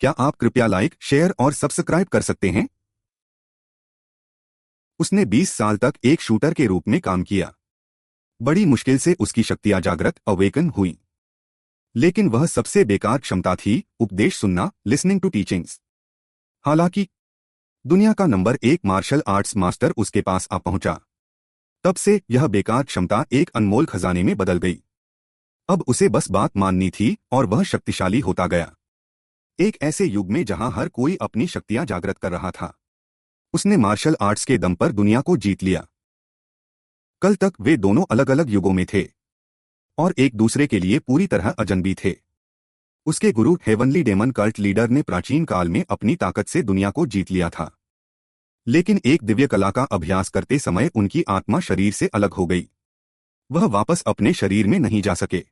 क्या आप कृपया लाइक, शेयर और सब्सक्राइब कर सकते हैं? उसने 20 साल तक एक शूटर के रूप में काम किया। बड़ी मुश्किल से उसकी शक्तियां जागृत अवेकन हुई। लेकिन वह सबसे बेकार क्षमता थी, उपदेश सुनना, लिसनिंग टू टीचिंग्स। हालांकि दुनिया का नंबर 1 मार्शल आर्ट्स मास्टर उसके पास आ पहुंचा। तब से यह बेकार क्षमता एक अनमोल खजाने में बदल गई। अब उसे बस बात माननी थी और वह शक्तिशाली होता गया। एक ऐसे युग में जहां हर कोई अपनी शक्तियां जागृत कर रहा था, उसने मार्शल आर्ट्स के दम पर दुनिया को जीत लिया। कल तक वे दोनों अलग अलग युगों में थे और एक दूसरे के लिए पूरी तरह अजनबी थे। उसके गुरु हेवनली डेमन कल्ट लीडर ने प्राचीन काल में अपनी ताकत से दुनिया को जीत लिया था। लेकिन एक दिव्य कला का अभ्यास करते समय उनकी आत्मा शरीर से अलग हो गई। वह वापस अपने शरीर में नहीं जा सके।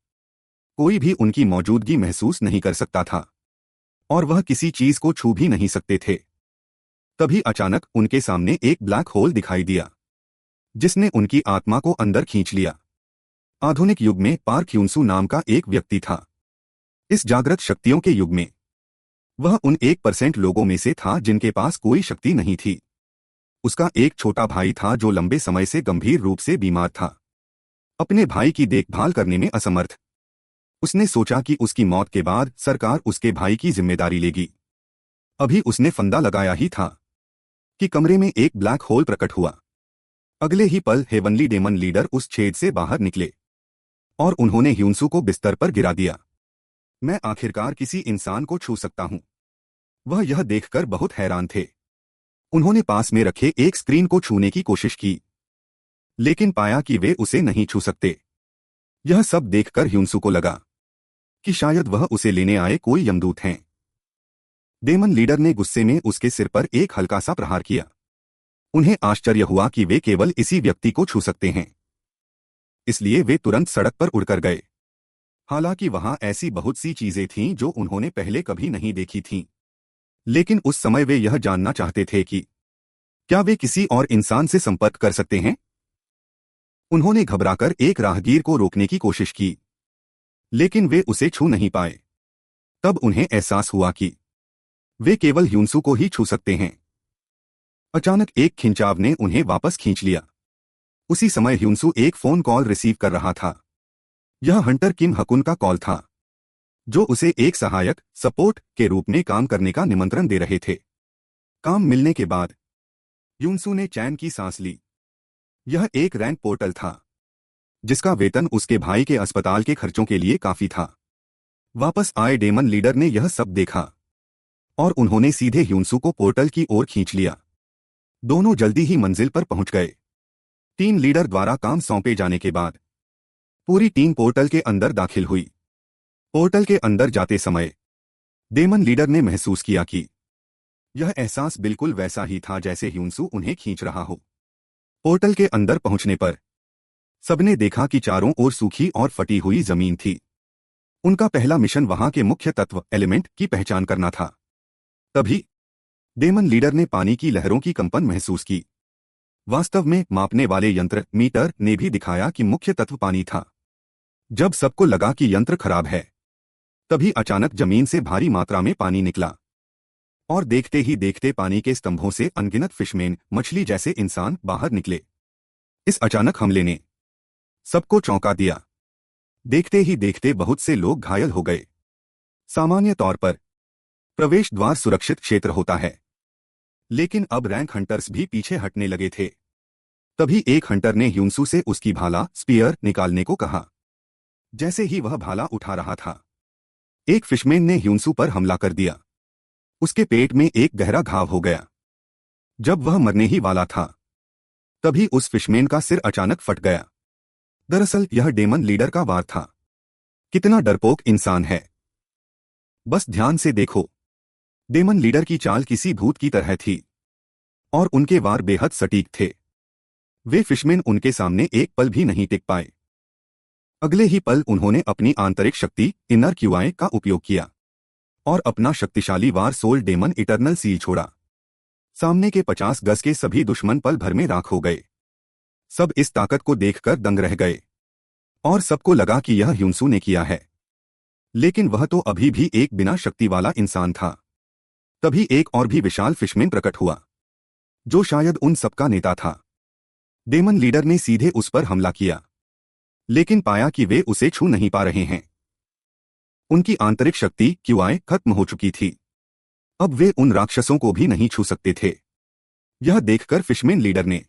कोई भी उनकी मौजूदगी महसूस नहीं कर सकता था और वह किसी चीज को छू भी नहीं सकते थे। तभी अचानक उनके सामने एक ब्लैक होल दिखाई दिया, जिसने उनकी आत्मा को अंदर खींच लिया। आधुनिक युग में पार्क ह्यून्सू नाम का एक व्यक्ति था। इस जागृत शक्तियों के युग में वह उन 1% लोगों में से था जिनके पास कोई शक्ति नहीं थी। उसका एक छोटा भाई था जो लंबे समय से गंभीर रूप से बीमार था, अपने भाई की देखभाल करने में असमर्थ। उसने सोचा कि उसकी मौत के बाद सरकार उसके भाई की जिम्मेदारी लेगी। अभी उसने फंदा लगाया ही था कि कमरे में एक ब्लैक होल प्रकट हुआ। अगले ही पल हेवनली डेमन लीडर उस छेद से बाहर निकले और उन्होंने ह्यून्सू को बिस्तर पर गिरा दिया। मैं आखिरकार किसी इंसान को छू सकता हूं। वह यह देखकर बहुत हैरान थे। उन्होंने पास में रखे एक स्क्रीन को छूने की कोशिश की, लेकिन पाया कि वे उसे नहीं छू सकते। यह सब देखकर ह्यून्सू को लगा कि शायद वह उसे लेने आए कोई यमदूत हैं। डेमन लीडर ने गुस्से में उसके सिर पर एक हल्का सा प्रहार किया। उन्हें आश्चर्य हुआ कि वे केवल इसी व्यक्ति को छू सकते हैं, इसलिए वे तुरंत सड़क पर उड़कर गए। हालांकि वहां ऐसी बहुत सी चीजें थीं जो उन्होंने पहले कभी नहीं देखी थीं, लेकिन उस समय वे यह जानना चाहते थे कि क्या वे किसी और इंसान से संपर्क कर सकते हैं। उन्होंने घबराकर एक राहगीर को रोकने की कोशिश की, लेकिन वे उसे छू नहीं पाए। तब उन्हें एहसास हुआ कि वे केवल ह्यून्सू को ही छू सकते हैं। अचानक एक खिंचाव ने उन्हें वापस खींच लिया। उसी समय ह्यून्सू एक फोन कॉल रिसीव कर रहा था। यह हंटर किम हकुन का कॉल था, जो उसे एक सहायक सपोर्ट के रूप में काम करने का निमंत्रण दे रहे थे। काम मिलने के बाद ह्यून्सू ने चैन की सांस ली। यह एक रैंक पोर्टल था, जिसका वेतन उसके भाई के अस्पताल के खर्चों के लिए काफी था। वापस आए डेमन लीडर ने यह सब देखा और उन्होंने सीधे ह्यून्सू को पोर्टल की ओर खींच लिया। दोनों जल्दी ही मंजिल पर पहुंच गए। टीम लीडर द्वारा काम सौंपे जाने के बाद पूरी टीम पोर्टल के अंदर दाखिल हुई। पोर्टल के अंदर जाते समय डेमन लीडर ने महसूस किया कि यह एहसास बिल्कुल वैसा ही था जैसे ह्यून्सू उन्हें खींच रहा हो। पोर्टल के अंदर पहुंचने पर सबने देखा कि चारों ओर सूखी और फटी हुई जमीन थी। उनका पहला मिशन वहां के मुख्य तत्व एलिमेंट की पहचान करना था। तभी डेमन लीडर ने पानी की लहरों की कंपन महसूस की। वास्तव में मापने वाले यंत्र मीटर ने भी दिखाया कि मुख्य तत्व पानी था। जब सबको लगा कि यंत्र खराब है, तभी अचानक जमीन से भारी मात्रा में पानी निकला और देखते ही देखते पानी के स्तंभों से अनगिनत फिशमैन, मछली जैसे इंसान बाहर निकले। इस अचानक हमले ने सबको चौंका दिया। देखते ही देखते बहुत से लोग घायल हो गए। सामान्य तौर पर प्रवेश द्वार सुरक्षित क्षेत्र होता है, लेकिन अब रैंक हंटर्स भी पीछे हटने लगे थे। तभी एक हंटर ने ह्यून्सू से उसकी भाला स्पीयर निकालने को कहा। जैसे ही वह भाला उठा रहा था, एक फिशमैन ने ह्यून्सू पर हमला कर दिया। उसके पेट में एक गहरा घाव हो गया। जब वह मरने ही वाला था, तभी उस फिशमैन का सिर अचानक फट गया। दरअसल यह डेमन लीडर का वार था। कितना डरपोक इंसान है। बस ध्यान से देखो। डेमन लीडर की चाल किसी भूत की तरह थी और उनके वार बेहद सटीक थे। वे फिशमैन उनके सामने एक पल भी नहीं टिक पाए। अगले ही पल उन्होंने अपनी आंतरिक शक्ति इनर क्यूआई का उपयोग किया और अपना शक्तिशाली वार सोल डेमन इटर्नल सील छोड़ा। सामने के 50 गज के सभी दुश्मन पल भर में राख हो गए। सब इस ताकत को देखकर दंग रह गए और सबको लगा कि यह ह्यून्सू ने किया है। लेकिन वह तो अभी भी एक बिना शक्ति वाला इंसान था। तभी एक और भी विशाल फिशमैन प्रकट हुआ, जो शायद उन सबका नेता था। डेमन लीडर ने सीधे उस पर हमला किया, लेकिन पाया कि वे उसे छू नहीं पा रहे हैं। उनकी आंतरिक शक्ति क्यूआई खत्म हो चुकी थी। अब वे उन राक्षसों को भी नहीं छू सकते थे। यह देखकर फिशमैन लीडर ने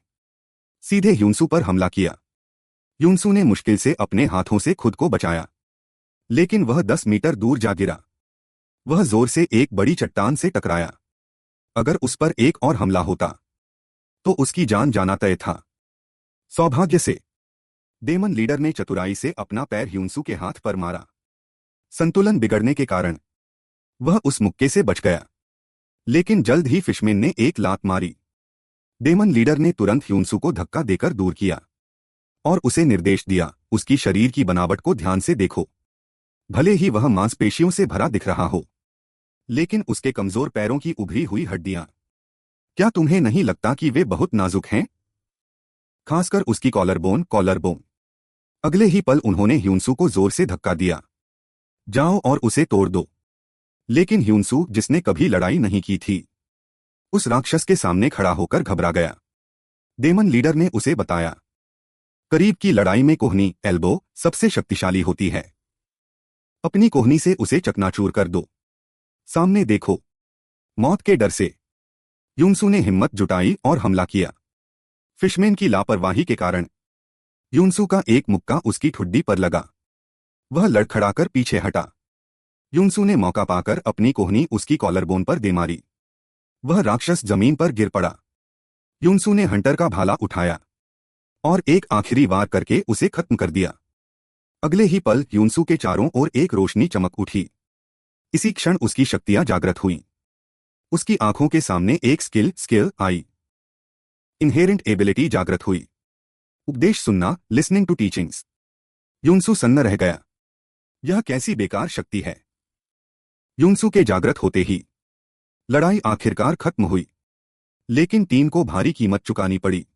सीधे ह्यूनसू पर हमला किया। ह्यूनसू ने मुश्किल से अपने हाथों से खुद को बचाया, लेकिन वह 10 मीटर दूर जा गिरा। वह जोर से एक बड़ी चट्टान से टकराया। अगर उस पर एक और हमला होता तो उसकी जान जाना तय था। सौभाग्य से डेमन लीडर ने चतुराई से अपना पैर ह्यूनसू के हाथ पर मारा। संतुलन बिगड़ने के कारण वह उस मुक्के से बच गया, लेकिन जल्द ही फिशमैन ने एक लात मारी। डेमन लीडर ने तुरंत ह्यूनसू को धक्का देकर दूर किया और उसे निर्देश दिया, उसकी शरीर की बनावट को ध्यान से देखो। भले ही वह मांसपेशियों से भरा दिख रहा हो, लेकिन उसके कमजोर पैरों की उभरी हुई हड्डियां, क्या तुम्हें नहीं लगता कि वे बहुत नाजुक हैं? खासकर उसकी कॉलरबोन। अगले ही पल उन्होंने ह्यूनसू को जोर से धक्का दिया। जाओ और उसे तोड़ दो। लेकिन ह्यूनसू, जिसने कभी लड़ाई नहीं की थी, उस राक्षस के सामने खड़ा होकर घबरा गया। डेमन लीडर ने उसे बताया, करीब की लड़ाई में कोहनी एल्बो सबसे शक्तिशाली होती है। अपनी कोहनी से उसे चकनाचूर कर दो। सामने देखो। मौत के डर से ह्यूनसू ने हिम्मत जुटाई और हमला किया। फिशमैन की लापरवाही के कारण ह्यूनसू का एक मुक्का उसकी ठुड्डी पर लगा। वह लड़खड़ाकर पीछे हटा। ह्यूनसू ने मौका पाकर अपनी कोहनी उसकी कॉलरबोन पर दे मारी। वह राक्षस जमीन पर गिर पड़ा। ह्यूनसू ने हंटर का भाला उठाया और एक आखिरी वार करके उसे खत्म कर दिया। अगले ही पल ह्यूनसू के चारों ओर एक रोशनी चमक उठी। इसी क्षण उसकी शक्तियां जागृत हुईं। उसकी आंखों के सामने एक स्किल आई। इनहेरेंट एबिलिटी जागृत हुई। उपदेश सुनना, लिसनिंग टू टीचिंग्स। ह्यूनसू सन्न रह गया। यह कैसी बेकार शक्ति है? ह्यूनसू के जागृत होते ही लड़ाई आखिरकार खत्म हुई, लेकिन टीम को भारी कीमत चुकानी पड़ी।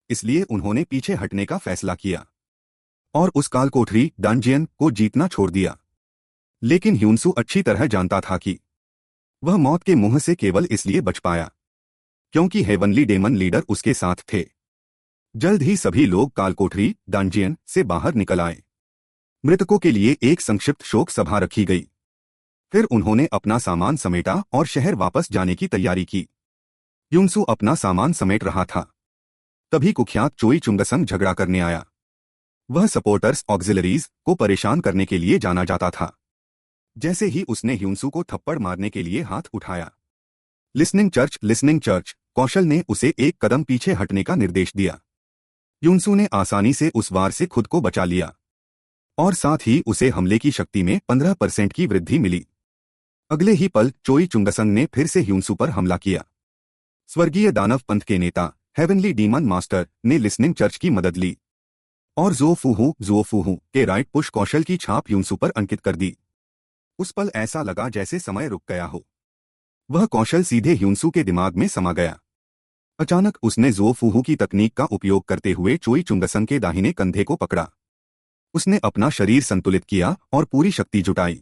इसलिए उन्होंने पीछे हटने का फैसला किया और उस कालकोठरी डंजियन को जीतना छोड़ दिया। लेकिन ह्यूनसू अच्छी तरह जानता था कि वह मौत के मुंह से केवल इसलिए बच पाया क्योंकि हेवनली डेमन लीडर उसके साथ थे। जल्द ही सभी लोग कालकोठरी डंजियन से बाहर निकल आए। मृतकों के लिए एक संक्षिप्त शोक सभा रखी गई। फिर उन्होंने अपना सामान समेटा और शहर वापस जाने की तैयारी की। ह्यूनसू अपना सामान समेट रहा था, तभी कुख्यात चोई चुंगसंग झगड़ा करने आया। वह सपोर्टर्स ऑक्सिलरीज को परेशान करने के लिए जाना जाता था। जैसे ही उसने ह्यूनसू को थप्पड़ मारने के लिए हाथ उठाया, लिसनिंग चर्च कौशल ने उसे एक कदम पीछे हटने का निर्देश दिया। ह्यूनसू ने आसानी से उस वार से खुद को बचा लिया और साथ ही उसे हमले की शक्ति में 15% की वृद्धि मिली। अगले ही पल चोई चुंगसंग ने फिर से ह्यूनसू पर हमला किया। स्वर्गीय दानव पंथ के नेता हेवनली डीमन मास्टर ने लिसनिंग चर्च की मदद ली और ज़ुओफूहू के राइट पुश कौशल की छाप ह्यूनसू पर अंकित कर दी। उस पल ऐसा लगा जैसे समय रुक गया हो। वह कौशल सीधे ह्यूनसू के दिमाग में समा गया। अचानक उसने ज़ुओफूहू की तकनीक का उपयोग करते हुए चोई चुंगसंग के दाहिने कंधे को पकड़ा। उसने अपना शरीर संतुलित किया और पूरी शक्ति जुटाई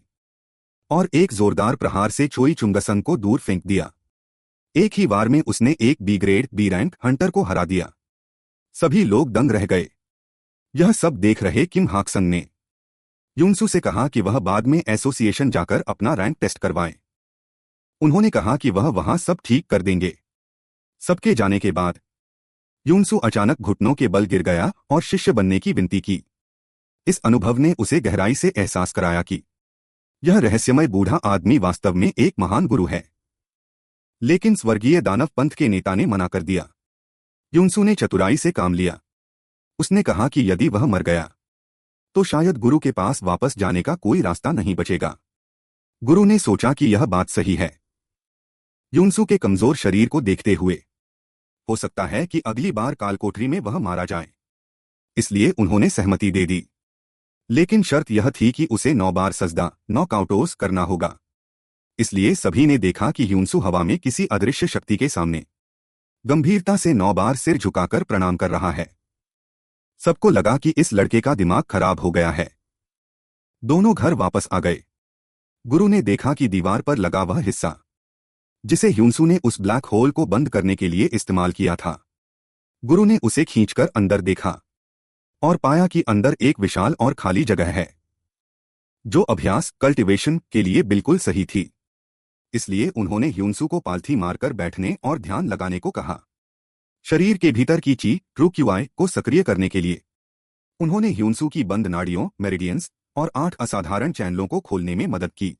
और एक जोरदार प्रहार से चोई चुंगसंग को दूर फेंक दिया। एक ही वार में उसने एक B grade B rank hunter को हरा दिया। सभी लोग दंग रह गए। यह सब देख रहे किम हाकसंग ने ह्यूनसू से कहा कि वह बाद में एसोसिएशन जाकर अपना रैंक टेस्ट करवाए। उन्होंने कहा कि वह वहां सब ठीक कर देंगे। सबके जाने के बाद ह्यूनसू अचानक घुटनों के बल गिर गया और शिष्य बनने की विनती की। इस अनुभव ने उसे गहराई से एहसास कराया कि यह रहस्यमय बूढ़ा आदमी वास्तव में एक महान गुरु है। लेकिन स्वर्गीय दानव पंथ के नेता ने मना कर दिया। ह्यूनसू ने चतुराई से काम लिया। उसने कहा कि यदि वह मर गया तो शायद गुरु के पास वापस जाने का कोई रास्ता नहीं बचेगा। गुरु ने सोचा कि यह बात सही है। ह्यूनसू के कमजोर शरीर को देखते हुए हो सकता है कि अगली बार कालकोठरी में वह मारा जाए। इसलिए उन्होंने सहमति दे दी, लेकिन शर्त यह थी कि उसे 9 बार सजदा नॉकआउटोस करना होगा। इसलिए सभी ने देखा कि ह्यूनसू हवा में किसी अदृश्य शक्ति के सामने गंभीरता से 9 बार सिर झुकाकर प्रणाम कर रहा है। सबको लगा कि इस लड़के का दिमाग खराब हो गया है। दोनों घर वापस आ गए। गुरु ने देखा कि दीवार पर लगा वह हिस्सा जिसे ह्यूनसू ने उस ब्लैक होल को बंद करने के लिए इस्तेमाल किया था। गुरु ने उसे खींचकर अंदर देखा और पाया कि अंदर एक विशाल और खाली जगह है, जो अभ्यास कल्टीवेशन के लिए बिल्कुल सही थी। इसलिए उन्होंने ह्यूनसू को पालथी मारकर बैठने और ध्यान लगाने को कहा। शरीर के भीतर की ची ट्रू क्यूआई को सक्रिय करने के लिए उन्होंने ह्यूनसू की बंद नाड़ियों मेरिडियंस और 8 असाधारण चैनलों को खोलने में मदद की।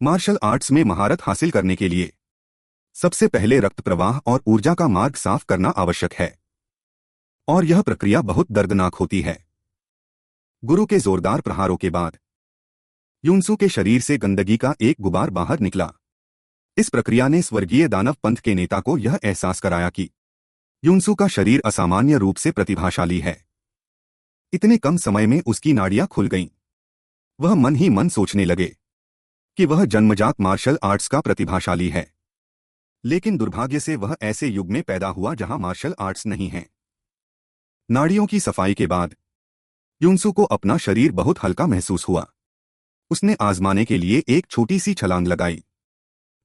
मार्शल आर्ट्स में महारत हासिल करने के लिए सबसे पहले रक्त प्रवाह और ऊर्जा का मार्ग साफ करना आवश्यक है, और यह प्रक्रिया बहुत दर्दनाक होती है। गुरु के जोरदार प्रहारों के बाद ह्यूनसू के शरीर से गंदगी का एक गुबार बाहर निकला। इस प्रक्रिया ने स्वर्गीय दानव पंथ के नेता को यह एहसास कराया कि ह्यूनसू का शरीर असामान्य रूप से प्रतिभाशाली है। इतने कम समय में उसकी नाड़ियां खुल गईं। वह मन ही मन सोचने लगे कि वह जन्मजात मार्शल आर्ट्स का प्रतिभाशाली है, लेकिन दुर्भाग्य से वह ऐसे युग में पैदा हुआ जहां मार्शल आर्ट्स नहीं है। नाड़ियों की सफाई के बाद ह्यूनसू को अपना शरीर बहुत हल्का महसूस हुआ। उसने आजमाने के लिए एक छोटी सी छलांग लगाई,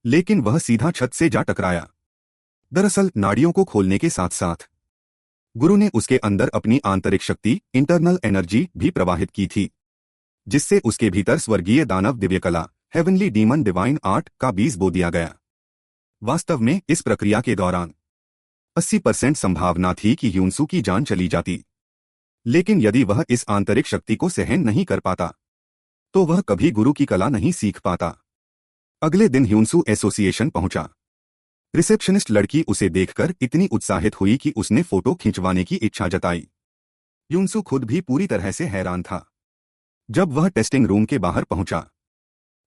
लेकिन वह सीधा छत से जा टकराया। दरअसल नाड़ियों को खोलने के साथ साथ गुरु ने उसके अंदर अपनी आंतरिक शक्ति इंटरनल एनर्जी भी प्रवाहित की थी, जिससे उसके भीतर स्वर्गीय दानव दिव्यकला हेवनली डीमन डिवाइन आर्ट का बीज बो दिया गया। वास्तव में इस प्रक्रिया के दौरान 80% संभावना थी कि ह्यूनसू की जान चली जाती, लेकिन यदि वह इस आंतरिक शक्ति को सहन नहीं कर पाता तो वह कभी गुरु की कला नहीं सीख पाता। अगले दिन ह्यूनसू एसोसिएशन पहुंचा। रिसेप्शनिस्ट लड़की उसे देखकर इतनी उत्साहित हुई कि उसने फोटो खिंचवाने की इच्छा जताई। ह्यूनसू खुद भी पूरी तरह से हैरान था। जब वह टेस्टिंग रूम के बाहर पहुंचा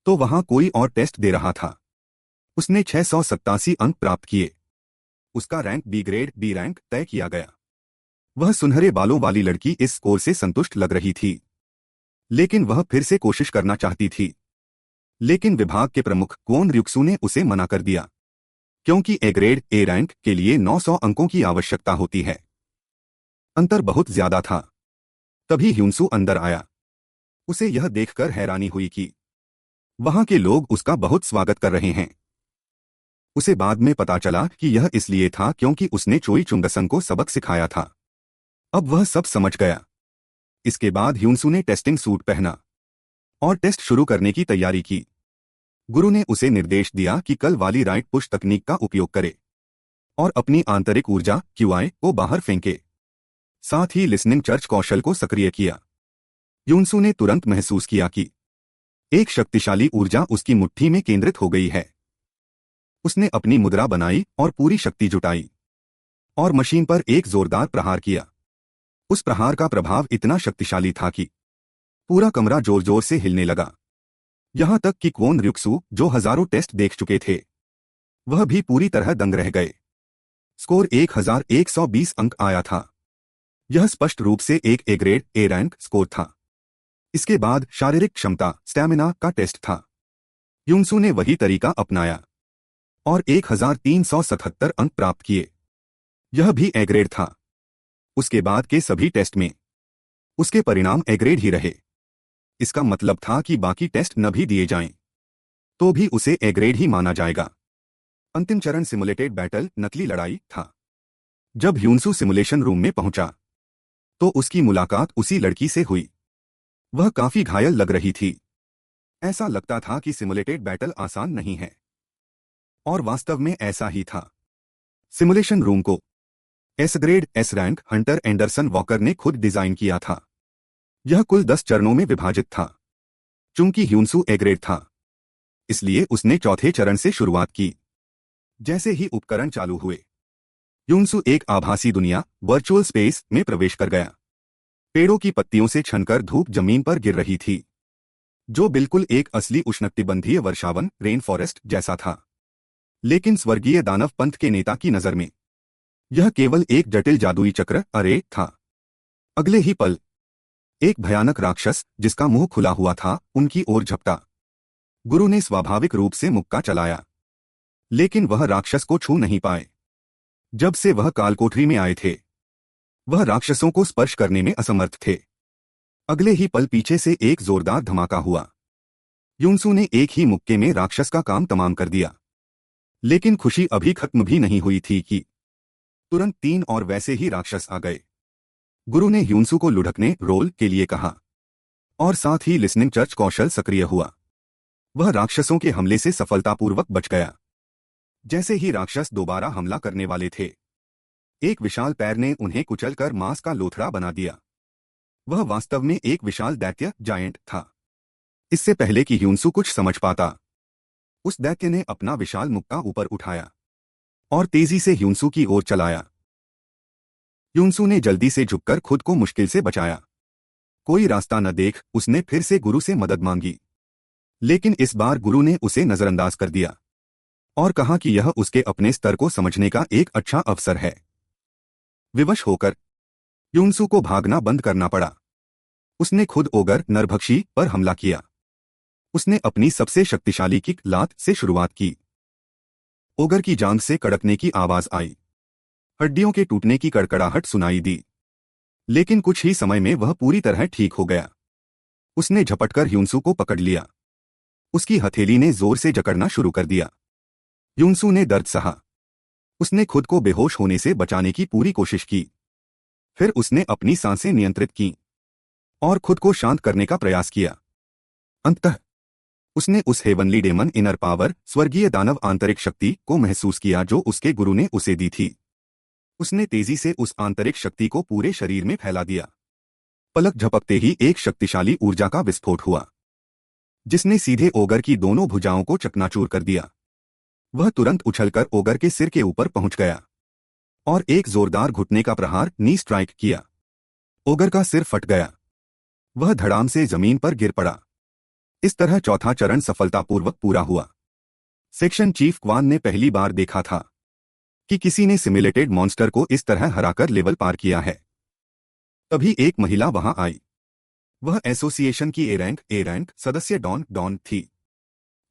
तो वहां कोई और टेस्ट दे रहा था। उसने 687 अंक प्राप्त किए। उसका rank B grade B rank तय किया गया। वह सुनहरे बालों वाली लड़की इस स्कोर से संतुष्ट लग रही थी, लेकिन वह फिर से कोशिश करना चाहती थी। लेकिन विभाग के प्रमुख क्वोन ryuksu ने उसे मना कर दिया, क्योंकि ए ग्रेड ए रैंक के लिए 900 अंकों की आवश्यकता होती है। अंतर बहुत ज्यादा था। तभी ह्यूनसू अंदर आया। उसे यह देखकर हैरानी हुई कि वहां के लोग उसका बहुत स्वागत कर रहे हैं। उसे बाद में पता चला कि यह इसलिए था क्योंकि उसने चोई चुंगसन को सबक सिखाया था। अब वह सब समझ गया। इसके बाद ह्यूनसू ने टेस्टिंग सूट पहना और टेस्ट शुरू करने की तैयारी की। गुरु ने उसे निर्देश दिया कि कल वाली राइट पुश तकनीक का उपयोग करे और अपनी आंतरिक ऊर्जा क्यूआई को बाहर फेंके। साथ ही लिसनिंग चर्च कौशल को सक्रिय किया। ह्यूनसू ने तुरंत महसूस किया कि एक शक्तिशाली ऊर्जा उसकी मुट्ठी में केंद्रित हो गई है। उसने अपनी मुद्रा बनाई और पूरी शक्ति जुटाई और मशीन पर एक जोरदार प्रहार किया। उस प्रहार का प्रभाव इतना शक्तिशाली था कि पूरा कमरा जोर जोर से हिलने लगा। यहां तक कि क्वोन ryuksu, जो हजारों टेस्ट देख चुके थे, वह भी पूरी तरह दंग रह गए। स्कोर 1120 अंक आया था। यह स्पष्ट रूप से एक A grade A rank score था। इसके बाद शारीरिक क्षमता स्टैमिना का टेस्ट था। ह्यूनसू ने वही तरीका अपनाया और 1377 अंक प्राप्त किए। यह भी ए ग्रेड था। उसके बाद के सभी टेस्ट में उसके परिणाम ए ग्रेड ही रहे। इसका मतलब था कि बाकी टेस्ट न भी दिए जाएं, तो भी उसे ए ग्रेड ही माना जाएगा। अंतिम चरण सिमुलेटेड बैटल नकली लड़ाई था। जब ह्यूनसू सिमुलेशन रूम में पहुंचा तो उसकी मुलाकात उसी लड़की से हुई। वह काफी घायल लग रही थी। ऐसा लगता था कि सिमुलेटेड बैटल आसान नहीं है, और वास्तव में ऐसा ही था। सिमुलेशन रूम को S grade S rank Hunter Anderson walker ने खुद डिजाइन किया था। यह कुल 10 चरणों में विभाजित था। चूंकि ह्यूनसू ए ग्रेड था, इसलिए उसने चौथे चरण से शुरुआत की। जैसे ही उपकरण चालू हुए, ह्यूनसू एक आभासी दुनिया वर्चुअल स्पेस में प्रवेश कर गया। पेड़ों की पत्तियों से छनकर धूप जमीन पर गिर रही थी, जो बिल्कुल एक असली उष्णकटिबंधीय वर्षावन रेन फॉरेस्ट जैसा था। लेकिन स्वर्गीय दानव पंथ के नेता की नजर में यह केवल एक जटिल जादुई चक्र अरे था। अगले ही पल एक भयानक राक्षस, जिसका मुंह खुला हुआ था, उनकी ओर झपटा। गुरु ने स्वाभाविक रूप से मुक्का चलाया, लेकिन वह राक्षस को छू नहीं पाए। जब से वह कालकोठरी में आए थे, वह राक्षसों को स्पर्श करने में असमर्थ थे। अगले ही पल पीछे से एक जोरदार धमाका हुआ। ह्यूनसू ने एक ही मुक्के में राक्षस का काम तमाम कर दिया। लेकिन खुशी अभी खत्म भी नहीं हुई थी कि तुरंत 3 और वैसे ही राक्षस आ गए। गुरु ने ह्यूनसू को लुढ़कने रोल के लिए कहा और साथ ही लिसनिंग चर्च कौशल सक्रिय हुआ। वह राक्षसों के हमले से सफलतापूर्वक बच गया। जैसे ही राक्षस दोबारा हमला करने वाले थे, एक विशाल पैर ने उन्हें कुचलकर मांस का लोथड़ा बना दिया। वह वास्तव में एक विशाल दैत्य जायंट था। इससे पहले कि ह्यूनसू कुछ समझ पाता, उस दैत्य ने अपना विशाल मुक्का ऊपर उठाया और तेजी से ह्यूनसू की ओर चलाया। ह्यूनसू ने जल्दी से झुककर खुद को मुश्किल से बचाया। कोई रास्ता न देख उसने फिर से गुरु से मदद मांगी, लेकिन इस बार गुरु ने उसे नजरअंदाज कर दिया और कहा कि यह उसके अपने स्तर को समझने का एक अच्छा अवसर है। विवश होकर ह्यूनसू को भागना बंद करना पड़ा। उसने खुद ओगर नरभक्षी पर हमला किया। उसने अपनी सबसे शक्तिशाली किक लात से शुरुआत की। ओगर की जांघ से कड़कने की आवाज आई। हड्डियों के टूटने की कड़कड़ाहट सुनाई दी, लेकिन कुछ ही समय में वह पूरी तरह ठीक हो गया। उसने झपटकर ह्यूनसू को पकड़ लिया। उसकी हथेली ने जोर से जकड़ना शुरू कर दिया। ह्यूनसू ने दर्द सहा। उसने खुद को बेहोश होने से बचाने की पूरी कोशिश की। फिर उसने अपनी सांसें नियंत्रित की और खुद को शांत करने का प्रयास किया। अंततः उसने उस हेवनली डेमन इनर पावर, स्वर्गीय दानव आंतरिक शक्ति को महसूस किया जो उसके गुरु ने उसे दी थी। उसने तेजी से उस आंतरिक शक्ति को पूरे शरीर में फैला दिया। पलक झपकते ही एक शक्तिशाली ऊर्जा का विस्फोट हुआ, जिसने सीधे ओगर की दोनों भुजाओं को चकनाचूर कर दिया। वह तुरंत उछलकर ओगर के सिर के ऊपर पहुंच गया और एक जोरदार घुटने का प्रहार नी स्ट्राइक किया। ओगर का सिर फट गया। वह धड़ाम से जमीन पर गिर पड़ा। इस तरह चौथा चरण सफलतापूर्वक पूरा हुआ। सेक्शन चीफ क्वान ने पहली बार देखा था कि किसी ने सिमुलेटेड मॉन्स्टर को इस तरह हराकर लेवल पार किया है। तभी एक महिला वहां आई। वह एसोसिएशन की ए रैंक सदस्य डॉन थी।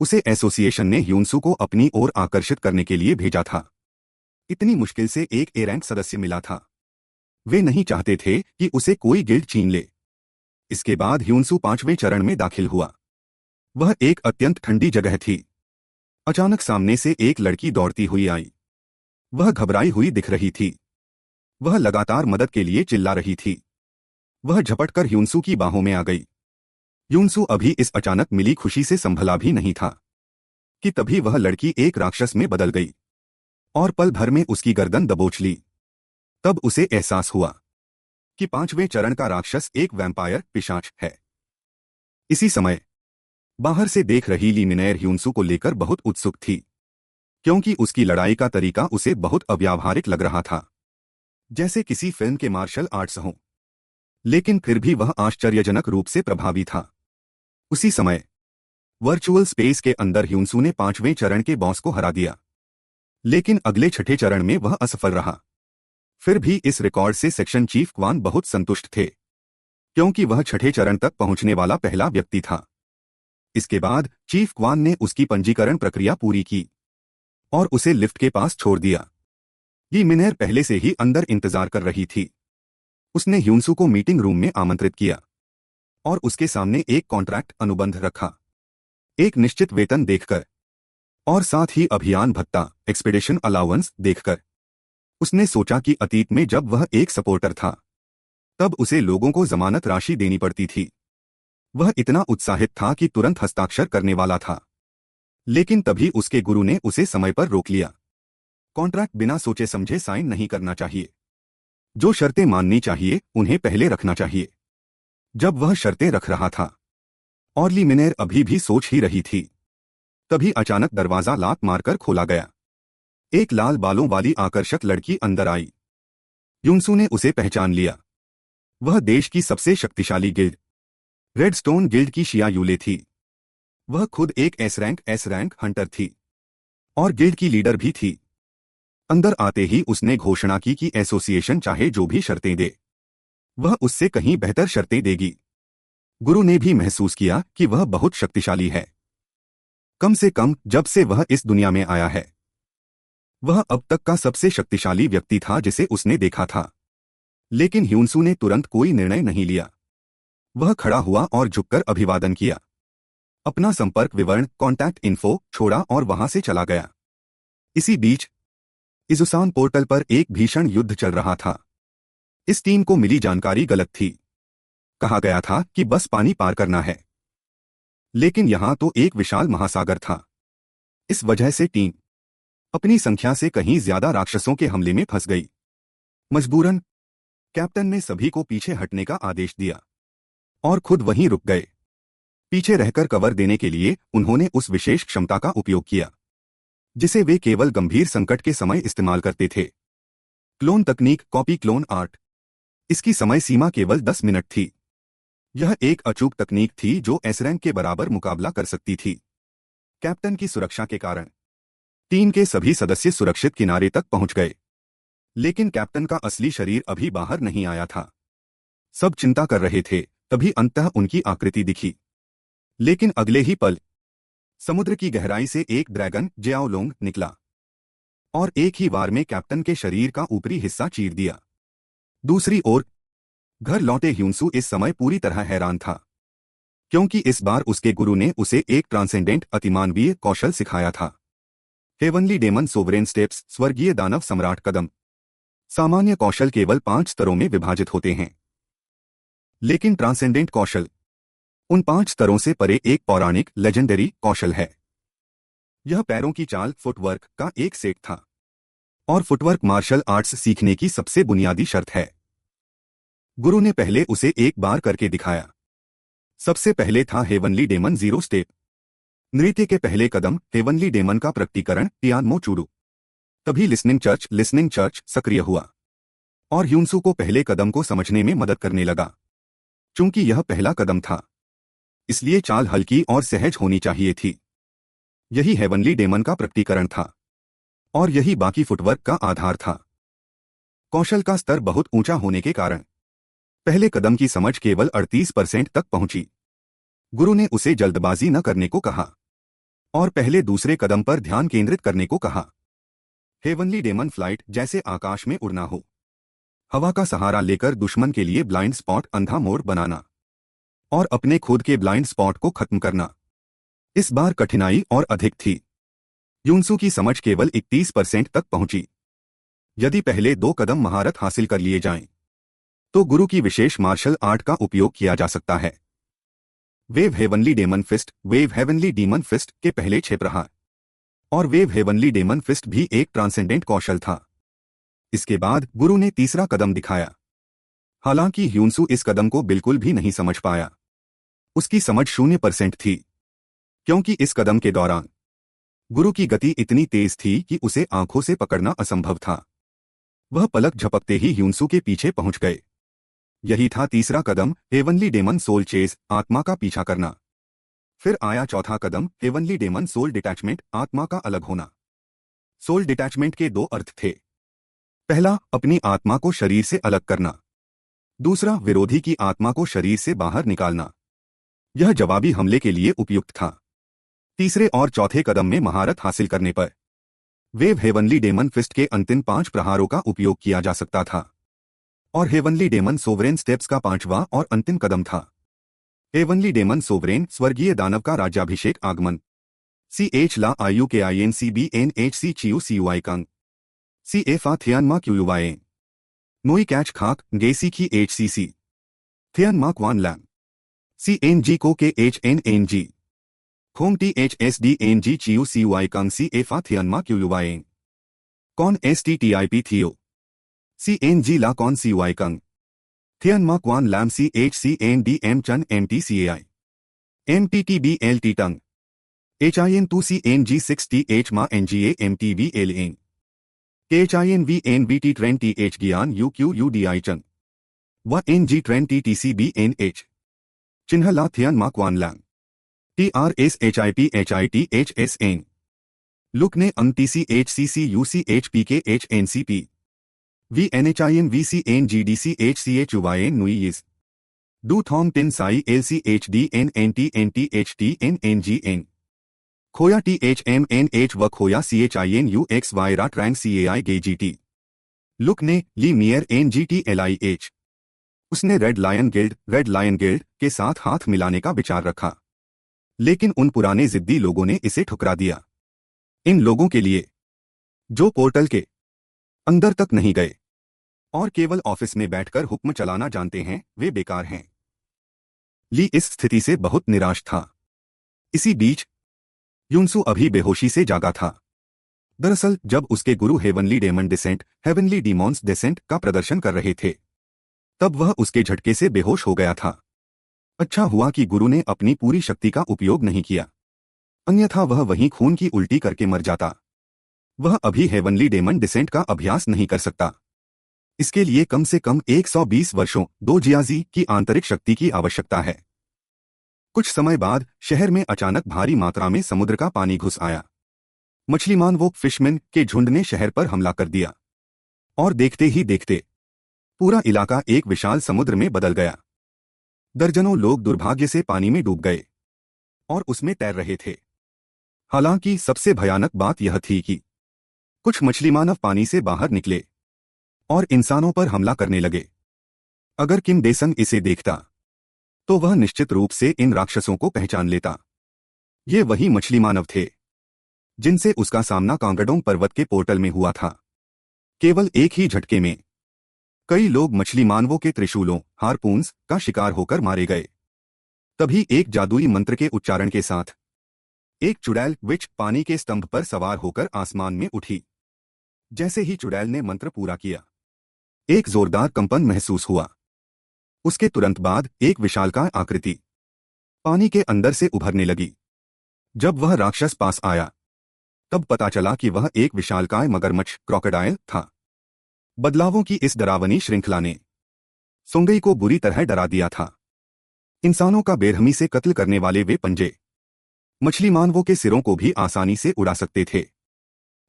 उसे एसोसिएशन ने ह्यूनसू को अपनी ओर आकर्षित करने के लिए भेजा था। इतनी मुश्किल से एक ए रैंक सदस्य मिला था। वे नहीं चाहते थे कि उसे कोई गिल्ड छीन ले। इसके बाद ह्यूनसू 5वें चरण में दाखिल हुआ। वह एक अत्यंत ठंडी जगह थी। अचानक सामने से एक लड़की दौड़ती हुई आई। वह घबराई हुई दिख रही थी। वह लगातार मदद के लिए चिल्ला रही थी। वह झपटकर ह्यूनसू की बाहों में आ गई। ह्यूनसू अभी इस अचानक मिली खुशी से संभला भी नहीं था कि तभी वह लड़की एक राक्षस में बदल गई और पल भर में उसकी गर्दन दबोच ली। तब उसे एहसास हुआ कि 5वें चरण का राक्षस एक वैम्पायर पिशाच है। इसी समय बाहर से देख रही ली मिनेर ह्यूनसू को लेकर बहुत उत्सुक थी, क्योंकि उसकी लड़ाई का तरीका उसे बहुत अव्यावहारिक लग रहा था, जैसे किसी फिल्म के मार्शल आर्ट्स हों। लेकिन फिर भी वह आश्चर्यजनक रूप से प्रभावी था। उसी समय वर्चुअल स्पेस के अंदर ह्यूनसू ने 5वें चरण के बॉस को हरा दिया, लेकिन अगले 6ठे चरण में वह असफल रहा। फिर भी इस रिकॉर्ड से सेक्शन चीफ क्वान बहुत संतुष्ट थे, क्योंकि वह 6ठे चरण तक पहुंचने वाला पहला व्यक्ति था। इसके बाद चीफ क्वान ने उसकी पंजीकरण प्रक्रिया पूरी की और उसे लिफ्ट के पास छोड़ दिया। ये मिनेर पहले से ही अंदर इंतजार कर रही थी। उसने ह्यूनसू को मीटिंग रूम में आमंत्रित किया और उसके सामने एक कॉन्ट्रैक्ट अनुबंध रखा, एक निश्चित वेतन देखकर और साथ ही अभियान भत्ता एक्सपेडिशन अलाउंस देखकर। उसने सोचा कि अतीत में जब वह एक सपोर्टर था, तब उसे लोगों को जमानत राशि देनी पड़ती थी। वह इतना उत्साहित था कि तुरंत हस्ताक्षर करने वाला था, लेकिन तभी उसके गुरु ने उसे समय पर रोक लिया। कॉन्ट्रैक्ट बिना सोचे समझे साइन नहीं करना चाहिए। जो शर्तें माननी चाहिए उन्हें पहले रखना चाहिए। जब वह शर्तें रख रहा था और ली मिनेर अभी भी सोच ही रही थी, तभी अचानक दरवाजा लात मारकर खोला गया। एक लाल बालों वाली आकर्षक लड़की अंदर आई। ह्यूनसू ने उसे पहचान लिया। वह देश की सबसे शक्तिशाली गिल्ड रेडस्टोन गिल्ड की शिया यूले थी। वह खुद एक एस रैंक हंटर थी और गिल्ड की लीडर भी थी। अंदर आते ही उसने घोषणा की कि एसोसिएशन चाहे जो भी शर्तें दे, वह उससे कहीं बेहतर शर्तें देगी। गुरु ने भी महसूस किया कि वह बहुत शक्तिशाली है, कम से कम जब से वह इस दुनिया में आया है। वह अब तक का सबसे शक्तिशाली व्यक्ति था जिसे उसने देखा था। लेकिन ह्यूनसू ने तुरंत कोई निर्णय नहीं लिया। वह खड़ा हुआ और झुककर अभिवादन किया, अपना संपर्क विवरण कॉन्टैक्ट इन्फो छोड़ा और वहां से चला गया। इसी बीच इजुसान पोर्टल पर एक भीषण युद्ध चल रहा था। इस टीम को मिली जानकारी गलत थी। कहा गया था कि बस पानी पार करना है, लेकिन यहां तो एक विशाल महासागर था। इस वजह से टीम अपनी संख्या से कहीं ज्यादा राक्षसों के हमले में फंस गई। मजबूरन कैप्टन ने सभी को पीछे हटने का आदेश दिया और खुद वहीं रुक गए। पीछे रहकर कवर देने के लिए उन्होंने उस विशेष क्षमता का उपयोग किया जिसे वे केवल गंभीर संकट के समय इस्तेमाल करते थे। क्लोन तकनीक, कॉपी क्लोन आर्ट। इसकी समय सीमा केवल 10 मिनट थी। यह एक अचूक तकनीक थी जो एस रैंक के बराबर मुकाबला कर सकती थी। कैप्टन की सुरक्षा के कारण टीम के सभी सदस्य सुरक्षित किनारे तक पहुंच गए, लेकिन कैप्टन का असली शरीर अभी बाहर नहीं आया था। सब चिंता कर रहे थे, तभी अंततः उनकी आकृति दिखी। लेकिन अगले ही पल समुद्र की गहराई से एक ड्रैगन जियाओलोंग निकला और एक ही वार में कैप्टन के शरीर का ऊपरी हिस्सा चीर दिया। दूसरी ओर घर लौटे ह्यूंसू इस समय पूरी तरह हैरान था, क्योंकि इस बार उसके गुरु ने उसे एक ट्रांसेंडेंट अतिमानवीय कौशल सिखाया था। हेवनली डेमन सोवरेन स्टेप्स, स्वर्गीय दानव सम्राट कदम। सामान्य कौशल केवल 5 स्तरों में विभाजित होते हैं, लेकिन ट्रांसेंडेंट कौशल उन 5 स्तरों से परे एक पौराणिक लेजेंडरी कौशल है। यह पैरों की चाल, फुटवर्क का एक सेट था, और फुटवर्क मार्शल आर्ट्स सीखने की सबसे बुनियादी शर्त है। गुरु ने पहले उसे एक बार करके दिखाया। सबसे पहले था हेवनली डेमन जीरो स्टेप। नृत्य के पहले कदम हेवनली डेमन का प्रकटीकरण, टियानमो चूडू। तभी लिसनिंग चर्च सक्रिय हुआ और ह्यूंसू को पहले कदम को समझने में मदद करने लगा। चूंकि यह पहला कदम था, इसलिए चाल हल्की और सहज होनी चाहिए थी। यही हेवनली डेमन का प्रकटीकरण था और यही बाकी फुटवर्क का आधार था। कौशल का स्तर बहुत ऊंचा होने के कारण पहले कदम की समझ केवल 38% तक पहुंची। गुरु ने उसे जल्दबाजी न करने को कहा और पहले दूसरे कदम पर ध्यान केंद्रित करने को कहा। हेवनली डेमन फ्लाइट, जैसे आकाश में उड़ना हो। हवा का सहारा लेकर दुश्मन के लिए ब्लाइंड स्पॉट, अंधा मोड़ बनाना और अपने खुद के ब्लाइंड स्पॉट को खत्म करना। इस बार कठिनाई और अधिक थी। ह्यूंसू की समझ केवल 31% तक पहुंची। यदि पहले 2 कदम महारत हासिल कर लिए जाएं, तो गुरु की विशेष मार्शल आर्ट का उपयोग किया जा सकता है। वेव हेवनली डेमन फिस्ट के पहले 6 प्रहार और वेव हेवनली डेमन फिस्ट भी एक ट्रांसेंडेंट कौशल था। इसके बाद गुरु ने तीसरा कदम दिखाया। हालांकि ह्यूंसू इस कदम को बिल्कुल भी नहीं समझ पाया। उसकी समझ 0% थी, क्योंकि इस कदम के दौरान गुरु की गति इतनी तेज थी कि उसे आंखों से पकड़ना असंभव था। वह पलक झपकते ही ह्यूंसू के पीछे पहुंच गए। यही था तीसरा कदम, हेवनली डेमन सोल चेज, आत्मा का पीछा करना। फिर आया चौथा कदम, हेवनली डेमन सोल डिटैचमेंट, आत्मा का अलग होना। सोल डिटैचमेंट के 2 अर्थ थे। पहला, अपनी आत्मा को शरीर से अलग करना। दूसरा, विरोधी की आत्मा को शरीर से बाहर निकालना। यह जवाबी हमले के लिए उपयुक्त था। तीसरे और चौथे कदम में महारत हासिल करने पर वेव हेवनली डेमन फिस्ट के अंतिम 5 प्रहारों का उपयोग किया जा सकता था और हेवनली डेमन सोवरेन स्टेप्स का 5वां और अंतिम कदम था। हेवनली डेमन सोवरेन, स्वर्गीय दानव का राज्याभिषेक आगमन। CH ला IUKINCBNHC चियू CUI Kang CFA थियानमा QUYN नोई कैच खाक गेसी की HCC थियानमा क्वान लैम CNG को के HNNG खोंग THSDNG चियू CUI Kang CFA थियानमा QUYN कौन STTIP थियो CNG ला कौन CUI कंग थियानमा क्वान लैम CHCNDM चन MTCAI MTTBLT टंग HIN2 CNG 6TH मा NGA MTBLN KHINVNBT ट्रेन TH ज्ञान UQUDI चंग व NG ट्रेन TTCBNH चिन्ह ला थियानमा क्वान लैम TRSHIPHITHSN लुक ने अंग TCHCCUCHPKHNCP VNHIN VCNGDCHCHUYN नुईस डू थॉन्ग टिन साई LCHDNNTNTHTNNGN खोया THMNH व खोया CHINUXY रा ट्रैंग CAI GT लुक ने ली मियर NGTLIH। उसने रेड लायन गिल्ड के साथ हाथ मिलाने का विचार रखा, लेकिन उन पुराने जिद्दी लोगों ने इसे ठुकरा दिया। इन लोगों के लिए जो पोर्टल के अंदर तक नहीं गए और केवल ऑफिस में बैठकर हुक्म चलाना जानते हैं, वे बेकार हैं। ली इस स्थिति से बहुत निराश था। इसी बीच युनसु अभी बेहोशी से जागा था। दरअसल जब उसके गुरु heavenly demon descent, heavenly demons descent का प्रदर्शन कर रहे थे, तब वह उसके झटके से बेहोश हो गया था। अच्छा हुआ कि गुरु ने अपनी पूरी शक्ति का उपयोग नहीं किया, अन्यथा वह वहीं खून की उल्टी करके मर जाता। वह अभी हेवनली डेमन डिसेंट का अभ्यास नहीं कर सकता। इसके लिए कम से कम 120 वर्षों, 2 जियाजी की आंतरिक शक्ति की आवश्यकता है। कुछ समय बाद शहर में अचानक भारी मात्रा में समुद्र का पानी घुस आया। मछलीमान वो फिशमैन के झुंड ने शहर पर हमला कर दिया और देखते ही देखते पूरा इलाका एक विशाल समुद्र में बदल गया। दर्जनों लोग दुर्भाग्य से पानी में डूब गए और उसमें तैर रहे थे। हालांकि सबसे भयानक बात यह थी कि कुछ मछलीमानव पानी से बाहर निकले और इंसानों पर हमला करने लगे। अगर किम डेसन इसे देखता तो वह निश्चित रूप से इन राक्षसों को पहचान लेता। ये वही मछलीमानव थे जिनसे उसका सामना कांगडोंग पर्वत के पोर्टल में हुआ था। केवल एक ही झटके में कई लोग मछलीमानवों के त्रिशूलों, हारपून्स का शिकार होकर मारे गए। तभी एक जादुई मंत्र के उच्चारण के साथ एक चुड़ैल विच पानी के स्तंभ पर सवार होकर आसमान में उठी। जैसे ही चुड़ैल ने मंत्र पूरा किया, एक जोरदार कंपन महसूस हुआ। उसके तुरंत बाद एक विशालकाय आकृति पानी के अंदर से उभरने लगी। जब वह राक्षस पास आया, तब पता चला कि वह एक विशालकाय मगरमच्छ क्रोकोडाइल था। बदलावों की इस डरावनी श्रृंखला ने सोंगई को बुरी तरह डरा दिया था। इंसानों का बेरहमी से कत्ल करने वाले वे पंजे मछलीमानवों के सिरों को भी आसानी से उड़ा सकते थे।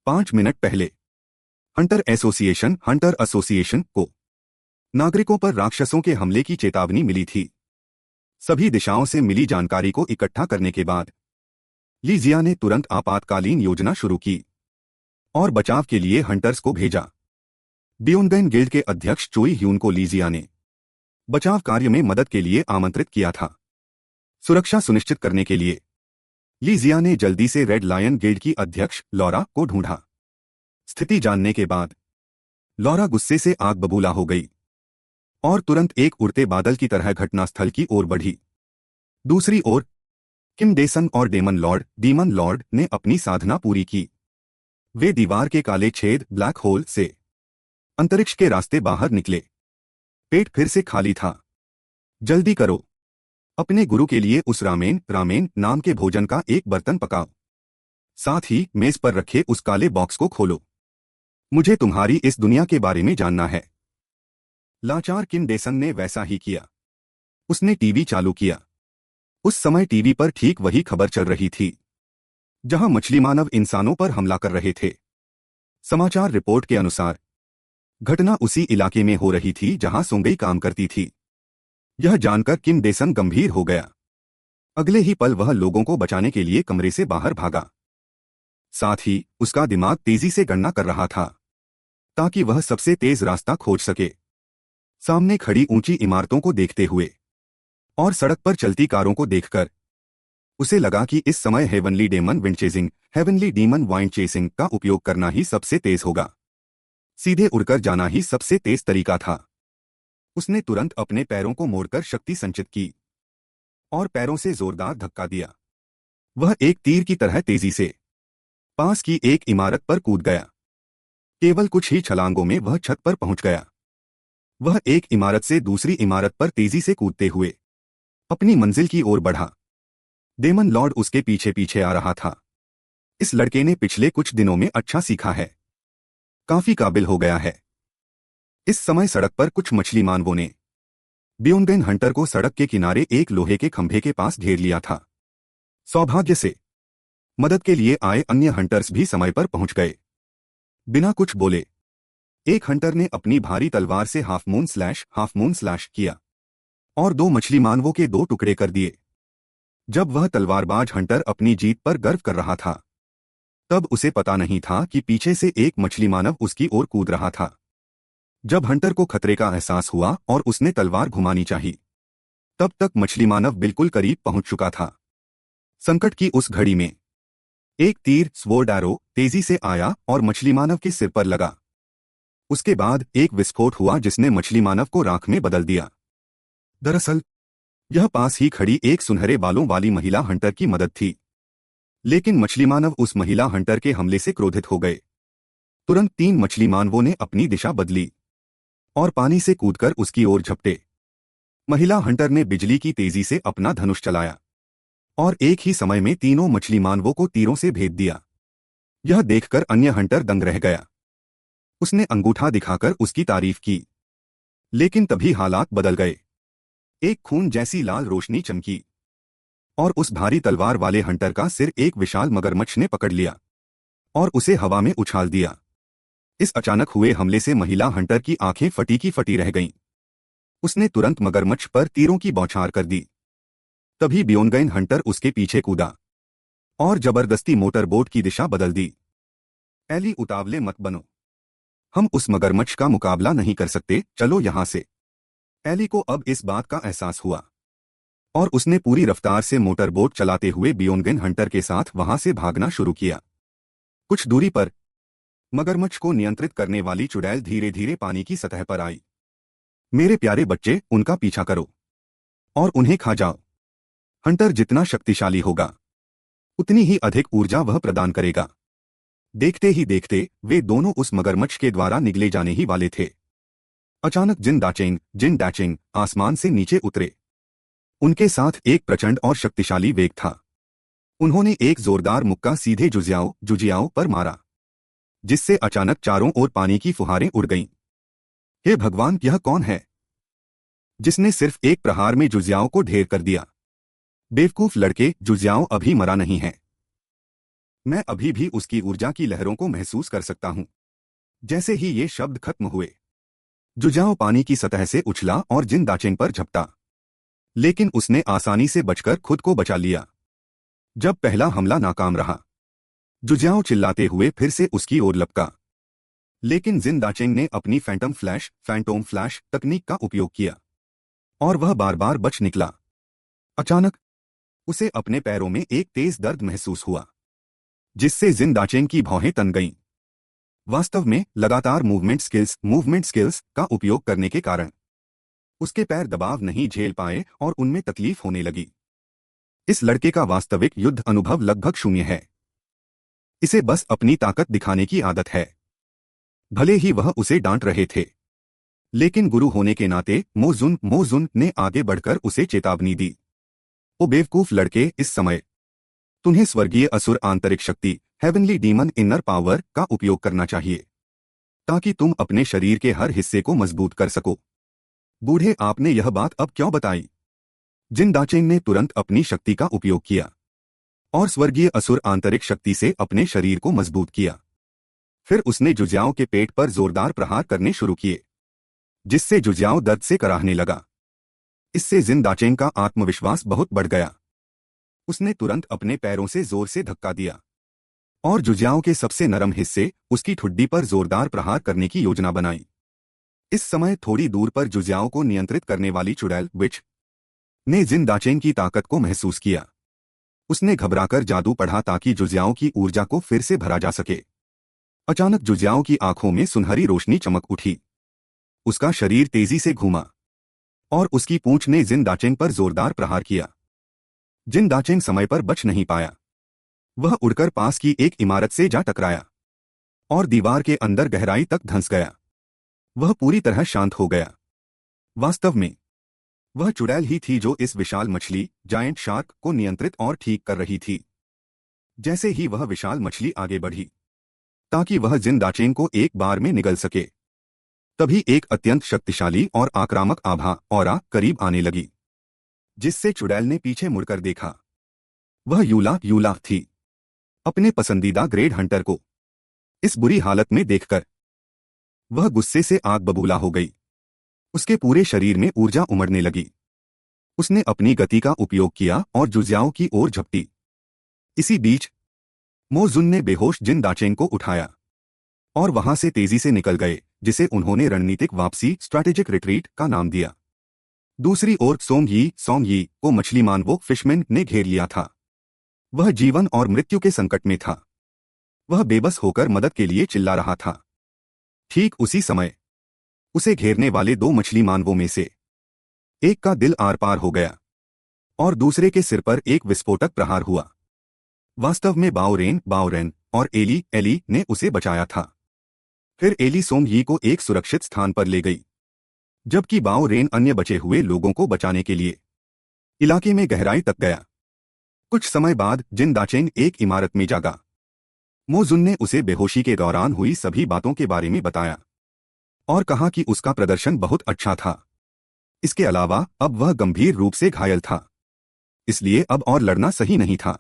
5 मिनट पहले हंटर एसोसिएशन को नागरिकों पर राक्षसों के हमले की चेतावनी मिली थी। सभी दिशाओं से मिली जानकारी को इकट्ठा करने के बाद ली जिया ने तुरंत आपातकालीन योजना शुरू की और बचाव के लिए हंटर्स को भेजा। बियोनगैन गिल्ड के अध्यक्ष चोई ह्यून को ली जिया ने बचाव कार्य में मदद के लिए आमंत्रित किया था। सुरक्षा सुनिश्चित करने के लिए ली जिया ने जल्दी से रेड लायन गिल्ड की अध्यक्ष लॉरा को ढूंढा। स्थिति जानने के बाद लॉरा गुस्से से आग बबूला हो गई और तुरंत एक उड़ते बादल की तरह घटनास्थल की ओर बढ़ी। दूसरी ओर किम डेसन और डीमन लॉर्ड ने अपनी साधना पूरी की। वे दीवार के काले छेद ब्लैक होल से अंतरिक्ष के रास्ते बाहर निकले। पेट फिर से खाली था। जल्दी करो, अपने गुरु के लिए उस रामेन नाम के भोजन का एक बर्तन पकाओ। साथ ही मेज पर रखे उस काले बॉक्स को खोलो। मुझे तुम्हारी इस दुनिया के बारे में जानना है। लाचार किम डेसन ने वैसा ही किया। उसने टीवी चालू किया। उस समय टीवी पर ठीक वही खबर चल रही थी जहां मछलीमानव इंसानों पर हमला कर रहे थे। समाचार रिपोर्ट के अनुसार घटना उसी इलाके में हो रही थी जहां सोंगई काम करती थी। यह जानकर किम डेसन गंभीर हो गया। अगले ही पल वह लोगों को बचाने के लिए कमरे से बाहर भागा। साथ ही उसका दिमाग तेजी से गणना कर रहा था ताकि वह सबसे तेज रास्ता खोज सके। सामने खड़ी ऊंची इमारतों को देखते हुए और सड़क पर चलती कारों को देखकर उसे लगा कि इस समय हेवनली डीमन वाइंड चेसिंग का उपयोग करना ही सबसे तेज होगा। सीधे उड़कर जाना ही सबसे तेज तरीका था। उसने तुरंत अपने पैरों को मोड़कर शक्ति संचित की और पैरों से जोरदार धक्का दिया। वह एक तीर की तरह तेजी से पास की एक इमारत पर कूद गया। केवल कुछ ही छलांगों में वह छत पर पहुंच गया। वह एक इमारत से दूसरी इमारत पर तेजी से कूदते हुए अपनी मंजिल की ओर बढ़ा। डेमन लॉर्ड उसके पीछे पीछे आ रहा था। इस लड़के ने पिछले कुछ दिनों में अच्छा सीखा है, काफी काबिल हो गया है। इस समय सड़क पर कुछ मछलीमानवों ने बियोनगैन हंटर को सड़क के किनारे एक लोहे के खंभे के पास घेर लिया था। सौभाग्य से मदद के लिए आए अन्य हंटर्स भी समय पर पहुंच गए। बिना कुछ बोले एक हंटर ने अपनी भारी तलवार से हाफ मून स्लैश किया और 2 मछलीमानवों के 2 टुकड़े कर दिए। जब वह तलवारबाज हंटर अपनी जीत पर गर्व कर रहा था, तब उसे पता नहीं था कि पीछे से एक मछलीमानव उसकी ओर कूद रहा था। जब हंटर को खतरे का एहसास हुआ और उसने तलवार घुमानी चाहिए, तब तक मछलीमानव बिल्कुल करीब पहुंच चुका था। संकट की उस घड़ी में एक तीर स्वॉर्ड एरो तेजी से आया और मछली मानव के सिर पर लगा। उसके बाद एक विस्फोट हुआ जिसने मछली मानव को राख में बदल दिया। दरअसल यह पास ही खड़ी एक सुनहरे बालों वाली महिला हंटर की मदद थी, लेकिन मछली मानव उस महिला हंटर के हमले से क्रोधित हो गए। तुरंत 3 मछली मानवों ने अपनी दिशा बदली और पानी से कूदकर उसकी ओर झपटे। महिला हंटर ने बिजली की तेजी से अपना धनुष चलाया और एक ही समय में तीनों मछली मानवों को तीरों से भेद दिया। यह देखकर अन्य हंटर दंग रह गया। उसने अंगूठा दिखाकर उसकी तारीफ की, लेकिन तभी हालात बदल गए। एक खून जैसी लाल रोशनी चमकी और उस भारी तलवार वाले हंटर का सिर एक विशाल मगरमच्छ ने पकड़ लिया और उसे हवा में उछाल दिया। इस अचानक हुए हमले से महिला हंटर की आंखें फटी की फटी रह गईं। उसने तुरंत मगरमच्छ पर तीरों की बौछार कर दी। तभी बियोनगैन हंटर उसके पीछे कूदा और जबरदस्ती मोटर बोट की दिशा बदल दी। एली, उतावले मत बनो, हम उस मगरमच्छ का मुकाबला नहीं कर सकते, चलो यहां से। एली को अब इस बात का एहसास हुआ और उसने पूरी रफ्तार से मोटर बोट चलाते हुए बियोनगैन हंटर के साथ वहां से भागना शुरू किया। कुछ दूरी पर मगरमच्छ को नियंत्रित करने वाली चुड़ैल धीरे धीरे पानी की सतह पर आई। मेरे प्यारे बच्चे, उनका पीछा करो और उन्हें खा जाओ। हंटर जितना शक्तिशाली होगा उतनी ही अधिक ऊर्जा वह प्रदान करेगा। देखते ही देखते वे दोनों उस मगरमच्छ के द्वारा निगले जाने ही वाले थे। अचानक जिन डैचिंग आसमान से नीचे उतरे। उनके साथ एक प्रचंड और शक्तिशाली वेग था। उन्होंने एक जोरदार मुक्का सीधे जुजियाओ पर मारा, जिससे अचानक चारों ओर पानी की फुहारें उड़ गईं। हे भगवान, यह कौन है जिसने सिर्फ एक प्रहार में जुजियाओ को ढेर कर दिया? बेवकूफ लड़के, जुजियाओ अभी मरा नहीं है। मैं अभी भी उसकी ऊर्जा की लहरों को महसूस कर सकता हूं। जैसे ही ये शब्द खत्म हुए, जुजियाओ पानी की सतह से उछला और जिन दाचेंग पर झपटा, लेकिन उसने आसानी से बचकर खुद को बचा लिया। जब पहला हमला नाकाम रहा, जुजियाओ चिल्लाते हुए फिर से उसकी ओर लपका, लेकिन जिन दाचेंग ने अपनी फैंटोम फ्लैश तकनीक का उपयोग किया और वह बार बार बच निकला। अचानक उसे अपने पैरों में एक तेज दर्द महसूस हुआ, जिससे जिन दाचेंग की भौहें तन गईं। वास्तव में लगातार मूवमेंट स्किल्स का उपयोग करने के कारण उसके पैर दबाव नहीं झेल पाए और उनमें तकलीफ होने लगी। इस लड़के का वास्तविक युद्ध अनुभव लगभग शून्य है। इसे बस अपनी ताकत दिखाने की आदत है। भले ही वह उसे डांट रहे थे, लेकिन गुरु होने के नाते मोजुन ने आगे बढ़कर उसे चेतावनी दी। ओ बेवकूफ लड़के, इस समय तुम्हें स्वर्गीय असुर आंतरिक शक्ति हेवनली डीमन इनर पावर का उपयोग करना चाहिए, ताकि तुम अपने शरीर के हर हिस्से को मजबूत कर सको। बूढ़े, आपने यह बात अब क्यों बताई? जिन दाचेंग ने तुरंत अपनी शक्ति का उपयोग किया और स्वर्गीय असुर आंतरिक शक्ति से अपने शरीर को मजबूत किया। फिर उसने जुजियाओ के पेट पर जोरदार प्रहार करने शुरू किए, जिससे जुजियाओ दर्द से कराहने लगा। इससे जिन दाचेंग का आत्मविश्वास बहुत बढ़ गया। उसने तुरंत अपने पैरों से जोर से धक्का दिया और जुजियाओ के सबसे नरम हिस्से, उसकी ठुड्डी पर जोरदार प्रहार करने की योजना बनाई। इस समय थोड़ी दूर पर जुजियाओ को नियंत्रित करने वाली चुड़ैल विच ने जिन दाचेंग की ताकत को महसूस किया। उसने घबराकर जादू पढ़ा ताकि जुजियाओ की ऊर्जा को फिर से भरा जा सके। अचानक जुजियाओ की आंखों में सुनहरी रोशनी चमक उठी। उसका शरीर तेजी से घूमा और उसकी पूंछ ने जिन दाचेंग पर जोरदार प्रहार किया। जिन दाचेंग समय पर बच नहीं पाया। वह उड़कर पास की एक इमारत से जा टकराया और दीवार के अंदर गहराई तक धंस गया। वह पूरी तरह शांत हो गया। वास्तव में वह चुड़ैल ही थी जो इस विशाल मछली जायंट शार्क को नियंत्रित और ठीक कर रही थी। जैसे ही वह विशाल मछली आगे बढ़ी ताकि वह जिन दाचेंग को एक बार में निगल सके, तभी एक अत्यंत शक्तिशाली और आक्रामक आभा ऑरा करीब आने लगी, जिससे चुड़ैल ने पीछे मुड़कर देखा। वह यूला थी। अपने पसंदीदा ग्रेड हंटर को इस बुरी हालत में देखकर वह गुस्से से आग बबूला हो गई। उसके पूरे शरीर में ऊर्जा उमड़ने लगी। उसने अपनी गति का उपयोग किया और जुजियाओ की ओर झपटी। इसी बीच मोजुन ने बेहोश जिन दाचेंग को उठाया और वहां से तेजी से निकल गए, जिसे उन्होंने रणनीतिक वापसी स्ट्रैटेजिक रिट्रीट का नाम दिया। दूसरी ओर सोंग यी को मछली मानवो फिशमैन ने घेर लिया था। वह जीवन और मृत्यु के संकट में था। वह बेबस होकर मदद के लिए चिल्ला रहा था। ठीक उसी समय उसे घेरने वाले दो मछली मानवों में से एक का दिल आर पार हो गया और दूसरे के सिर पर एक विस्फोटक प्रहार हुआ। वास्तव में बाओरेन और एली ने उसे बचाया था। फिर एली सोंग यी को एक सुरक्षित स्थान पर ले गई, जबकि बाओरेन अन्य बचे हुए लोगों को बचाने के लिए इलाके में गहराई तक गया। कुछ समय बाद जिन दाचेंग एक इमारत में जागा। मो जुन ने उसे बेहोशी के दौरान हुई सभी बातों के बारे में बताया और कहा कि उसका प्रदर्शन बहुत अच्छा था। इसके अलावा अब वह गंभीर रूप से घायल था, इसलिए अब और लड़ना सही नहीं था।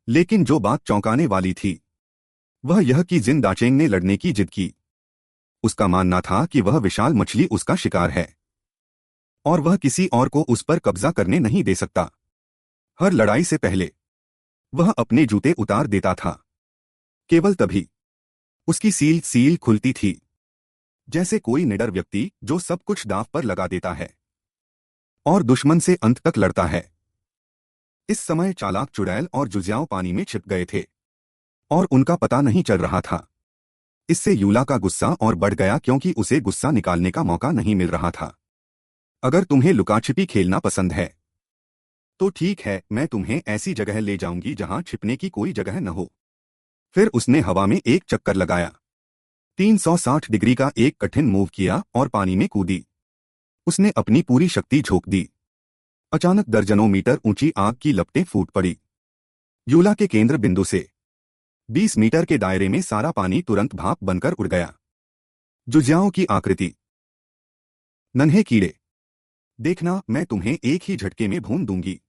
लेकिन जो बात चौंकाने वाली थी वह यह कि जिन दाचेंग ने लड़ने की जिद की। उसका मानना था कि वह विशाल मछली उसका शिकार है और वह किसी और को उस पर कब्जा करने नहीं दे सकता। हर लड़ाई से पहले वह अपने जूते उतार देता था। केवल तभी उसकी सील खुलती थी, जैसे कोई निडर व्यक्ति जो सब कुछ दांव पर लगा देता है और दुश्मन से अंत तक लड़ता है। इस समय चालाक चुड़ैल और जुजियाओ पानी में छिप गए थे और उनका पता नहीं चल रहा था। इससे यूला का गुस्सा और बढ़ गया क्योंकि उसे गुस्सा निकालने का मौका नहीं मिल रहा था। अगर तुम्हें लुकाछिपी खेलना पसंद है तो ठीक है, मैं तुम्हें ऐसी जगह ले जाऊंगी जहां छिपने की कोई जगह न हो। फिर उसने हवा में एक चक्कर लगाया, 360 डिग्री का एक कठिन मूव किया और पानी में कूदी। उसने अपनी पूरी शक्ति झोंक दी। अचानक दर्जनों मीटर ऊंची आग की लपटें फूट पड़ी। यूला के केंद्र बिंदु से 20 मीटर के दायरे में सारा पानी तुरंत भाप बनकर उड़ गया। जुजियाओं की आकृति। नन्हे कीड़े, देखना, मैं तुम्हें एक ही झटके में भून दूंगी।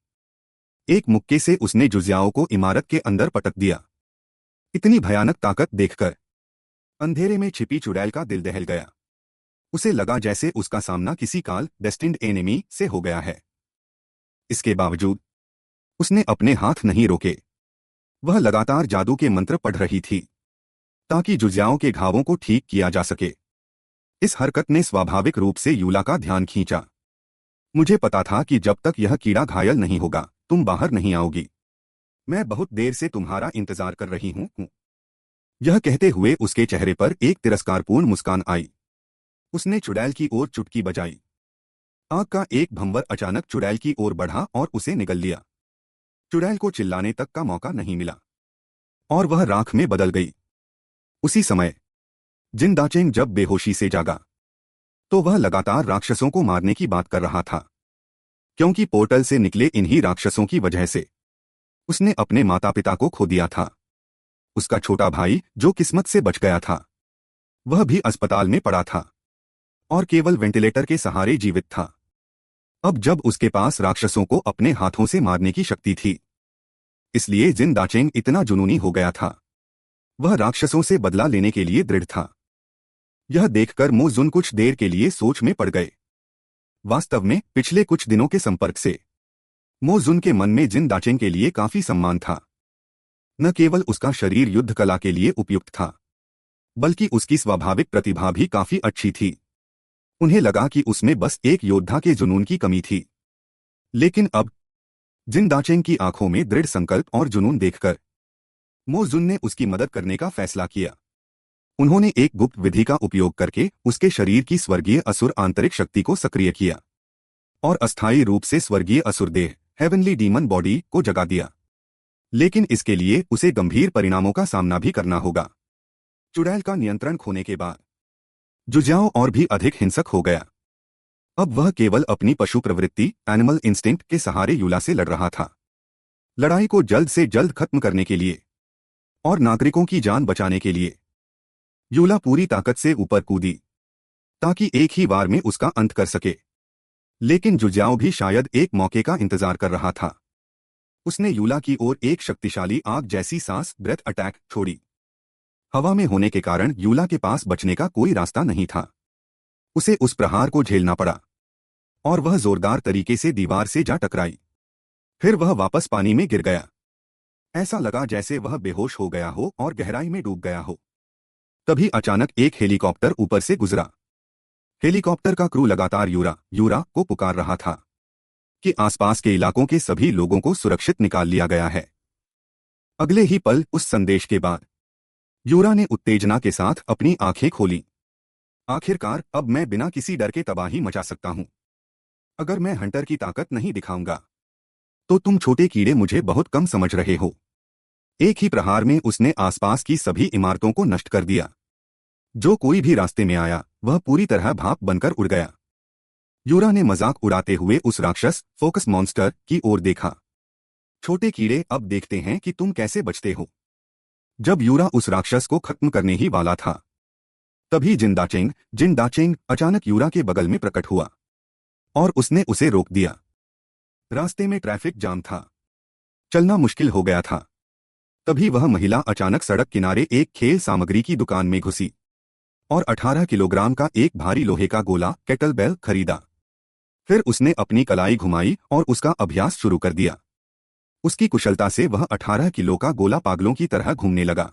एक मुक्के से उसने जुजियाओं को इमारत के अंदर पटक दिया। इतनी भयानक ताकत देखकर अंधेरे में छिपी चुड़ैल का दिल दहल गया। उसे लगा जैसे उसका सामना किसी काल डेस्टिन्ड एनिमी से हो गया है। इसके बावजूद उसने अपने हाथ नहीं रोके। वह लगातार जादू के मंत्र पढ़ रही थी ताकि जुजियाओं के घावों को ठीक किया जा सके। इस हरकत ने स्वाभाविक रूप से यूला का ध्यान खींचा। मुझे पता था कि जब तक यह कीड़ा घायल नहीं होगा तुम बाहर नहीं आओगी। मैं बहुत देर से तुम्हारा इंतजार कर रही हूं। यह कहते हुए उसके चेहरे पर एक तिरस्कारपूर्ण मुस्कान आई। उसने चुड़ैल की ओर चुटकी बजाई। आग का एक भंवर अचानक चुड़ैल की ओर बढ़ा और उसे निगल लिया। चुड़ैल को चिल्लाने तक का मौका नहीं मिला और वह राख में बदल गई। उसी समय जिन दाचेंग जब बेहोशी से जागा तो वह लगातार राक्षसों को मारने की बात कर रहा था, क्योंकि पोर्टल से निकले इन्हीं राक्षसों की वजह से उसने अपने माता पिता को खो दिया था। उसका छोटा भाई जो किस्मत से बच गया था वह भी अस्पताल में पड़ा था और केवल वेंटिलेटर के सहारे जीवित था। अब जब उसके पास राक्षसों को अपने हाथों से मारने की शक्ति थी, इसलिए जिन दाचेंग इतना जुनूनी हो गया था। वह राक्षसों से बदला लेने के लिए दृढ़ था। यह देखकर मो जुन कुछ देर के लिए सोच में पड़ गए। वास्तव में पिछले कुछ दिनों के संपर्क से मो जुन के मन में जिन दाचेंग के लिए काफी सम्मान था। न केवल उसका शरीर युद्ध कला के लिए उपयुक्त था, बल्कि उसकी स्वाभाविक प्रतिभा भी काफी अच्छी थी। उन्हें लगा कि उसमें बस एक योद्धा के जुनून की कमी थी। लेकिन अब जिन दाचेंग की आंखों में दृढ़ संकल्प और जुनून देखकर मो जुन ने उसकी मदद करने का फैसला किया। उन्होंने एक गुप्त विधि का उपयोग करके उसके शरीर की स्वर्गीय असुर आंतरिक शक्ति को सक्रिय किया और अस्थायी रूप से स्वर्गीय असुर देह हेवनली डीमन बॉडी को जगा दिया। लेकिन इसके लिए उसे गंभीर परिणामों का सामना भी करना होगा। चुड़ैल का नियंत्रण खोने के बाद जुजियाओ और भी अधिक हिंसक हो गया। अब वह केवल अपनी पशु प्रवृत्ति एनिमल इंस्टिंक्ट के सहारे यूला से लड़ रहा था। लड़ाई को जल्द से जल्द खत्म करने के लिए और नागरिकों की जान बचाने के लिए यूला पूरी ताकत से ऊपर कूदी ताकि एक ही बार में उसका अंत कर सके। लेकिन जुजियाओ भी शायद एक मौके का इंतजार कर रहा था। उसने यूला की ओर एक शक्तिशाली आग जैसी सांस ब्रेथ अटैक छोड़ी। हवा में होने के कारण यूला के पास बचने का कोई रास्ता नहीं था। उसे उस प्रहार को झेलना पड़ा और वह जोरदार तरीके से दीवार से जा टकराई। फिर वह वापस पानी में गिर गया। ऐसा लगा जैसे वह बेहोश हो गया हो और गहराई में डूब गया हो। तभी अचानक एक हेलीकॉप्टर ऊपर से गुजरा। हेलीकॉप्टर का क्रू लगातार यूरा को पुकार रहा था कि आसपास के इलाकों के सभी लोगों को सुरक्षित निकाल लिया गया है। अगले ही पल उस संदेश के बाद यूरा ने उत्तेजना के साथ अपनी आंखें खोली। आखिरकार अब मैं बिना किसी डर के तबाही मचा सकता हूं। अगर मैं हंटर की ताकत नहीं दिखाऊंगा तो तुम छोटे कीड़े मुझे बहुत कम समझ रहे हो। एक ही प्रहार में उसने आसपास की सभी इमारतों को नष्ट कर दिया। जो कोई भी रास्ते में आया वह पूरी तरह भाप बनकर उड़ गया। यूरा ने मजाक उड़ाते हुए उस राक्षस फोकस मॉन्स्टर की ओर देखा। छोटे कीड़े, अब देखते हैं कि तुम कैसे बचते हो। जब यूरा उस राक्षस को खत्म करने ही वाला था तभी जिन दाचेंग अचानक यूरा के बगल में प्रकट हुआ और उसने उसे रोक दिया। रास्ते में ट्रैफिक जाम था, चलना मुश्किल हो गया था। तभी वह महिला अचानक सड़क किनारे एक खेल सामग्री की दुकान में घुसी और 18 किलोग्राम का एक भारी लोहे का गोला केटल बेल खरीदा। फिर उसने अपनी कलाई घुमाई और उसका अभ्यास शुरू कर दिया। उसकी कुशलता से वह 18 किलो का गोला पागलों की तरह घूमने लगा।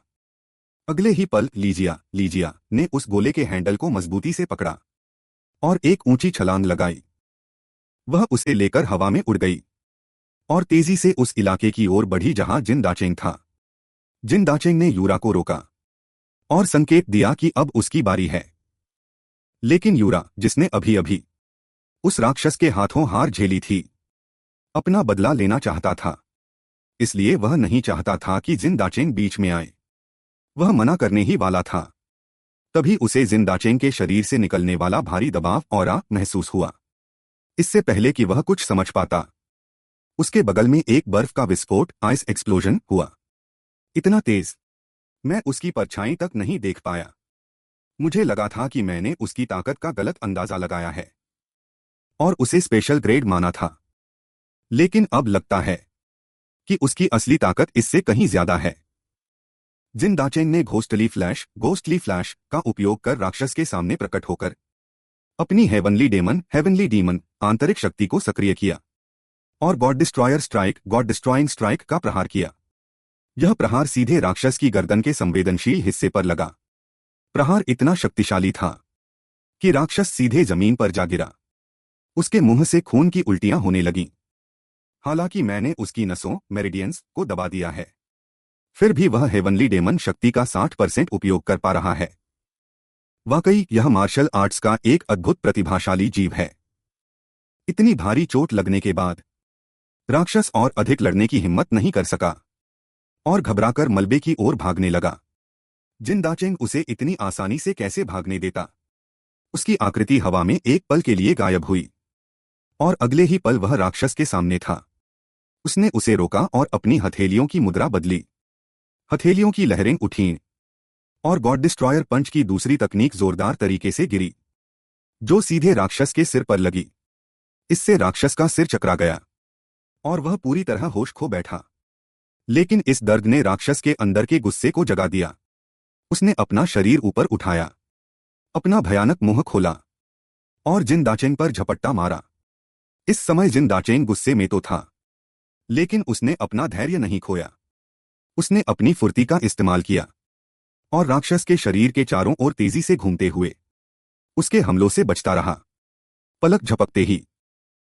अगले ही पल लीजिया ने उस गोले के हैंडल को मजबूती से पकड़ा और एक ऊंची छलांग लगाई। वह उसे लेकर हवा में उड़ गई और तेजी से उस इलाके की ओर बढ़ी जहां जिन दाचेंग था। जिन दाचेंग ने यूरा को रोका और संकेत दिया कि अब उसकी बारी है। लेकिन यूरा, जिसने अभी अभी उस राक्षस के हाथों हार झेली थी, अपना बदला लेना चाहता था। इसलिए वह नहीं चाहता था कि जिन दाचेंग बीच में आए। वह मना करने ही वाला था। तभी उसे जिन दाचेंग के शरीर से निकलने वाला भारी दबाव ऑरा महसूस हुआ। इससे पहले कि वह कुछ समझ पाता, उसके बगल में एक बर्फ का विस्फोट, आइस एक्सप्लोजन हुआ। इतना तेज मैं उसकी परछाई तक नहीं देख पाया। मुझे लगा था कि मैंने उसकी ताकत का गलत अंदाजा लगाया है और उसे स्पेशल ग्रेड माना था। लेकिन अब लगता है कि उसकी असली ताकत इससे कहीं ज्यादा है। जिन दाचेंग ने घोस्टली फ्लैश का उपयोग कर राक्षस के सामने प्रकट होकर अपनी हेवनली डीमन आंतरिक शक्ति को सक्रिय किया और गॉड डिस्ट्रॉइंग स्ट्राइक का प्रहार किया। यह प्रहार सीधे राक्षस की गर्दन के संवेदनशील हिस्से पर लगा। प्रहार इतना शक्तिशाली था कि राक्षस सीधे जमीन पर जा गिरा। उसके मुंह से खून की उल्टियां होने लगीं। हालांकि मैंने उसकी नसों मेरिडियंस को दबा दिया है, फिर भी वह हेवनली डेमन शक्ति का 60% उपयोग कर पा रहा है। वाकई यह मार्शल आर्ट्स का एक अद्भुत प्रतिभाशाली जीव है। इतनी भारी चोट लगने के बाद राक्षस और अधिक लड़ने की हिम्मत नहीं कर सका और घबराकर मलबे की ओर भागने लगा। जिन दाचेंग उसे इतनी आसानी से कैसे भागने देता। उसकी आकृति हवा में एक पल के लिए गायब हुई और अगले ही पल वह राक्षस के सामने था। उसने उसे रोका और अपनी हथेलियों की मुद्रा बदली। हथेलियों की लहरें उठीं और गॉड डिस्ट्रॉयर पंच की दूसरी तकनीक जोरदार तरीके से गिरी, जो सीधे राक्षस के सिर पर लगी। इससे राक्षस का सिर चकरा गया और वह पूरी तरह होश खो बैठा। लेकिन इस दर्द ने राक्षस के अंदर के गुस्से को जगा दिया। उसने अपना शरीर ऊपर उठाया, अपना भयानक मुंह खोला और जिन दाचेंग पर झपट्टा मारा। इस समय जिन दाचेंग गुस्से में तो था, लेकिन उसने अपना धैर्य नहीं खोया। उसने अपनी फुर्ती का इस्तेमाल किया और राक्षस के शरीर के चारों ओर तेजी से घूमते हुए उसके हमलों से बचता रहा। पलक झपकते ही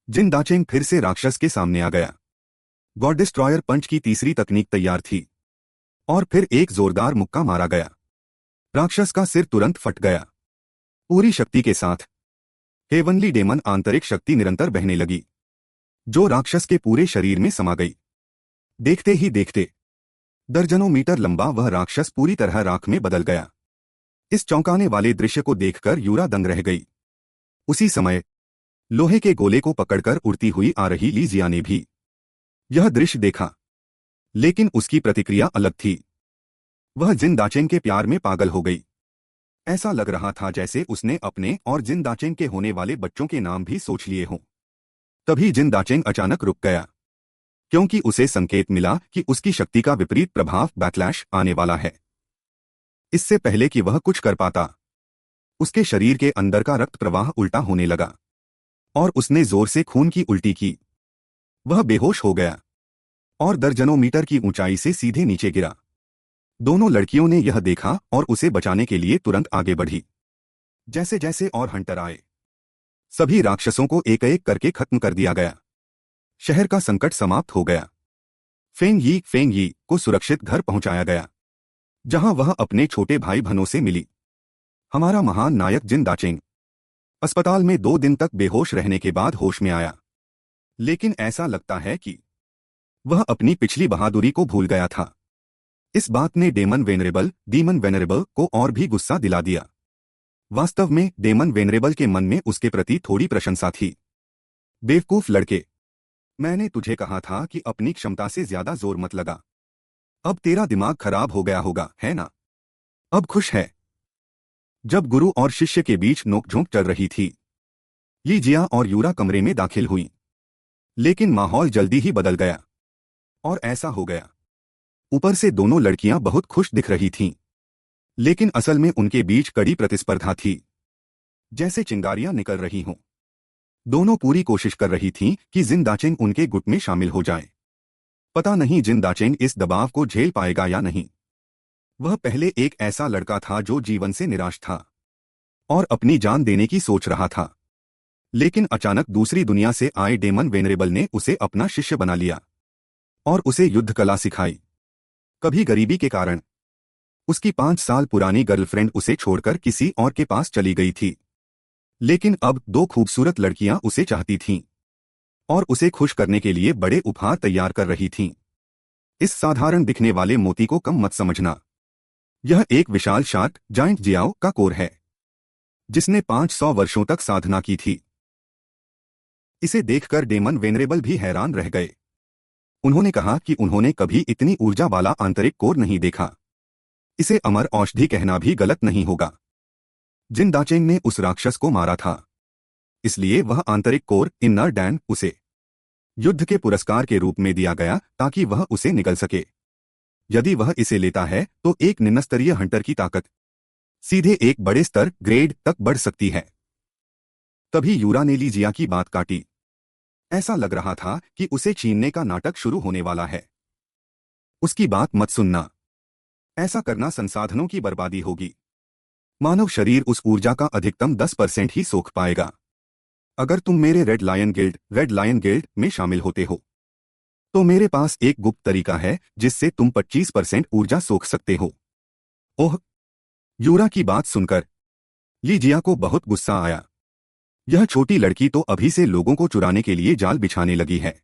जिन दाचेंग फिर से राक्षस के सामने आ गया। गॉड डिस्ट्रॉयर पंच की तीसरी तकनीक तैयार थी और फिर एक जोरदार मुक्का मारा गया। राक्षस का सिर तुरंत फट गया। पूरी शक्ति के साथ हेवनली डेमन आंतरिक शक्ति निरंतर बहने लगी, जो राक्षस के पूरे शरीर में समा गई। देखते ही देखते दर्जनों मीटर लंबा वह राक्षस पूरी तरह राख में बदल गया। इस चौंकाने वाले दृश्य को देखकर यूरा दंग रह गई। उसी समय लोहे के गोले को पकड़कर उड़ती हुई आ रही लीजिया ने भी यह दृश्य देखा, लेकिन उसकी प्रतिक्रिया अलग थी। वह जिन दाचेंग के प्यार में पागल हो गई। ऐसा लग रहा था जैसे उसने अपने और जिन दाचेंग के होने वाले बच्चों के नाम भी सोच लिए हों। तभी जिन दाचेंग अचानक रुक गया, क्योंकि उसे संकेत मिला कि उसकी शक्ति का विपरीत प्रभाव बैकलैश आने वाला है। इससे पहले कि वह कुछ कर पाता, उसके शरीर के अंदर का रक्त प्रवाह उल्टा होने लगा और उसने जोर से खून की उल्टी की। वह बेहोश हो गया और दर्जनों मीटर की ऊंचाई से सीधे नीचे गिरा। दोनों लड़कियों ने यह देखा और उसे बचाने के लिए तुरंत आगे बढ़ी। जैसे जैसे और हंटर आए, सभी राक्षसों को एक एक करके खत्म कर दिया गया। शहर का संकट समाप्त हो गया। फेंग यी को सुरक्षित घर पहुंचाया गया, जहां वह अपने छोटे भाई बहनों से मिली। हमारा महान नायक जिन दाचेंग अस्पताल में 2 दिन तक बेहोश रहने के बाद होश में आया, लेकिन ऐसा लगता है कि वह अपनी पिछली बहादुरी को भूल गया था। इस बात ने डीमन वेनरेबल को और भी गुस्सा दिला दिया। वास्तव में डीमन वेनरेबल के मन में उसके प्रति थोड़ी प्रशंसा थी। बेवकूफ लड़के, मैंने तुझे कहा था कि अपनी क्षमता से ज्यादा जोर मत लगा। अब तेरा दिमाग खराब हो गया होगा, है ना? अब खुश है? जब गुरु और शिष्य के बीच नोकझोंक चल रही थी, ली जिया और यूरा कमरे में दाखिल हुई। लेकिन माहौल जल्दी ही बदल गया। और ऐसा हो गया, ऊपर से दोनों लड़कियां बहुत खुश दिख रही थीं, लेकिन असल में उनके बीच कड़ी प्रतिस्पर्धा थी, जैसे चिंगारियां निकल रही हों। दोनों पूरी कोशिश कर रही थीं कि जिन दाचेंग उनके गुट में शामिल हो जाए। पता नहीं जिन दाचेंग इस दबाव को झेल पाएगा या नहीं। वह पहले एक ऐसा लड़का था जो जीवन से निराश था और अपनी जान देने की सोच रहा था, लेकिन अचानक दूसरी दुनिया से आए डेमन वेनरेबल ने उसे अपना शिष्य बना लिया और उसे युद्ध कला सिखाई। कभी गरीबी के कारण उसकी 5 साल पुरानी गर्लफ्रेंड उसे छोड़कर किसी और के पास चली गई थी, लेकिन अब 2 खूबसूरत लड़कियां उसे चाहती थीं और उसे खुश करने के लिए बड़े उपहार तैयार कर रही थीं। इस साधारण दिखने वाले मोती को कम मत समझना। यह एक विशाल शार्क जायंट जियाओ का कोर है, जिसने 500 वर्षों तक साधना की थी। इसे देखकर डेमन वेनरेबल भी हैरान रह गए। उन्होंने कहा कि उन्होंने कभी इतनी ऊर्जा वाला आंतरिक कोर नहीं देखा। इसे अमर औषधि कहना भी गलत नहीं होगा। जिन दाचेंग ने उस राक्षस को मारा था, इसलिए वह आंतरिक कोर इनर डैन उसे युद्ध के पुरस्कार के रूप में दिया गया ताकि वह उसे निगल सके। यदि वह इसे लेता है तो एक निम्नस्तरीय हंटर की ताकत सीधे एक बड़े स्तर ग्रेड तक बढ़ सकती है। तभी यूरा ने ली जिया की बात काटी। ऐसा लग रहा था कि उसे छीनने का नाटक शुरू होने वाला है। उसकी बात मत सुनना। ऐसा करना संसाधनों की बर्बादी होगी। मानव शरीर उस ऊर्जा का अधिकतम 10% ही सोख पाएगा। अगर तुम मेरे रेड लायन गिल्ड में शामिल होते हो, तो मेरे पास एक गुप्त तरीका है जिससे तुम 25% ऊर्जा सोख सकते हो। ओह! यूरा की बात सुनकर ली जिया को बहुत गुस्सा आया। यह छोटी लड़की तो अभी से लोगों को चुराने के लिए जाल बिछाने लगी है।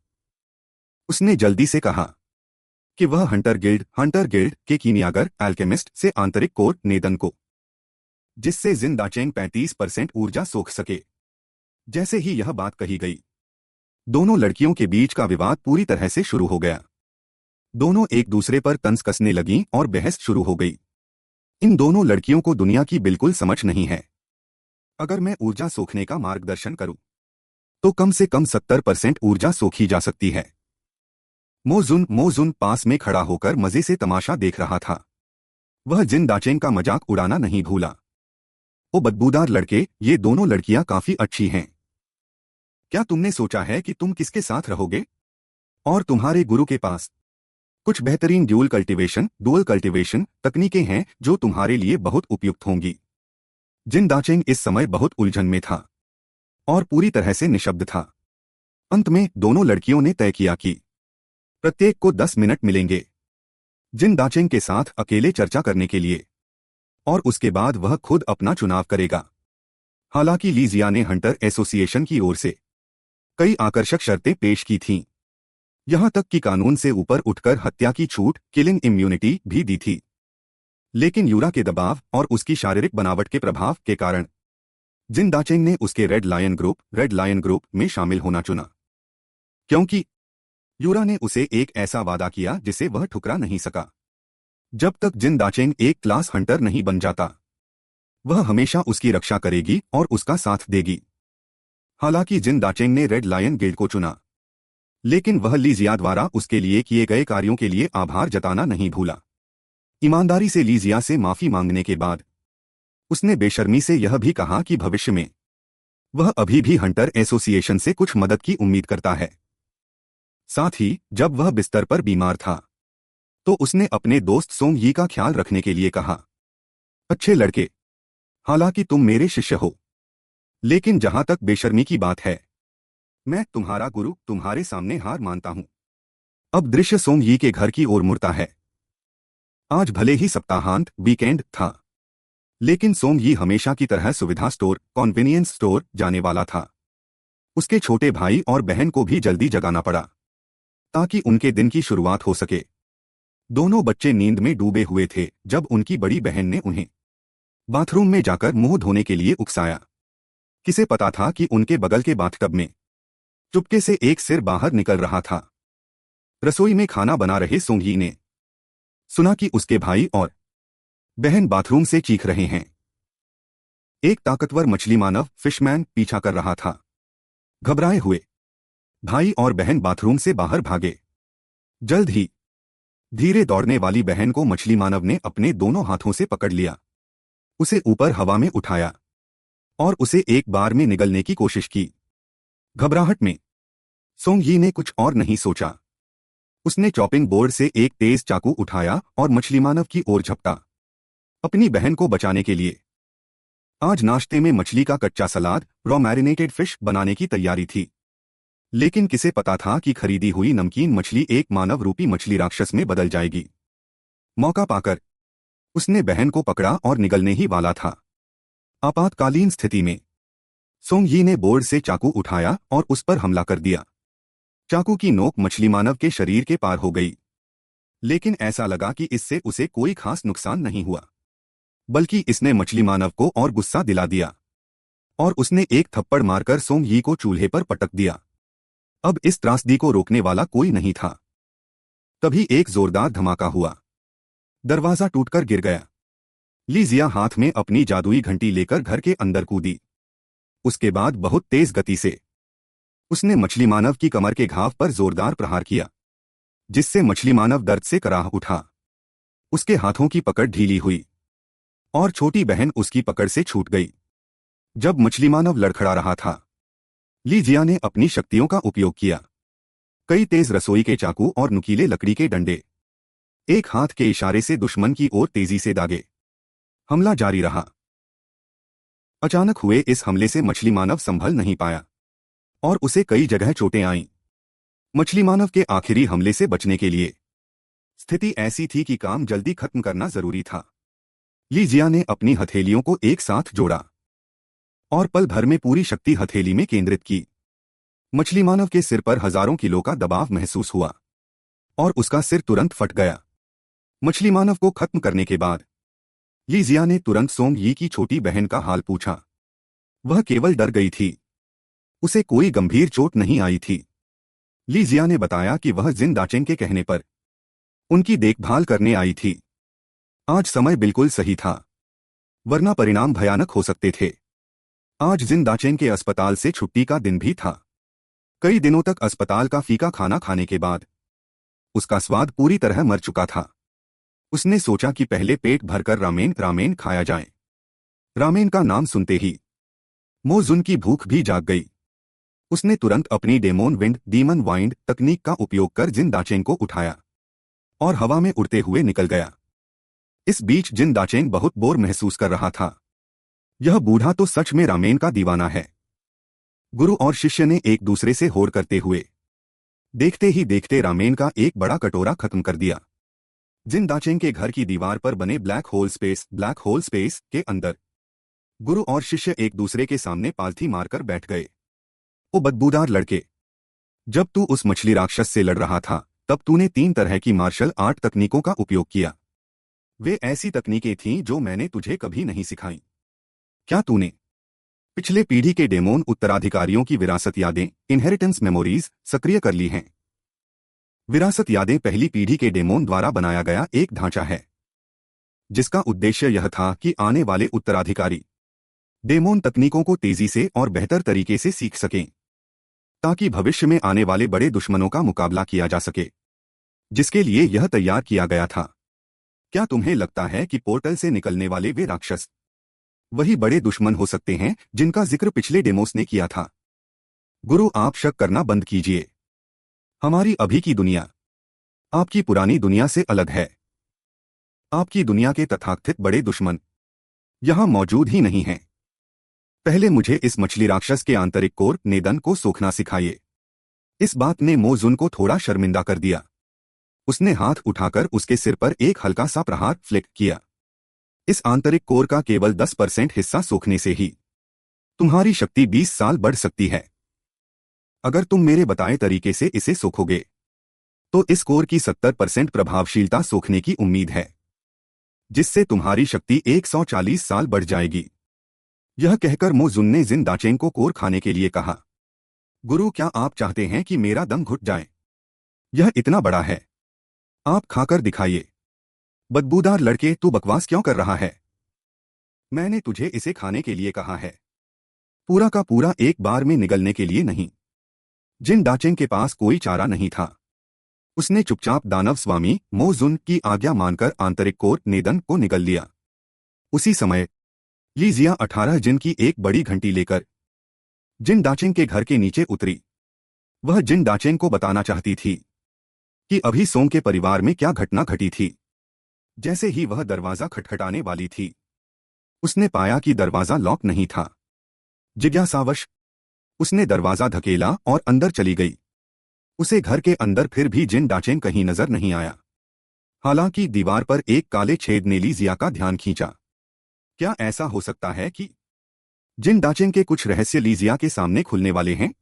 उसने जल्दी से कहा कि वह हंटर गिल्ड के कीमियागर एल्केमिस्ट से आंतरिक कोर नेदन को, जिससे जिन दाचेंग 35% ऊर्जा सोख सके। जैसे ही यह बात कही गई, दोनों लड़कियों के बीच का विवाद पूरी तरह से शुरू हो गया। दोनों एक दूसरे पर तंज कसने लगीं और बहस शुरू हो गई। इन दोनों लड़कियों को दुनिया की बिल्कुल समझ नहीं है। अगर मैं ऊर्जा सोखने का मार्गदर्शन करूं, तो कम से कम 70% ऊर्जा सोखी जा सकती है। मोजुन पास में खड़ा होकर मजे से तमाशा देख रहा था। वह जिन दाचेंग का मजाक उड़ाना नहीं भूला। ओ बदबूदार लड़के, ये दोनों लड़कियां काफी अच्छी हैं। क्या तुमने सोचा है कि तुम किसके साथ रहोगे? और तुम्हारे गुरु के पास कुछ बेहतरीन ड्यूल कल्टीवेशन तकनीकें हैं जो तुम्हारे लिए बहुत उपयुक्त होंगी। जिन दाचेंग इस समय बहुत उलझन में था और पूरी तरह से निशब्द था। अंत में दोनों लड़कियों ने तय किया कि प्रत्येक को 10 मिनट मिलेंगे जिन दाचेंग के साथ अकेले चर्चा करने के लिए, और उसके बाद वह खुद अपना चुनाव करेगा। हालांकि ली जिया ने हंटर एसोसिएशन की ओर से कई आकर्षक शर्तें पेश की थीं, यहां तक कि कानून से ऊपर उठकर हत्या की छूट, किलिंग इम्यूनिटी भी दी थी। लेकिन यूरा के दबाव और उसकी शारीरिक बनावट के प्रभाव के कारण जिन दाचेंग ने उसके रेड लायन ग्रुप में शामिल होना चुना, क्योंकि यूरा ने उसे एक ऐसा वादा किया जिसे वह ठुकरा नहीं सका। जब तक जिन दाचेंग एक क्लास हंटर नहीं बन जाता, वह हमेशा उसकी रक्षा करेगी और उसका साथ देगी। हालांकि जिन दाचेंग ने रेड लायन गिल्ड को चुना, लेकिन वह ली जिया द्वारा उसके लिए किए गए कार्यों के लिए आभार जताना नहीं भूला। ईमानदारी से ली जिया से माफी मांगने के बाद उसने बेशर्मी से यह भी कहा कि भविष्य में वह अभी भी हंटर एसोसिएशन से कुछ मदद की उम्मीद करता है। साथ ही जब वह बिस्तर पर बीमार था, तो उसने अपने दोस्त सोंग यी का ख्याल रखने के लिए कहा, अच्छे लड़के, हालांकि तुम मेरे शिष्य हो, लेकिन जहां तक बेशर्मी की बात है, मैं तुम्हारा गुरु तुम्हारे सामने हार मानता हूं। अब दृश्य सोंग यी के घर की ओर मुड़ता है। आज भले ही सप्ताहांत वीकेंड था, लेकिन सोंग यी हमेशा की तरह सुविधा स्टोर कॉन्वेनियंस स्टोर जाने वाला था। उसके छोटे भाई और बहन को भी जल्दी जगाना पड़ा ताकि उनके दिन की शुरुआत हो सके। दोनों बच्चे नींद में डूबे हुए थे जब उनकी बड़ी बहन ने उन्हें बाथरूम में जाकर मुंह धोने के लिए उकसाया। किसे पता था कि उनके बगल के बाथटब में चुपके से एक सिर बाहर निकल रहा था। रसोई में खाना बना रहे सोंगी ने सुना कि उसके भाई और बहन बाथरूम से चीख रहे हैं। एक ताकतवर मछली मानव फिशमैन पीछा कर रहा था। घबराए हुए भाई और बहन बाथरूम से बाहर भागे। जल्द ही धीरे दौड़ने वाली बहन को मछली मानव ने अपने दोनों हाथों से पकड़ लिया, उसे ऊपर हवा में उठाया और उसे एक बार में निगलने की कोशिश की। घबराहट में सोंग यी ने कुछ और नहीं सोचा। उसने चॉपिंग बोर्ड से एक तेज चाकू उठाया और मछली मानव की ओर झपटा, अपनी बहन को बचाने के लिए। आज नाश्ते में मछली का कच्चा सलाद रॉ मैरिनेटेड फिश बनाने की तैयारी थी, लेकिन किसे पता था कि खरीदी हुई नमकीन मछली एक मानव रूपी मछली राक्षस में बदल जाएगी। मौका पाकर उसने बहन को पकड़ा और निगलने ही वाला था। आपातकालीन स्थिति में सोंग यी ने बोर्ड से चाकू उठाया और उस पर हमला कर दिया। चाकू की नोक मछली मानव के शरीर के पार हो गई, लेकिन ऐसा लगा कि इससे उसे कोई खास नुकसान नहीं हुआ, बल्कि इसने मछली मानव को और गुस्सा दिला दिया और उसने एक थप्पड़ मारकर सोंग यी को चूल्हे पर पटक दिया। अब इस त्रासदी को रोकने वाला कोई नहीं था। तभी एक जोरदार धमाका हुआ, दरवाजा टूटकर गिर गया। लीजिया हाथ में अपनी जादुई घंटी लेकर घर के अंदर कूदी। उसके बाद बहुत तेज गति से उसने मछली मानव की कमर के घाव पर जोरदार प्रहार किया, जिससे मछली मानव दर्द से कराह उठा। उसके हाथों की पकड़ ढीली हुई और छोटी बहन उसकी पकड़ से छूट गई। जब मछली मानव लड़खड़ा रहा था, लीजिया ने अपनी शक्तियों का उपयोग किया। कई तेज रसोई के चाकू और नुकीले लकड़ी के डंडे एक हाथ के इशारे से दुश्मन की ओर तेजी से दागे। हमला जारी रहा। अचानक हुए इस हमले से मछली मानव संभल नहीं पाया और उसे कई जगह चोटें आईं। मछली मानव के आखिरी हमले से बचने के लिए स्थिति ऐसी थी कि काम जल्दी खत्म करना जरूरी था। लीजिया ने अपनी हथेलियों को एक साथ जोड़ा और पल भर में पूरी शक्ति हथेली में केंद्रित की। मछली मानव के सिर पर हजारों किलो का दबाव महसूस हुआ और उसका सिर तुरंत फट गया। मछली मानव को खत्म करने के बाद लीजिया ने तुरंत सोंग यी की छोटी बहन का हाल पूछा। वह केवल डर गई थी, उसे कोई गंभीर चोट नहीं आई थी। लीजिया ने बताया कि वह जिन दाचेंग के कहने पर उनकी देखभाल करने आई थी। आज समय बिल्कुल सही था, वरना परिणाम भयानक हो सकते थे। आज जिन दाचेंग के अस्पताल से छुट्टी का दिन भी था। कई दिनों तक अस्पताल का फीका खाना खाने के बाद उसका स्वाद पूरी तरह मर चुका था। उसने सोचा कि पहले पेट भरकर रामेन खाया जाए। रामेन का नाम सुनते ही मो जुन की भूख भी जाग गई। उसने तुरंत अपनी डेमोन विंड डीमन वाइंड तकनीक का उपयोग कर जिन दाचेंग को उठाया और हवा में उड़ते हुए निकल गया। इस बीच जिन दाचेंग बहुत बोर महसूस कर रहा था। यह बूढ़ा तो सच में रामेन का दीवाना है। गुरु और शिष्य ने एक दूसरे से होड़ करते हुए देखते ही देखते रामेन का एक बड़ा कटोरा खत्म कर दिया। जिन दाचेंग के घर की दीवार पर बने ब्लैक होल स्पेस के अंदर गुरु और शिष्य एक दूसरे के सामने पालथी मारकर बैठ गए। ओ बदबूदार लड़के, जब तू उस मछली राक्षस से लड़ रहा था तब तूने 3 तरह की मार्शल आर्ट तकनीकों का उपयोग किया। वे ऐसी तकनीकें थीं जो मैंने तुझे कभी नहीं सिखाई। क्या तूने पिछले पीढ़ी के डेमोन उत्तराधिकारियों की विरासत यादें इनहेरिटेंस मेमोरीज सक्रिय कर ली हैं? विरासत यादें पहली पीढ़ी के डेमोन द्वारा बनाया गया एक ढांचा है, जिसका उद्देश्य यह था कि आने वाले उत्तराधिकारी डेमोन तकनीकों को तेजी से और बेहतर तरीके से सीख सकें, ताकि भविष्य में आने वाले बड़े दुश्मनों का मुकाबला किया जा सके, जिसके लिए यह तैयार किया गया था। क्या तुम्हें लगता है कि पोर्टल से निकलने वाले वे राक्षस वही बड़े दुश्मन हो सकते हैं जिनका जिक्र पिछले डेमोस ने किया था? गुरु, आप शक करना बंद कीजिए। हमारी अभी की दुनिया आपकी पुरानी दुनिया से अलग है। आपकी दुनिया के तथाकथित बड़े दुश्मन यहां मौजूद ही नहीं हैं। पहले मुझे इस मछली राक्षस के आंतरिक कोर नेदन को सोखना सिखाइए। इस बात ने मो जुन को थोड़ा शर्मिंदा कर दिया। उसने हाथ उठाकर उसके सिर पर एक हल्का सा प्रहार फ्लिक किया। इस आंतरिक कोर का केवल 10% हिस्सा सोखने से ही तुम्हारी शक्ति 20 साल बढ़ सकती है। अगर तुम मेरे बताए तरीके से इसे सोखोगे तो इस कोर की 70% प्रभावशीलता सोखने की उम्मीद है, जिससे तुम्हारी शक्ति 140 साल बढ़ जाएगी। यह कहकर मोजुन ने जिन दाचेंग को कोर खाने के लिए कहा। गुरु, क्या आप चाहते हैं कि मेरा दम घुट जाए? यह इतना बड़ा है, आप खाकर दिखाइए। बदबूदार लड़के, तू बकवास क्यों कर रहा है? मैंने तुझे इसे खाने के लिए कहा है, पूरा का पूरा एक बार में निगलने के लिए नहीं। जिन दाचेंग के पास कोई चारा नहीं था। उसने चुपचाप दानव स्वामी मोजुन की आज्ञा मानकर आंतरिक कोर नेदन को निगल लिया। उसी समय लीजिया 18 जिन की एक बड़ी घंटी लेकर जिन दाचेंग के घर के नीचे उतरी। वह जिन दाचेंग को बताना चाहती थी कि अभी सोंग के परिवार में क्या घटना घटी थी। जैसे ही वह दरवाजा खटखटाने वाली थी, उसने पाया कि दरवाजा लॉक नहीं था। जिज्ञासावश उसने दरवाजा धकेला और अंदर चली गई। उसे घर के अंदर फिर भी जिन दाचेंग कहीं नजर नहीं आया। हालांकि दीवार पर एक काले छेद ने लीजिया का ध्यान खींचा। क्या ऐसा हो सकता है कि जिन दाचेंग के कुछ रहस्य लीजिया के सामने खुलने वाले हैं?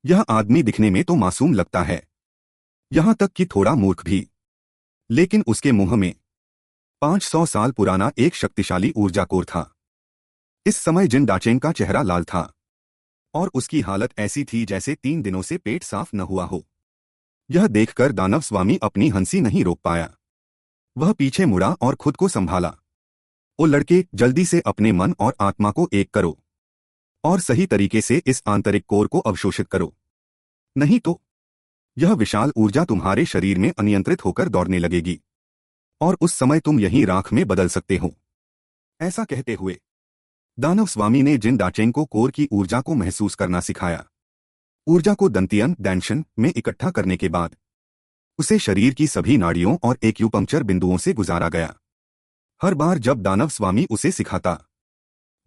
यह आदमी दिखने में तो मासूम लगता है, यहां तक कि थोड़ा मूर्ख भी, लेकिन उसके मुंह में 500 साल पुराना एक शक्तिशाली ऊर्जा कोर था। इस समय जिन दाचेंग का चेहरा लाल था और उसकी हालत ऐसी थी जैसे 3 दिनों से पेट साफ न हुआ हो। यह देखकर दानव स्वामी अपनी हंसी नहीं रोक पाया। वह पीछे मुड़ा और खुद को संभाला। ओ लड़के, जल्दी से अपने मन और आत्मा को एक करो और सही तरीके से इस आंतरिक कोर को अवशोषित करो, नहीं तो यह विशाल ऊर्जा तुम्हारे शरीर में अनियंत्रित होकर दौड़ने लगेगी और उस समय तुम यहीं राख में बदल सकते हो। ऐसा कहते हुए दानव स्वामी ने जिन दाचेंग को कोर की ऊर्जा को महसूस करना सिखाया। ऊर्जा को दंतियन दैंशन में इकट्ठा करने के बाद उसे शरीर की सभी नाड़ियों और एक्यूपंक्चर बिंदुओं से गुजारा गया। हर बार जब दानव स्वामी उसे सिखाता,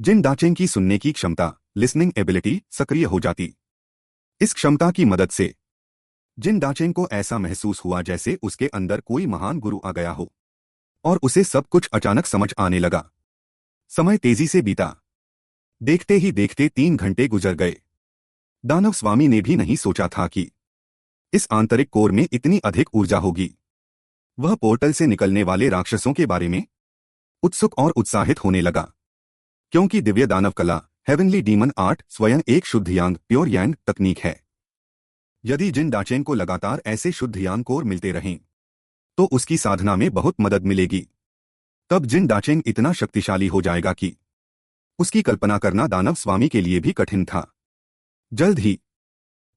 जिन दाचेंग की सुनने की क्षमता, लिसनिंग एबिलिटी, सक्रिय हो जाती। इस क्षमता की मदद से जिन दाचेंग को ऐसा महसूस हुआ जैसे उसके अंदर कोई महान गुरु आ गया हो और उसे सब कुछ अचानक समझ आने लगा। समय तेजी से बीता। देखते ही देखते 3 घंटे गुजर गए। दानव स्वामी ने भी नहीं सोचा था कि इस आंतरिक कोर में इतनी अधिक ऊर्जा होगी। वह पोर्टल से निकलने वाले राक्षसों के बारे में उत्सुक और उत्साहित होने लगा, क्योंकि दिव्य दानव कला, हेवनली डीमन आर्ट, स्वयं एक शुद्ध यांग, प्योर यांग तकनीक है। यदि जिन दाचेंग को लगातार ऐसे शुद्ध यांग कोर मिलते रहें तो उसकी साधना में बहुत मदद मिलेगी। तब जिन दाचेंग इतना शक्तिशाली हो जाएगा कि उसकी कल्पना करना दानव स्वामी के लिए भी कठिन था। जल्द ही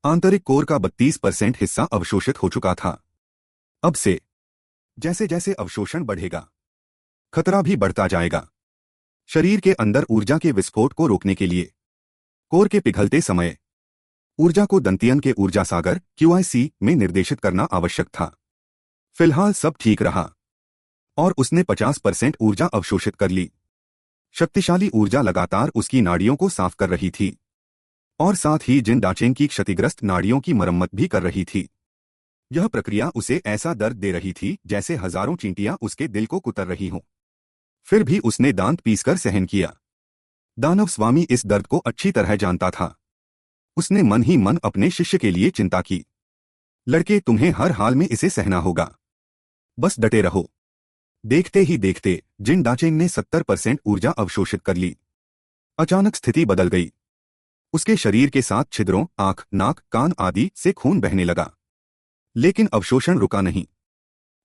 आंतरिक कोर का 32% हिस्सा अवशोषित हो चुका था। अब से जैसे जैसे अवशोषण बढ़ेगा, खतरा भी बढ़ता जाएगा। शरीर के अंदर ऊर्जा के विस्फोट को रोकने के लिए कोर के पिघलते समय ऊर्जा को दंतियन के ऊर्जा सागर QIC में निर्देशित करना आवश्यक था। फिलहाल सब ठीक रहा और उसने 50% ऊर्जा अवशोषित कर ली। शक्तिशाली ऊर्जा लगातार उसकी नाड़ियों को साफ कर रही थी और साथ ही जिन दाचेंग की क्षतिग्रस्त नाड़ियों की मरम्मत भी कर रही थी। यह प्रक्रिया उसे ऐसा दर्द दे रही थी जैसे हजारों चींटियां उसके दिल को कुतर रही हों। फिर भी उसने दांत पीसकर सहन किया। दानव स्वामी इस दर्द को अच्छी तरह जानता था। उसने मन ही मन अपने शिष्य के लिए चिंता की। लड़के, तुम्हें हर हाल में इसे सहना होगा, बस डटे रहो। देखते ही देखते जिन दाचेंग ने 70% ऊर्जा अवशोषित कर ली। अचानक स्थिति बदल गई। उसके शरीर के साथ छिद्रों, आंख, नाक, कान आदि से खून बहने लगा। लेकिन अवशोषण रुका नहीं।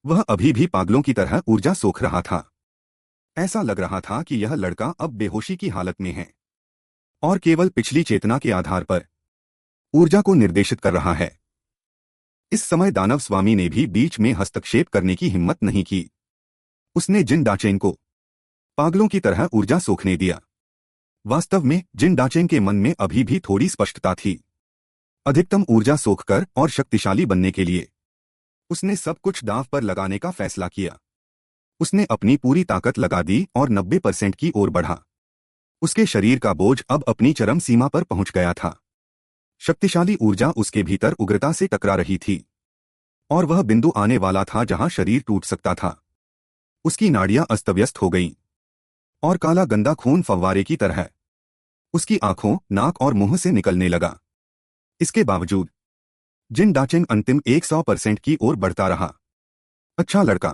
वह अभी भी पागलों की तरह ऊर्जा सोख रहा था। ऐसा लग रहा था कि यह लड़का अब बेहोशी की हालत में है और केवल पिछली चेतना के आधार पर ऊर्जा को निर्देशित कर रहा है। इस समय दानव स्वामी ने भी बीच में हस्तक्षेप करने की हिम्मत नहीं की। उसने जिन दाचेंग को पागलों की तरह ऊर्जा सोखने दिया। वास्तव में जिन दाचेंग के मन में अभी भी थोड़ी स्पष्टता थी। अधिकतम ऊर्जा सोखकर और शक्तिशाली बनने के लिए उसने सब कुछ दांव पर लगाने का फैसला किया। उसने अपनी पूरी ताकत लगा दी और 90% की ओर बढ़ा। उसके शरीर का बोझ अब अपनी चरम सीमा पर पहुंच गया था। शक्तिशाली ऊर्जा उसके भीतर उग्रता से टकरा रही थी और वह बिंदु आने वाला था जहां शरीर टूट सकता था। उसकी नाड़ियां अस्तव्यस्त हो गईं और काला गंदा खून फव्वारे की तरह उसकी आंखों, नाक और मुंह से निकलने लगा। इसके बावजूद जिन डाचेंग अंतिम 100% की ओर बढ़ता रहा। अच्छा लड़का,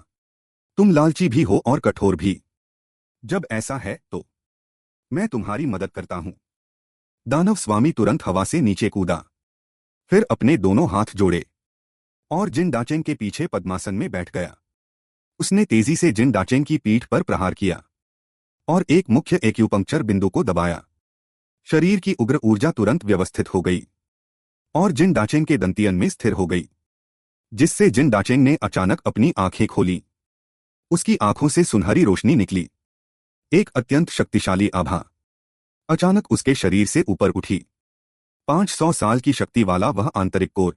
तुम लालची भी हो और कठोर भी। जब ऐसा है तो मैं तुम्हारी मदद करता हूं। दानव स्वामी तुरंत हवा से नीचे कूदा, फिर अपने दोनों हाथ जोड़े और जिन डाचेंग के पीछे पद्मासन में बैठ गया। उसने तेजी से जिन डाचेंग की पीठ पर प्रहार किया और एक मुख्य एक्यूपंक्चर बिंदु को दबाया। शरीर की उग्र ऊर्जा तुरंत व्यवस्थित हो गई और जिन डाचेंग के दंतियन में स्थिर हो गई, जिससे जिन डाचेंग ने अचानक अपनी आंखें खोली। उसकी आंखों से सुनहरी रोशनी निकली। एक अत्यंत शक्तिशाली आभा अचानक उसके शरीर से ऊपर उठी। 500 साल की शक्ति वाला वह आंतरिक कोर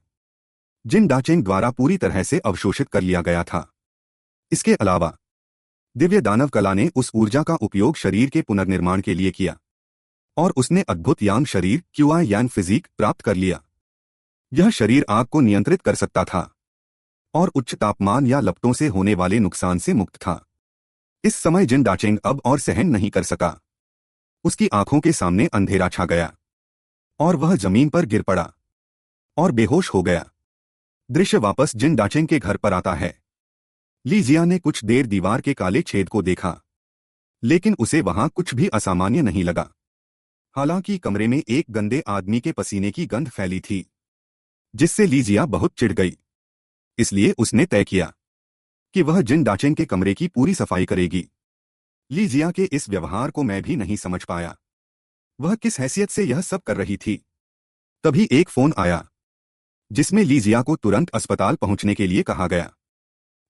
जिन डाचेंग द्वारा पूरी तरह से अवशोषित कर लिया गया था। इसके अलावा दिव्य दानव कला ने उस ऊर्जा का उपयोग शरीर के पुनर्निर्माण के लिए किया और उसने अद्भुत यांग शरीर क्यूआई यांग फिजिक प्राप्त कर लिया। यह शरीर आग को नियंत्रित कर सकता था और उच्च तापमान या लपटों से होने वाले नुकसान से मुक्त था। इस समय जिन डाचेंग अब और सहन नहीं कर सका। उसकी आंखों के सामने अंधेरा छा गया और वह जमीन पर गिर पड़ा और बेहोश हो गया। दृश्य वापस जिन डाचेंग के घर पर आता है। लीजिया ने कुछ देर दीवार के काले छेद को देखा, लेकिन उसे वहां कुछ भी असामान्य नहीं लगा। हालांकि कमरे में एक गंदे आदमी के पसीने की गंध फैली थी, जिससे लीजिया बहुत चिढ़ गई। इसलिए उसने तय किया कि वह जिन डाचेंग के कमरे की पूरी सफाई करेगी। लीजिया के इस व्यवहार को मैं भी नहीं समझ पाया। वह किस हैसियत से यह सब कर रही थी। तभी एक फोन आया, जिसमें लीजिया को तुरंत अस्पताल पहुंचने के लिए कहा गया।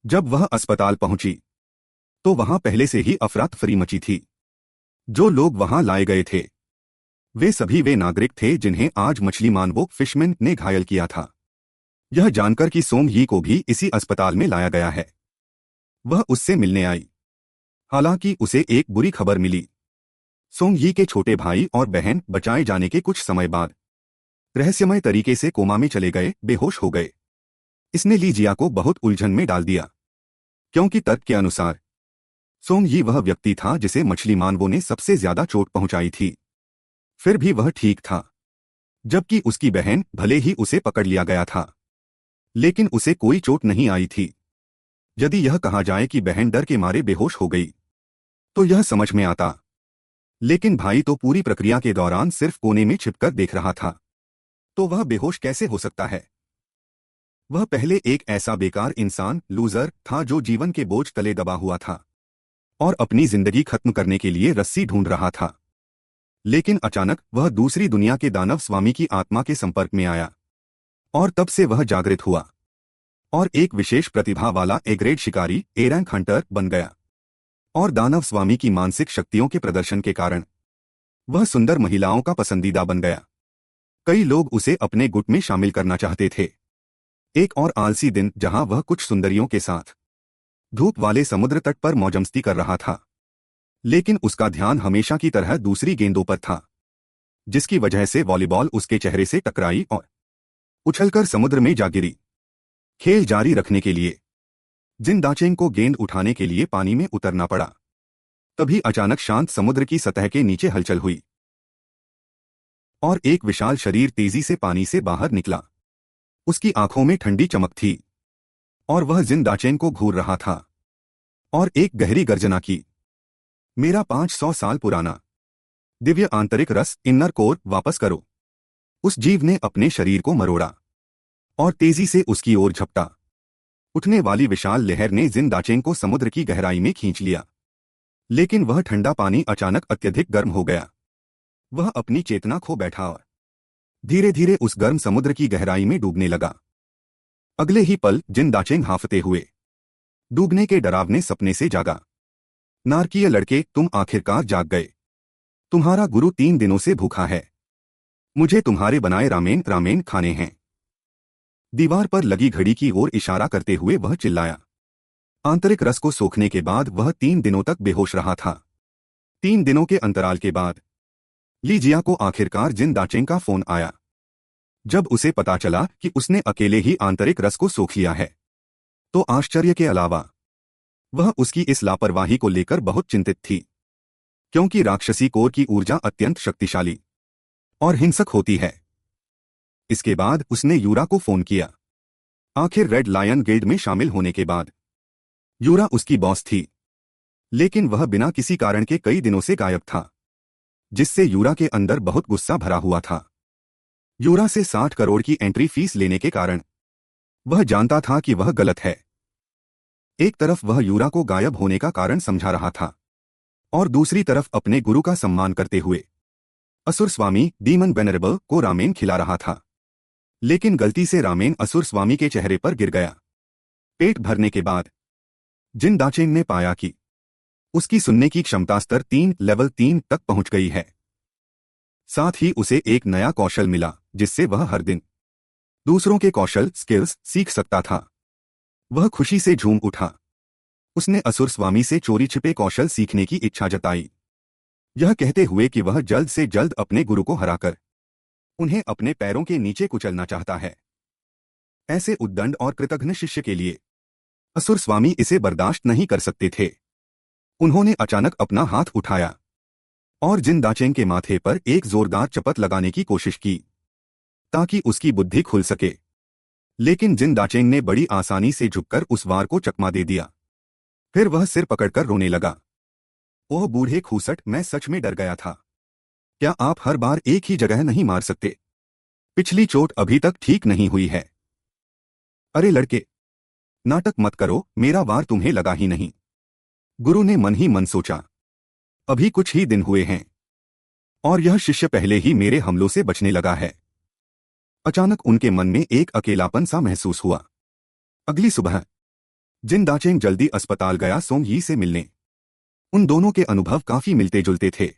जब वह अस्पताल पहुंची, तो वहां पहले से ही अफरा तफरी मची थी। जो लोग वहां लाए गए थे, वे नागरिक थे जिन्हें आज मछली मानवो फिशमैन ने घायल किया था। यह जानकर कि सोंग यी को भी इसी अस्पताल में लाया गया है, वह उससे मिलने आई। हालांकि उसे एक बुरी खबर मिली। सोंग यी के छोटे भाई और बहन बचाए जाने के कुछ समय बाद रहस्यमय तरीके से कोमा में चले गए, बेहोश हो गए। इसने लीजिया को बहुत उलझन में डाल दिया, क्योंकि तर्क के अनुसार सोंग यी वह व्यक्ति था जिसे मछली मानवों ने सबसे ज्यादा चोट पहुंचाई थी। फिर भी वह ठीक था, जबकि उसकी बहन भले ही उसे पकड़ लिया गया था, लेकिन उसे कोई चोट नहीं आई थी। यदि यह कहा जाए कि बहन डर के मारे बेहोश हो गई, तो यह समझ में आता, लेकिन भाई तो पूरी प्रक्रिया के दौरान सिर्फ कोने में छिपकर देख रहा था, तो वह बेहोश कैसे हो सकता है। वह पहले एक ऐसा बेकार इंसान, लूजर था जो जीवन के बोझ तले दबा हुआ था और अपनी जिंदगी खत्म करने के लिए रस्सी ढूंढ रहा था। लेकिन अचानक वह दूसरी दुनिया के दानव स्वामी की आत्मा के संपर्क में आया और तब से वह जागृत हुआ और एक विशेष प्रतिभा वाला ए ग्रेड शिकारी, ए रैंक हंटर बन गया। और दानव स्वामी की मानसिक शक्तियों के प्रदर्शन के कारण वह सुंदर महिलाओं का पसंदीदा बन गया। कई लोग उसे अपने गुट में शामिल करना चाहते थे। एक और आलसी दिन जहां वह कुछ सुंदरियों के साथ धूप वाले समुद्र तट पर मौजमस्ती कर रहा था, लेकिन उसका ध्यान हमेशा की तरह दूसरी गेंदों पर था, जिसकी वजह से वॉलीबॉल उसके चेहरे से टकराई और उछलकर समुद्र में जा गिरी। खेल जारी रखने के लिए जिन डाचेंग को गेंद उठाने के लिए पानी में उतरना पड़ा। तभी अचानक शांत समुद्र की सतह के नीचे हलचल हुई और एक विशाल शरीर तेजी से पानी से बाहर निकला। उसकी आंखों में ठंडी चमक थी और वह जिन डाचेंग को घूर रहा था और एक गहरी गर्जना की, मेरा 500 साल पुराना दिव्य आंतरिक रस, इनर कोर वापस करो। उस जीव ने अपने शरीर को मरोड़ा और तेजी से उसकी ओर झपटा। उठने वाली विशाल लहर ने जिन डाचेंग को समुद्र की गहराई में खींच लिया, लेकिन वह ठंडा पानी अचानक अत्यधिक गर्म हो गया। वह अपनी चेतना खो बैठा और धीरे धीरे उस गर्म समुद्र की गहराई में डूबने लगा। अगले ही पल जिन डाचेंग हांफते हुए डूबने के डरावने सपने से जागा। नारकीय लड़के, तुम आखिरकार जाग गए। तुम्हारा गुरु 3 दिनों से भूखा है। मुझे तुम्हारे बनाए रामेन खाने हैं। दीवार पर लगी घड़ी की ओर इशारा करते हुए वह चिल्लाया। आंतरिक रस को सोखने के बाद वह 3 दिनों तक बेहोश रहा था। 3 दिनों के अंतराल के बाद लीजिया को आखिरकार जिन डाचेंग का फोन आया। जब उसे पता चला कि उसने अकेले ही आंतरिक रस को सोख लिया है, तो आश्चर्य के अलावा वह उसकी इस लापरवाही को लेकर बहुत चिंतित थी, क्योंकि राक्षसी कोर की ऊर्जा अत्यंत शक्तिशाली और हिंसक होती है। इसके बाद उसने यूरा को फोन किया। आखिर रेड लायन गिल्ड में शामिल होने के बाद यूरा उसकी बॉस थी, लेकिन वह बिना किसी कारण के कई दिनों से गायब था, जिससे यूरा के अंदर बहुत गुस्सा भरा हुआ था। यूरा से 60 करोड़ की एंट्री फीस लेने के कारण वह जानता था कि वह गलत है। एक तरफ वह यूरा को गायब होने का कारण समझा रहा था और दूसरी तरफ अपने गुरु का सम्मान करते हुए असुर स्वामी डीमन वेनरेबल को रामेन खिला रहा था। लेकिन गलती से रामेन असुर स्वामी के चेहरे पर गिर गया। पेट भरने के बाद जिन दाचेंग ने पाया कि उसकी सुनने की क्षमता स्तर 3 लेवल 3 तक पहुंच गई है। साथ ही उसे एक नया कौशल मिला, जिससे वह हर दिन दूसरों के कौशल स्किल्स सीख सकता था। वह खुशी से झूम उठा। उसने असुर स्वामी से चोरी छिपे कौशल सीखने की इच्छा जताई, यह कहते हुए कि वह जल्द से जल्द अपने गुरु को हराकर उन्हें अपने पैरों के नीचे कुचलना चाहता है। ऐसे उद्दंड और कृतघ्न शिष्य के लिए असुर स्वामी इसे बर्दाश्त नहीं कर सकते थे। उन्होंने अचानक अपना हाथ उठाया और जिन दाचेंग के माथे पर एक जोरदार चपत लगाने की कोशिश की, ताकि उसकी बुद्धि खुल सके। लेकिन जिन दाचेंग ने बड़ी आसानी से झुककर उस वार को चकमा दे दिया। फिर वह सिर पकड़कर रोने लगा। ओह बूढ़े खूसट, मैं सच में डर गया था। क्या आप हर बार एक ही जगह नहीं मार सकते? पिछली चोट अभी तक ठीक नहीं हुई है। अरे लड़के, नाटक मत करो, मेरा वार तुम्हें लगा ही नहीं। गुरु ने मन ही मन सोचा, अभी कुछ ही दिन हुए हैं और यह शिष्य पहले ही मेरे हमलों से बचने लगा है। अचानक उनके मन में एक अकेलापन सा महसूस हुआ। अगली सुबह जिन दाचेंग जल्दी अस्पताल गया सोंग यी से मिलने। उन दोनों के अनुभव काफी मिलते जुलते थे,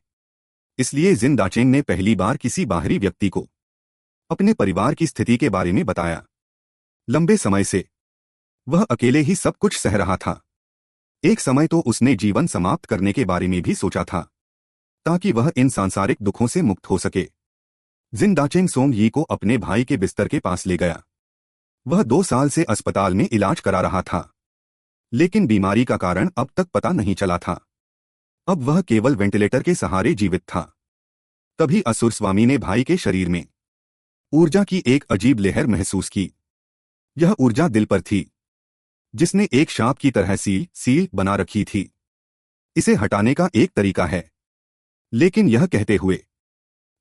इसलिए जिन दाचेंग ने पहली बार किसी बाहरी व्यक्ति को अपने परिवार की स्थिति के बारे में बताया। लंबे समय से वह अकेले ही सब कुछ सह रहा था। एक समय तो उसने जीवन समाप्त करने के बारे में भी सोचा था, ताकि वह इन सांसारिक दुखों से मुक्त हो सके। जिन दाचेंग सोंग यी को अपने भाई के बिस्तर के पास ले गया। वह 2 साल से अस्पताल में इलाज करा रहा था, लेकिन बीमारी का कारण अब तक पता नहीं चला था। अब वह केवल वेंटिलेटर के सहारे जीवित था। तभी असुर स्वामी ने भाई के शरीर में ऊर्जा की एक अजीब लहर महसूस की। यह ऊर्जा दिल पर थी, जिसने एक सांप की तरह सील बना रखी थी। इसे हटाने का एक तरीका है। लेकिन यह कहते हुए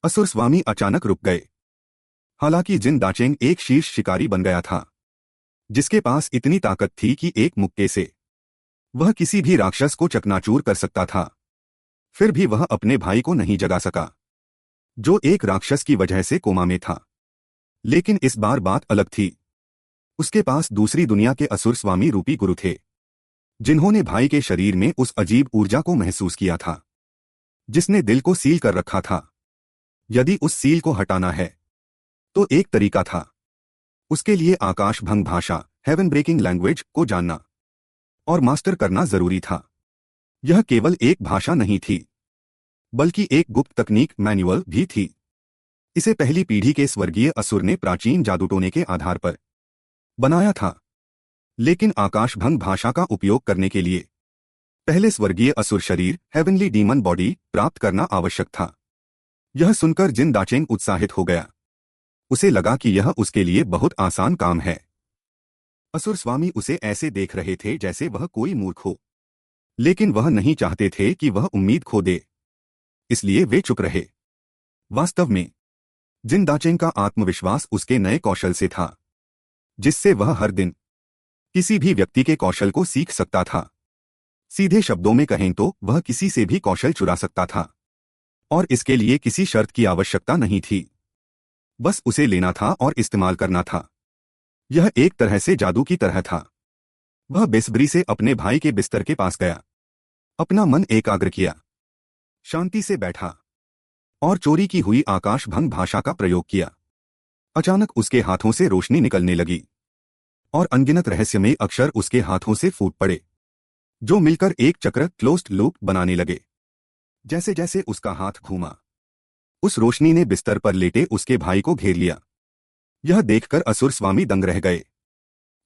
असुर स्वामी अचानक रुक गए। हालांकि जिन दाचेंग एक शीर्ष शिकारी बन गया था, जिसके पास इतनी ताकत थी कि एक मुक्के से वह किसी भी राक्षस को चकनाचूर कर सकता था, फिर भी वह अपने भाई को नहीं जगा सका, जो एक राक्षस की वजह से कोमा में था। लेकिन इस बार बात अलग थी। उसके पास दूसरी दुनिया के असुर स्वामी रूपी गुरु थे, जिन्होंने भाई के शरीर में उस अजीब ऊर्जा को महसूस किया था, जिसने दिल को सील कर रखा था। यदि उस सील को हटाना है तो एक तरीका था। उसके लिए आकाश भंग भाषा हेवन ब्रेकिंग लैंग्वेज को जानना और मास्टर करना जरूरी था। यह केवल एक भाषा नहीं थी, बल्कि एक गुप्त तकनीक मैनुअल भी थी। इसे पहली पीढ़ी के स्वर्गीय असुर ने प्राचीन जादूटोने के आधार पर बनाया था। लेकिन आकाश भंग भाषा का उपयोग करने के लिए पहले स्वर्गीय असुर शरीर हेवनली डीमन बॉडी प्राप्त करना आवश्यक था। यह सुनकर जिन दाचेंग उत्साहित हो गया। उसे लगा कि यह उसके लिए बहुत आसान काम है। असुर स्वामी उसे ऐसे देख रहे थे जैसे वह कोई मूर्ख हो, लेकिन वह नहीं चाहते थे कि वह उम्मीद खो दे, इसलिए वे चुप रहे। वास्तव में जिन दाचेंग का आत्मविश्वास उसके नए कौशल से था, जिससे वह हर दिन किसी भी व्यक्ति के कौशल को सीख सकता था। सीधे शब्दों में कहें तो वह किसी से भी कौशल चुरा सकता था, और इसके लिए किसी शर्त की आवश्यकता नहीं थी। बस उसे लेना था और इस्तेमाल करना था। यह एक तरह से जादू की तरह था। वह बेसब्री से अपने भाई के बिस्तर के पास गया, अपना मन एकाग्र किया, शांति से बैठा और चोरी की हुई आकाश भंग भाषा का प्रयोग किया। अचानक उसके हाथों से रोशनी निकलने लगी और अनगिनत रहस्यमय अक्षर उसके हाथों से फूट पड़े, जो मिलकर एक चक्र क्लोज्ड लूप बनाने लगे। जैसे जैसे उसका हाथ घूमा, उस रोशनी ने बिस्तर पर लेटे उसके भाई को घेर लिया। यह देखकर असुर स्वामी दंग रह गए।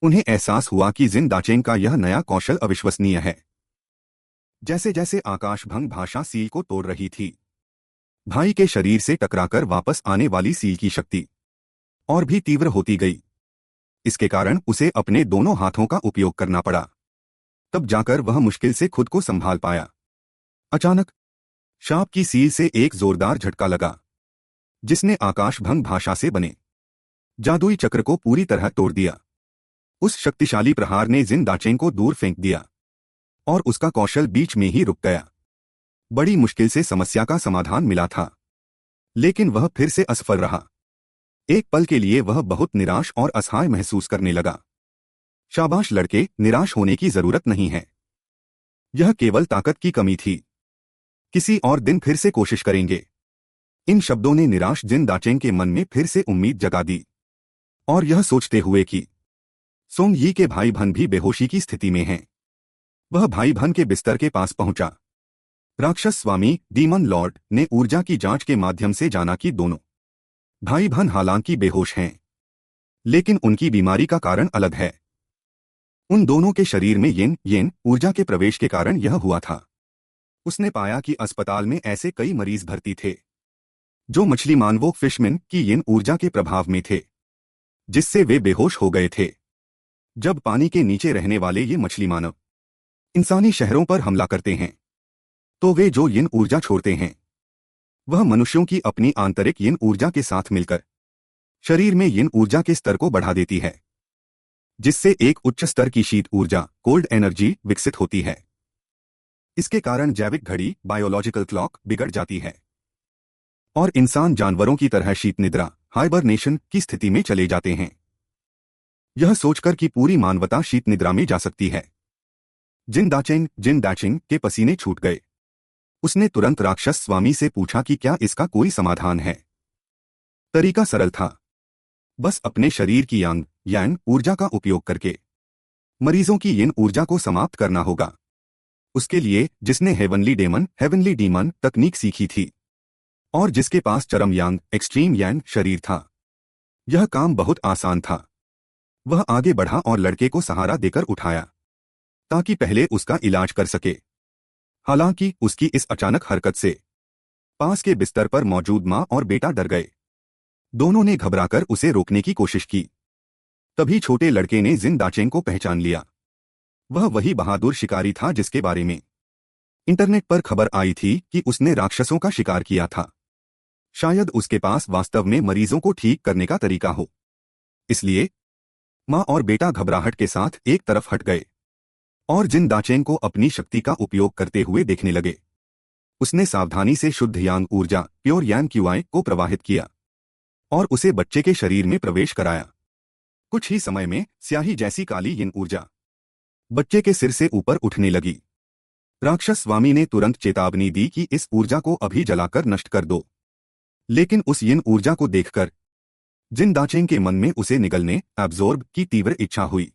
उन्हें एहसास हुआ कि जिन दाचेंग का यह नया कौशल अविश्वसनीय है। जैसे जैसे आकाशभंग भाषा सील को तोड़ रही थी, भाई के शरीर से टकराकर वापस आने वाली सील की शक्ति और भी तीव्र होती गई। इसके कारण उसे अपने दोनों हाथों का उपयोग करना पड़ा। तब जाकर वह मुश्किल से खुद को संभाल पाया। अचानक सांप की सील से एक जोरदार झटका लगा, जिसने आकाशभंग भाषा से बने जादुई चक्र को पूरी तरह तोड़ दिया। उस शक्तिशाली प्रहार ने जिन दाचेंग को दूर फेंक दिया और उसका कौशल बीच में ही रुक गया। बड़ी मुश्किल से समस्या का समाधान मिला था, लेकिन वह फिर से असफल रहा। एक पल के लिए वह बहुत निराश और असहाय महसूस करने लगा। शाबाश लड़के, निराश होने की जरूरत नहीं है। यह केवल ताकत की कमी थी। किसी और दिन फिर से कोशिश करेंगे। इन शब्दों ने निराश जिन दाचेंग के मन में फिर से उम्मीद जगा दी। और यह सोचते हुए कि सोंग यी के भाई भन भी बेहोशी की स्थिति में हैं, वह भाई भन के बिस्तर के पास पहुंचा। राक्षस स्वामी डीमन लॉर्ड ने ऊर्जा की जांच के माध्यम से जाना कि दोनों भाई भन हालांकि बेहोश हैं, लेकिन उनकी बीमारी का कारण अलग है। उन दोनों के शरीर में यिन येन ऊर्जा के प्रवेश के कारण यह हुआ था। उसने पाया कि अस्पताल में ऐसे कई मरीज भर्ती थे जो मछली मानवों फिशमैन की यिन ऊर्जा के प्रभाव में थे, जिससे वे बेहोश हो गए थे। जब पानी के नीचे रहने वाले ये मछली मानव इंसानी शहरों पर हमला करते हैं, तो वे जो यिन ऊर्जा छोड़ते हैं, वह मनुष्यों की अपनी आंतरिक यिन ऊर्जा के साथ मिलकर शरीर में यिन ऊर्जा के स्तर को बढ़ा देती है, जिससे एक उच्च स्तर की शीत ऊर्जा कोल्ड एनर्जी विकसित होती है। इसके कारण जैविक घड़ी बायोलॉजिकल क्लॉक बिगड़ जाती है और इंसान जानवरों की तरह शीत निद्रा हाइबरनेशन की स्थिति में चले जाते हैं। यह सोचकर कि पूरी मानवता शीत निद्रा में जा सकती है, जिन दाचिंग के पसीने छूट गए। उसने तुरंत राक्षस स्वामी से पूछा कि क्या इसका कोई समाधान है। तरीका सरल था, बस अपने शरीर की यांग ऊर्जा का उपयोग करके मरीजों की यिन ऊर्जा को समाप्त करना होगा। उसके लिए जिसने हेवनली डीमन तकनीक सीखी थी और जिसके पास चरम यांग एक्सट्रीम यांग शरीर था, यह काम बहुत आसान था। वह आगे बढ़ा और लड़के को सहारा देकर उठाया ताकि पहले उसका इलाज कर सके। हालांकि उसकी इस अचानक हरकत से पास के बिस्तर पर मौजूद मां और बेटा डर गए। दोनों ने घबराकर उसे रोकने की कोशिश की। तभी छोटे लड़के ने जिन दाचेंग को पहचान लिया। वह वही बहादुर शिकारी था जिसके बारे में इंटरनेट पर खबर आई थी कि उसने राक्षसों का शिकार किया था। शायद उसके पास वास्तव में मरीजों को ठीक करने का तरीका हो। इसलिए मां और बेटा घबराहट के साथ एक तरफ हट गए और जिन दाचेंग को अपनी शक्ति का उपयोग करते हुए देखने लगे। उसने सावधानी से शुद्ध यांग ऊर्जा प्योर यांग क्यूआई को प्रवाहित किया और उसे बच्चे के शरीर में प्रवेश कराया। कुछ ही समय में स्याही जैसी काली यिन ऊर्जा बच्चे के सिर से ऊपर उठने लगी। राक्षस स्वामी ने तुरंत चेतावनी दी कि इस ऊर्जा को अभी जलाकर नष्ट कर दो, लेकिन उस यिन ऊर्जा को देखकर जिन दाचेंग के मन में उसे निगलने एब्जॉर्ब की तीव्र इच्छा हुई।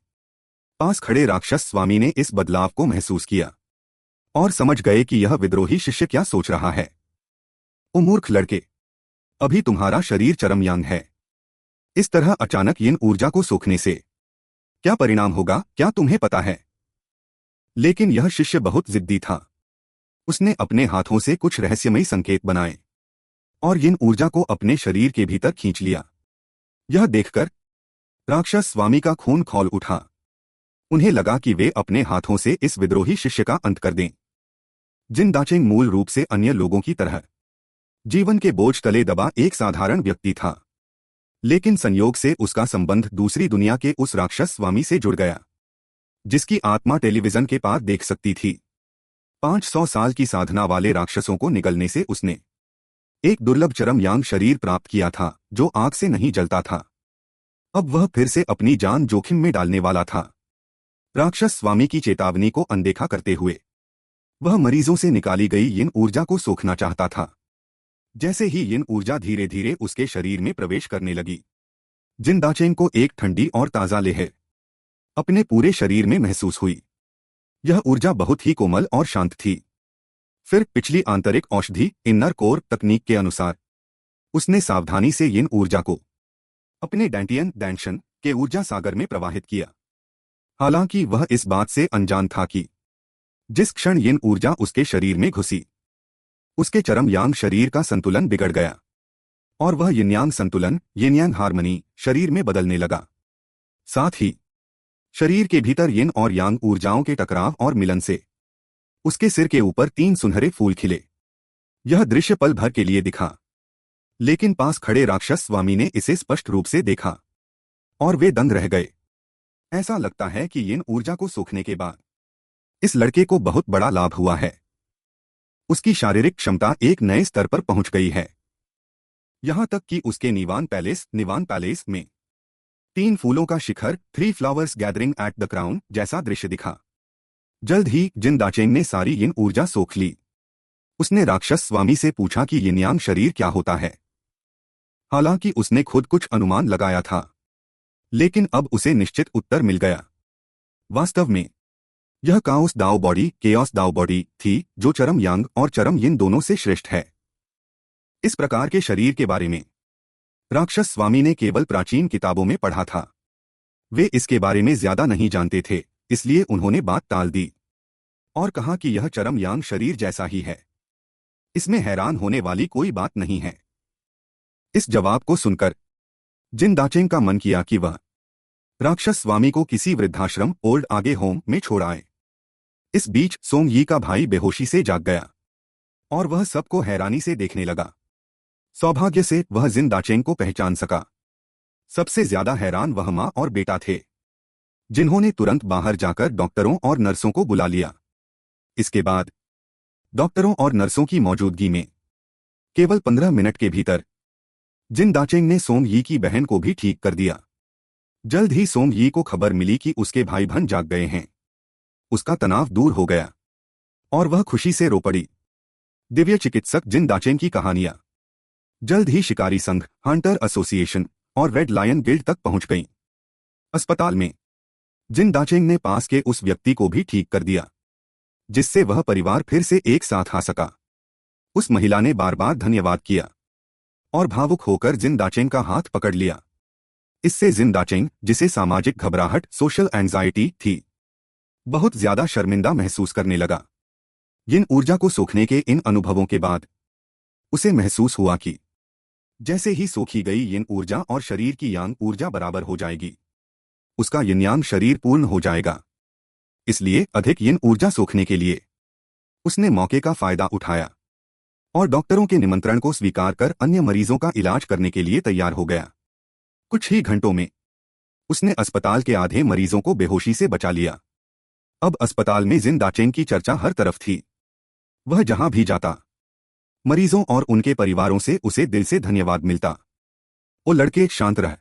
पास खड़े राक्षस स्वामी ने इस बदलाव को महसूस किया और समझ गए कि यह विद्रोही शिष्य क्या सोच रहा है। ओ मूर्ख लड़के, अभी तुम्हारा शरीर चरम यांग है। इस तरह अचानक यिन ऊर्जा को सोखने से क्या परिणाम होगा, क्या तुम्हें पता है? लेकिन यह शिष्य बहुत जिद्दी था। उसने अपने हाथों से कुछ रहस्यमयी संकेत बनाए और यिन ऊर्जा को अपने शरीर के भीतर खींच लिया। यह देखकर राक्षस स्वामी का खून खौल उठा। उन्हें लगा कि वे अपने हाथों से इस विद्रोही शिष्य का अंत कर दें। जिन दाचेंग मूल रूप से अन्य लोगों की तरह जीवन के बोझ तले दबा एक साधारण व्यक्ति था, लेकिन संयोग से उसका संबंध दूसरी दुनिया के उस राक्षस स्वामी से जुड़ गया जिसकी आत्मा टेलीविजन के पार देख सकती थी। 500 साल की साधना वाले राक्षसों को निगलने से उसने एक दुर्लभ चरम यांग शरीर प्राप्त किया था जो आग से नहीं जलता था। अब वह फिर से अपनी जान जोखिम में डालने वाला था। राक्षस स्वामी की चेतावनी को अनदेखा करते हुए वह मरीजों से निकाली गई यिन ऊर्जा को सोखना चाहता था। जैसे ही यिन ऊर्जा धीरे धीरे उसके शरीर में प्रवेश करने लगी, जिन दाचेंग को एक ठंडी और ताज़ा लहर अपने पूरे शरीर में महसूस हुई। यह ऊर्जा बहुत ही कोमल और शांत थी। फिर पिछली आंतरिक औषधि इनर कोर तकनीक के अनुसार उसने सावधानी से यिन ऊर्जा को अपने डैंटियन दैंशन के ऊर्जा सागर में प्रवाहित किया। हालांकि वह इस बात से अनजान था कि जिस क्षण यिन ऊर्जा उसके शरीर में घुसी, उसके चरम यांग शरीर का संतुलन बिगड़ गया और वह यिन यांग संतुलन, यिन यांग हार्मनी शरीर में बदलने लगा। साथ ही शरीर के भीतर यिन और यांग ऊर्जाओं के टकराव और मिलन से उसके सिर के ऊपर 3 सुनहरे फूल खिले। यह दृश्य पल भर के लिए दिखा, लेकिन पास खड़े राक्षस स्वामी ने इसे स्पष्ट रूप से देखा और वे दंग रह गए। ऐसा लगता है कि यिन ऊर्जा को सोखने के बाद इस लड़के को बहुत बड़ा लाभ हुआ है। उसकी शारीरिक क्षमता एक नए स्तर पर पहुंच गई है, यहां तक कि उसके निवान पैलेस में 3 फूलों का शिखर, 3 flowers gathering at the crown जैसा दृश्य दिखा। जल्द ही जिन दाचेंग ने सारी यिन ऊर्जा सोख ली। उसने राक्षस स्वामी से पूछा कि यिन यांग शरीर क्या होता है। हालांकि उसने खुद कुछ अनुमान लगाया था, लेकिन अब उसे निश्चित उत्तर मिल गया। वास्तव में यह केओस दाओ बॉडी थी, जो चरम यांग और चरम यिन दोनों से श्रेष्ठ है। इस प्रकार के शरीर के बारे में राक्षस स्वामी ने केवल प्राचीन किताबों में पढ़ा था। वे इसके बारे में ज्यादा नहीं जानते थे, इसलिए उन्होंने बात टाल दी और कहा कि यह चरम यांग शरीर जैसा ही है। इसमें हैरान होने वाली कोई बात नहीं है। इस जवाब को सुनकर जिन दाचेंग का मन किया कि वह राक्षस स्वामी को किसी वृद्धाश्रम ओल्ड आगे होम में छोड़ आए। इस बीच सोंग यी का भाई बेहोशी से जाग गया और वह सबको हैरानी से देखने लगा। सौभाग्य से वह जिन दाचेंग को पहचान सका। सबसे ज्यादा हैरान वह मां और बेटा थे, जिन्होंने तुरंत बाहर जाकर डॉक्टरों और नर्सों को बुला लिया। इसके बाद डॉक्टरों और नर्सों की मौजूदगी में केवल 15 मिनट के भीतर जिन दाचेंग ने सोंग यी की बहन को भी ठीक कर दिया। जल्द ही सोंग यी को खबर मिली कि उसके भाई बहन जाग गए हैं। उसका तनाव दूर हो गया और वह खुशी से रो पड़ी। दिव्य चिकित्सक जिन दाचेंग की कहानियां जल्द ही शिकारी संघ, हंटर एसोसिएशन और रेड लायन गिल्ड तक पहुंच गईं। अस्पताल में जिन दाचेंग ने पास के उस व्यक्ति को भी ठीक कर दिया, जिससे वह परिवार फिर से एक साथ आ सका। उस महिला ने बार बार धन्यवाद किया और भावुक होकर जिन दाचेंग का हाथ पकड़ लिया। इससे जिन दाचेंग, जिसे सामाजिक घबराहट सोशल एंजाइटी थी, बहुत ज्यादा शर्मिंदा महसूस करने लगा। यिन ऊर्जा को सोखने के इन अनुभवों के बाद उसे महसूस हुआ कि जैसे ही सोखी गई यिन ऊर्जा और शरीर की यांग ऊर्जा बराबर हो जाएगी, उसका यिन यांग शरीर पूर्ण हो जाएगा। इसलिए अधिक यिन ऊर्जा सोखने के लिए उसने मौके का फायदा उठाया और डॉक्टरों के निमंत्रण को स्वीकार कर अन्य मरीजों का इलाज करने के लिए तैयार हो गया। कुछ ही घंटों में उसने अस्पताल के आधे मरीजों को बेहोशी से बचा लिया। अब अस्पताल में जिन दाचेंग की चर्चा हर तरफ थी। वह जहां भी जाता, मरीजों और उनके परिवारों से उसे दिल से धन्यवाद मिलता। ओ लड़के, शांत रह,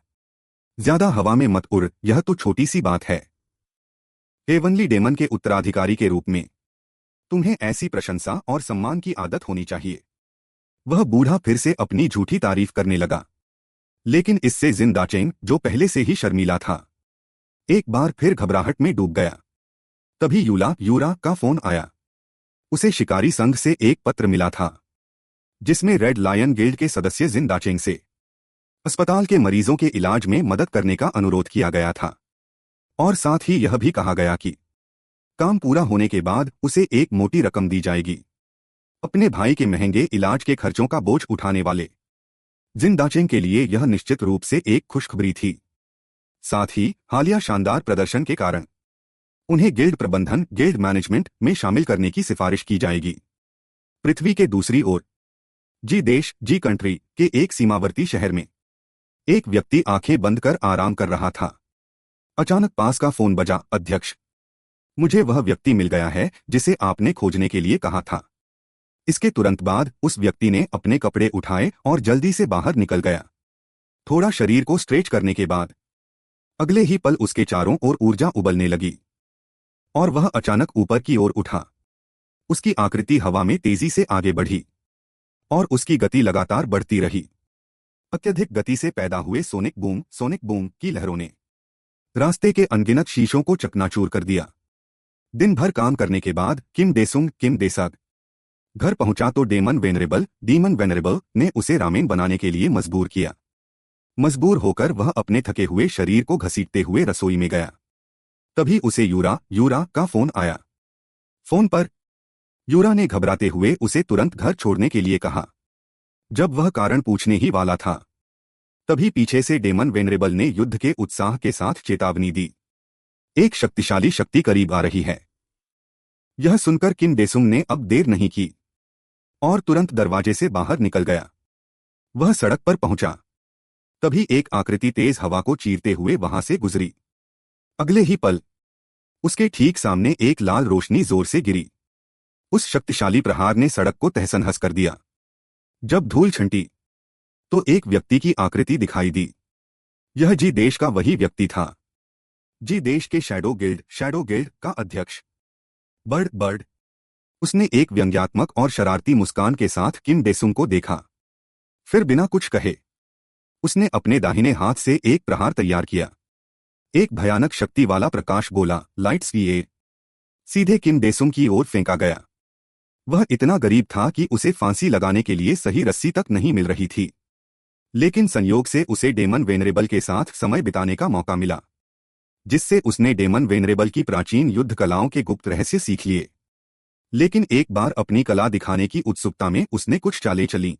ज्यादा हवा में मत उड़, यह तो छोटी सी बात है। हेवनली डेमन के उत्तराधिकारी के रूप में तुम्हें ऐसी प्रशंसा और सम्मान की आदत होनी चाहिए। वह बूढ़ा फिर से अपनी झूठी तारीफ करने लगा, लेकिन इससे जिन दाचेंग, जो पहले से ही शर्मीला था, एक बार फिर घबराहट में डूब गया। तभी यूरा का फोन आया। उसे शिकारी संघ से एक पत्र मिला था, जिसमें रेड लायन गिल्ड के सदस्य जिन दाचेंग से अस्पताल के मरीजों के इलाज में मदद करने का अनुरोध किया गया था और साथ ही यह भी कहा गया कि काम पूरा होने के बाद उसे एक मोटी रकम दी जाएगी। अपने भाई के महंगे इलाज के खर्चों का बोझ उठाने वाले जिन दाचेंग के लिए यह निश्चित रूप से एक खुशखबरी थी। साथ ही हालिया शानदार प्रदर्शन के कारण उन्हें गिल्ड प्रबंधन, गिल्ड मैनेजमेंट में शामिल करने की सिफारिश की जाएगी। पृथ्वी के दूसरी ओर जी कंट्री के एक सीमावर्ती शहर में एक व्यक्ति आंखें बंद कर आराम कर रहा था। अचानक पास का फोन बजा। अध्यक्ष, मुझे वह व्यक्ति मिल गया है जिसे आपने खोजने के लिए कहा था। इसके तुरंत बाद उस व्यक्ति ने अपने कपड़े उठाए और जल्दी से बाहर निकल गया। थोड़ा शरीर को स्ट्रेच करने के बाद अगले ही पल उसके चारों ओर ऊर्जा उबलने लगी और वह अचानक ऊपर की ओर उठा। उसकी आकृति हवा में तेजी से आगे बढ़ी और उसकी गति लगातार बढ़ती रही। अत्यधिक गति से पैदा हुए सोनिक बूम की लहरों ने रास्ते के अनगिनत शीशों को चकनाचूर कर दिया। दिन भर काम करने के बाद किम देसग घर पहुंचा तो डीमन वेनरेबल ने उसे रामेन बनाने के लिए मजबूर किया। मजबूर होकर वह अपने थके हुए शरीर को घसीटते हुए रसोई में गया। तभी उसे यूरा यूरा का फोन आया। फोन पर यूरा ने घबराते हुए उसे तुरंत घर छोड़ने के लिए कहा। जब वह कारण पूछने ही वाला था, तभी पीछे से डेमन वेनरेबल ने युद्ध के उत्साह के साथ चेतावनी दी। एक शक्तिशाली शक्ति करीब आ रही है। यह सुनकर किम डेसुंग ने अब देर नहीं की और तुरंत दरवाजे से बाहर निकल गया। वह सड़क पर पहुंचा, तभी एक आकृति तेज हवा को चीरते हुए वहां से गुजरी। अगले ही पल उसके ठीक सामने एक लाल रोशनी जोर से गिरी। उस शक्तिशाली प्रहार ने सड़क को तहस-नहस कर दिया। जब धूल छंटी तो एक व्यक्ति की आकृति दिखाई दी। यह जी देश का वही व्यक्ति था, जी देश के शैडो गिल्ड का अध्यक्ष बर्ड। उसने एक व्यंग्यात्मक और शरारती मुस्कान के साथ किम डेसुंग को देखा। फिर बिना कुछ कहे उसने अपने दाहिने हाथ से एक प्रहार तैयार किया। एक भयानक शक्ति वाला प्रकाश गोला लाइट्स की सीधे किम डेसुंग की ओर फेंका गया। वह इतना गरीब था कि उसे फांसी लगाने के लिए सही रस्सी तक नहीं मिल रही थी, लेकिन संयोग से उसे डेमन वेनरेबल के साथ समय बिताने का मौका मिला, जिससे उसने डेमन वेनरेबल की प्राचीन युद्ध कलाओं के गुप्त रहस्य सीख लिए। लेकिन एक बार अपनी कला दिखाने की उत्सुकता में उसने कुछ चालें चलीं,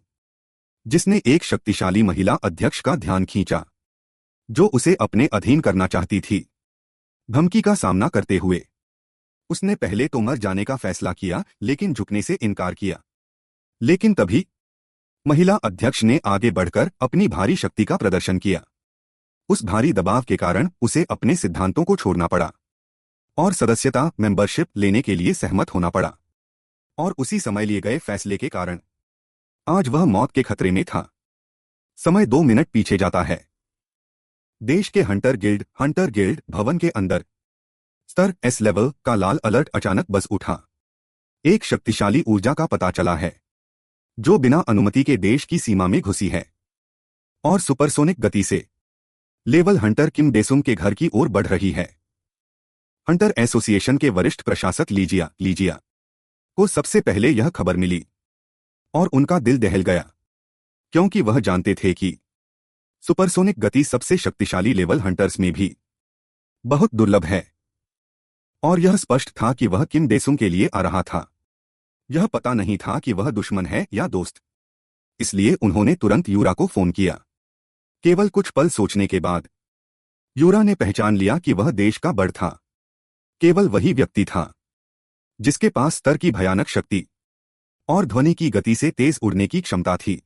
जिसने एक शक्तिशाली महिला अध्यक्ष का ध्यान खींचा, जो उसे अपने अधीन करना चाहती थी। धमकी का सामना करते हुए उसने पहले तो मर जाने का फैसला किया, लेकिन झुकने से इनकार किया। लेकिन तभी महिला अध्यक्ष ने आगे बढ़कर अपनी भारी शक्ति का प्रदर्शन किया। उस भारी दबाव के कारण उसे अपने सिद्धांतों को छोड़ना पड़ा और सदस्यता मेंबरशिप लेने के लिए सहमत होना पड़ा। और उसी समय लिए गए फैसले के कारण आज वह मौत के खतरे में था। समय 2 मिनट पीछे जाता है। देश के हंटर गिल्ड भवन के अंदर स्तर एस लेवल का लाल अलर्ट अचानक बज उठा। एक शक्तिशाली ऊर्जा का पता चला है, जो बिना अनुमति के देश की सीमा में घुसी है और सुपरसोनिक गति से लेवल हंटर किम डेसुंग के घर की ओर बढ़ रही है। हंटर एसोसिएशन के वरिष्ठ प्रशासक लीजिया को सबसे पहले यह खबर मिली और उनका दिल दहल गया, क्योंकि वह जानते थे कि सुपरसोनिक गति सबसे शक्तिशाली लेवल हंटर्स में भी बहुत दुर्लभ है। और यह स्पष्ट था कि वह किम डेसुंग के लिए आ रहा था। यह पता नहीं था कि वह दुश्मन है या दोस्त, इसलिए उन्होंने तुरंत यूरा को फोन किया। केवल कुछ पल सोचने के बाद यूरा ने पहचान लिया कि वह देश का बर्ड था। केवल वही व्यक्ति था जिसके पास स्तर की भयानक शक्ति और ध्वनि की गति से तेज उड़ने की क्षमता थी।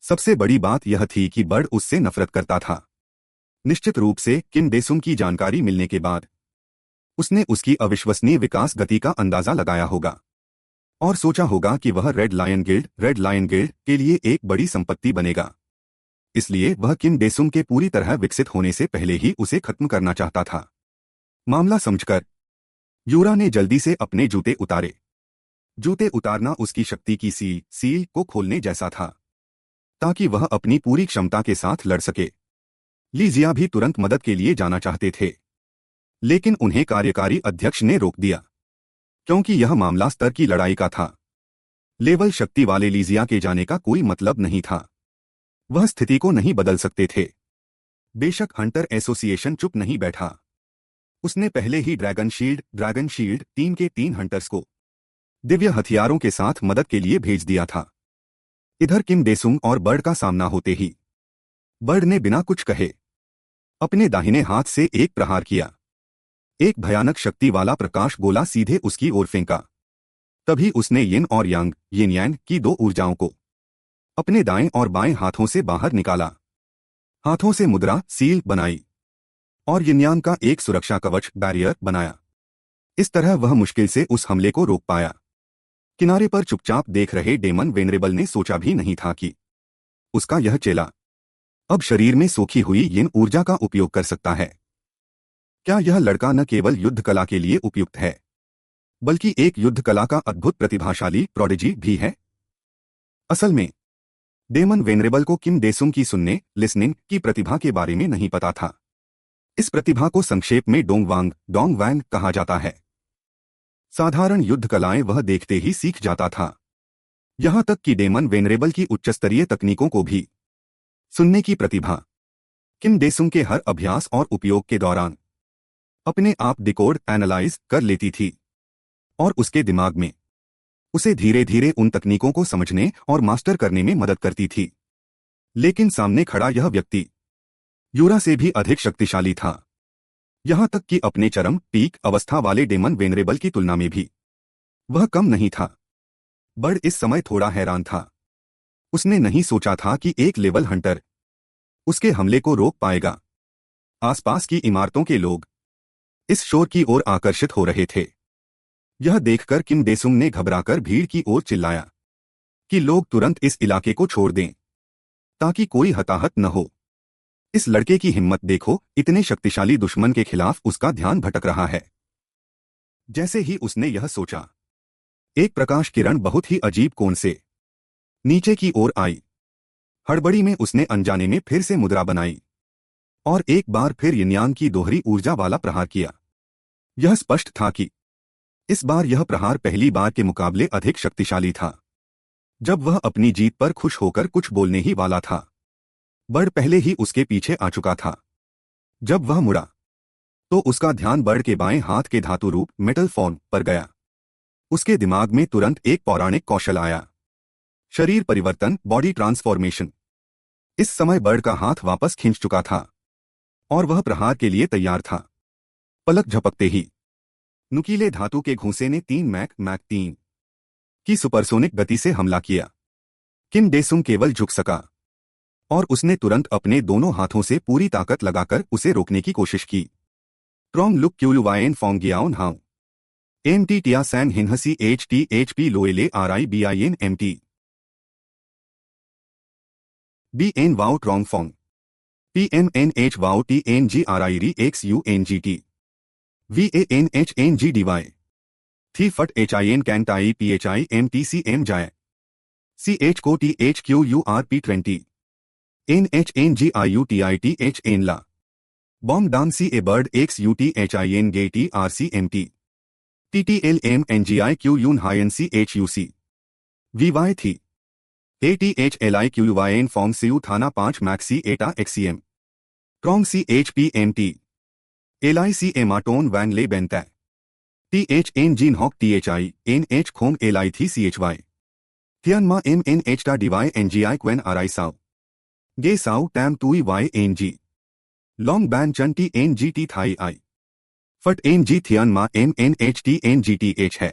सबसे बड़ी बात यह थी कि बर्ड उससे नफरत करता था। निश्चित रूप से किम डेसुंग की जानकारी मिलने के बाद उसने उसकी अविश्वसनीय विकास गति का अंदाजा लगाया होगा और सोचा होगा कि वह रेड लायन गिल्ड के लिए एक बड़ी संपत्ति बनेगा। इसलिए वह किम डेसुंग के पूरी तरह विकसित होने से पहले ही उसे खत्म करना चाहता था। मामला समझकर यूरा ने जल्दी से अपने जूते उतारे। जूते उतारना उसकी शक्ति की सील को खोलने जैसा था, ताकि वह अपनी पूरी क्षमता के साथ लड़ सके। लीजिया भी तुरंत मदद के लिए जाना चाहते थे, लेकिन उन्हें कार्यकारी अध्यक्ष ने रोक दिया, क्योंकि यह मामला स्तर की लड़ाई का था। लेवल शक्ति वाले लीजिया के जाने का कोई मतलब नहीं था। वह स्थिति को नहीं बदल सकते थे। बेशक हंटर एसोसिएशन चुप नहीं बैठा। उसने पहले ही ड्रैगन शील्ड टीम के 3 हंटर्स को दिव्य हथियारों के साथ मदद के लिए भेज दिया था। इधर किम डेसुंग और बर्ड का सामना होते ही बर्ड ने बिना कुछ कहे अपने दाहिने हाथ से एक प्रहार किया। एक भयानक शक्ति वाला प्रकाश गोला सीधे उसकी ओर फेंका। तभी उसने यिन और यांग की 2 ऊर्जाओं को अपने दाएं और बाएं हाथों से बाहर निकाला। हाथों से मुद्रा सील बनाई और यिनयांग का एक सुरक्षा कवच बैरियर बनाया। इस तरह वह मुश्किल से उस हमले को रोक पाया। किनारे पर चुपचाप देख रहे डेमन वेनरेबल ने सोचा भी नहीं था कि उसका यह चेला अब शरीर में सोखी हुई यिन ऊर्जा का उपयोग कर सकता है। क्या यह लड़का न केवल युद्ध कला के लिए उपयुक्त है, बल्कि एक युद्ध कला का अद्भुत प्रतिभाशाली प्रोडिजी भी है? असल में डेमन वेनरेबल को किम डेसुंग की लिसनिंग की प्रतिभा के बारे में नहीं पता था। इस प्रतिभा को संक्षेप में डोंग वैंग कहा जाता है। साधारण युद्ध कलाएं वह देखते ही सीख जाता था, यहां तक कि डेमन वेनरेबल की उच्चस्तरीय तकनीकों को भी सुनने की प्रतिभा किम डेसुंग के हर अभ्यास और उपयोग के दौरान अपने आप डिकोड एनालाइज कर लेती थी और उसके दिमाग में उसे धीरे धीरे उन तकनीकों को समझने और मास्टर करने में मदद करती थी। लेकिन सामने खड़ा यह व्यक्ति यूरा से भी अधिक शक्तिशाली था, यहां तक कि अपने चरम पीक अवस्था वाले डेमन वेनरेबल की तुलना में भी वह कम नहीं था। बर्ड इस समय थोड़ा हैरान था। उसने नहीं सोचा था कि एक लेवल हंटर उसके हमले को रोक पाएगा। आसपास की इमारतों के लोग इस शोर की ओर आकर्षित हो रहे थे। यह देखकर किम डेसुंग ने घबराकर भीड़ की ओर चिल्लाया कि लोग तुरंत इस इलाके को छोड़ दें ताकि कोई हताहत न हो। इस लड़के की हिम्मत देखो, इतने शक्तिशाली दुश्मन के खिलाफ उसका ध्यान भटक रहा है। जैसे ही उसने यह सोचा, एक प्रकाश किरण बहुत ही अजीब कोण से नीचे की ओर आई। हड़बड़ी में उसने अनजाने में फिर से मुद्रा बनाई और एक बार फिर यिनयांग की दोहरी ऊर्जा वाला प्रहार किया। यह स्पष्ट था कि इस बार यह प्रहार पहली बार के मुकाबले अधिक शक्तिशाली था। जब वह अपनी जीत पर खुश होकर कुछ बोलने ही वाला था, बर्ड पहले ही उसके पीछे आ चुका था। जब वह मुड़ा तो उसका ध्यान बर्ड के बाएं हाथ के धातु रूप मेटल फॉर्म पर गया। उसके दिमाग में तुरंत एक पौराणिक कौशल आया, शरीर परिवर्तन, बॉडी ट्रांसफॉर्मेशन। इस समय बर्ड का हाथ वापस खींच चुका था और वह प्रहार के लिए तैयार था। पलक झपकते ही नुकीले धातु के घूंसे ने 3 मैक 3 की सुपरसोनिक गति से हमला किया। किम डेसुंग केवल झुक सका और उसने तुरंत अपने दोनों हाथों से पूरी ताकत लगाकर उसे रोकने की कोशिश की। ट्रॉन्ग लुक क्यूलुवायन फोंग गियाउन हाउ एम टी टिया सैन हिनहसी एच पी लोएले RIBIN MT BN वाओ ट्रॉन्ग फोंग PMNH वाओ TNGRI XUNGT VANHNGDY थी फट HIN कैंटाई PHI MTCM जाय CH को THQURP20 NHNGIUTITH एनला बॉम्ब डाम CA बर्ड XUTHIN गेटी RCMT TTLM NGI हायन CHUC VY थी ATHLIQUYN फॉर्म CU थाना 5 मैक्सी एटा XCM ट्रॉन्ग CHPMT LIC एमाटोन वैंग ले बेंता THN जीन हॉक THI NH खोंग LI थी CHY थियनमा MNH टा DY NGI क्वेन RI साउ गे साउ टैम तुई YNG लॉन्ग बैन चन TNGT थाई आई फट NG थियनमा MNH TNGTH है।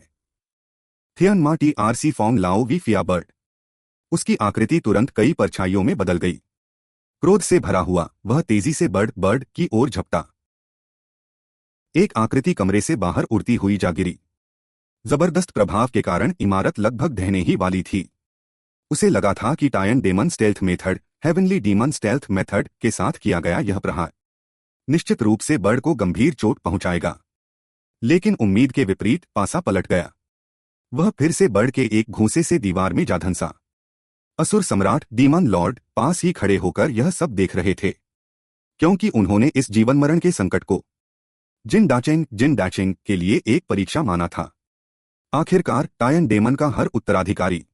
थियनमा TRC फॉन्ग लाओ वी फिया बर्ड। उसकी आकृति तुरंत कई परछाइयों में बदल गई। क्रोध से भरा हुआ वह तेजी से बर्ड की ओर झपटा। एक आकृति कमरे से बाहर उड़ती हुई जा गिरी। जबरदस्त प्रभाव के कारण इमारत लगभग ढहने ही वाली थी। उसे लगा था कि टायन demon stealth method, heavenly demon stealth method के साथ किया गया यह प्रहार निश्चित रूप से बर्ड को गंभीर चोट पहुंचाएगा। लेकिन उम्मीद के विपरीत पासा पलट गया। वह फिर से बर्ड के एक घूंसे से दीवार में जा धंसा। असुर सम्राट डीमन लॉर्ड पास ही खड़े होकर यह सब देख रहे थे, क्योंकि उन्होंने इस जीवन मरण के संकट को जिन डैचिंग के लिए एक परीक्षा माना था। आखिरकार टायन डेमन का हर उत्तराधिकारी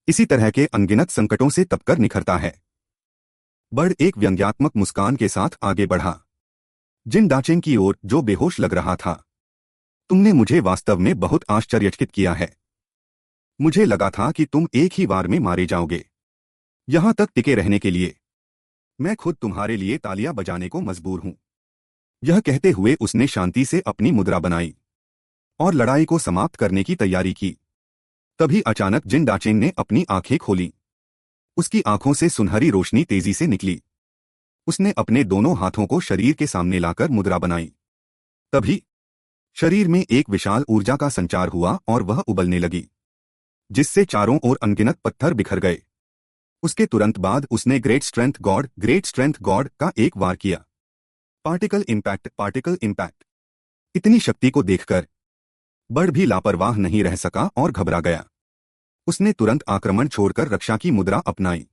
इसी तरह के अनगिनत संकटों से तपकर निखरता है। बर्ड एक व्यंग्यात्मक मुस्कान के साथ आगे बढ़ा जिन डाचेंग की ओर, जो बेहोश लग रहा था। तुमने मुझे वास्तव में बहुत आश्चर्यचकित किया है। मुझे लगा था कि तुम एक ही बार में मारे जाओगे। यहां तक टिके रहने के लिए मैं खुद तुम्हारे लिए तालियां बजाने को मजबूर हूं। यह कहते हुए उसने शांति से अपनी मुद्रा बनाई और लड़ाई को समाप्त करने की तैयारी की। तभी अचानक जिन डाचेंग ने अपनी आंखें खोली। उसकी आंखों से सुनहरी रोशनी तेजी से निकली। उसने अपने दोनों हाथों को शरीर के सामने लाकर मुद्रा बनाई। तभी शरीर में एक विशाल ऊर्जा का संचार हुआ और वह उबलने लगी, जिससे चारों ओर अनगिनत पत्थर बिखर गए। उसके तुरंत बाद उसने ग्रेट स्ट्रेंथ गॉड का एक वार किया। Particle impact. इतनी शक्ति को देखकर बर्ड भी लापरवाह नहीं रह सका और घबरा गया। उसने तुरंत आक्रमण छोड़कर रक्षा की मुद्रा अपनाई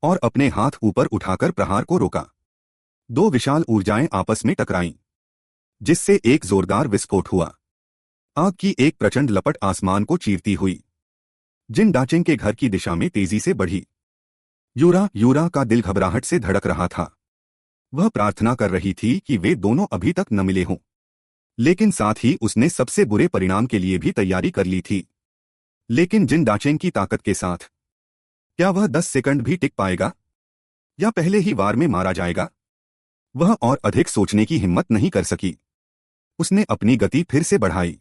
और अपने हाथ ऊपर उठाकर प्रहार को रोका। दो विशाल ऊर्जाएं आपस में टकराईं, जिससे एक जोरदार विस्फोट हुआ। आग की एक प्रचंड लपट आसमान को चीरती हुई जिन डाचेंग के घर की दिशा में तेजी से बढ़ी। यूरा का दिल घबराहट से धड़क रहा था। वह प्रार्थना कर रही थी कि वे दोनों अभी तक न मिले हों। लेकिन साथ ही उसने सबसे बुरे परिणाम के लिए भी तैयारी कर ली थी। लेकिन जिन डाचेंग की ताकत के साथ क्या वह 10 सेकंड भी टिक पाएगा, या पहले ही वार में मारा जाएगा? वह और अधिक सोचने की हिम्मत नहीं कर सकी। उसने अपनी गति फिर से बढ़ाई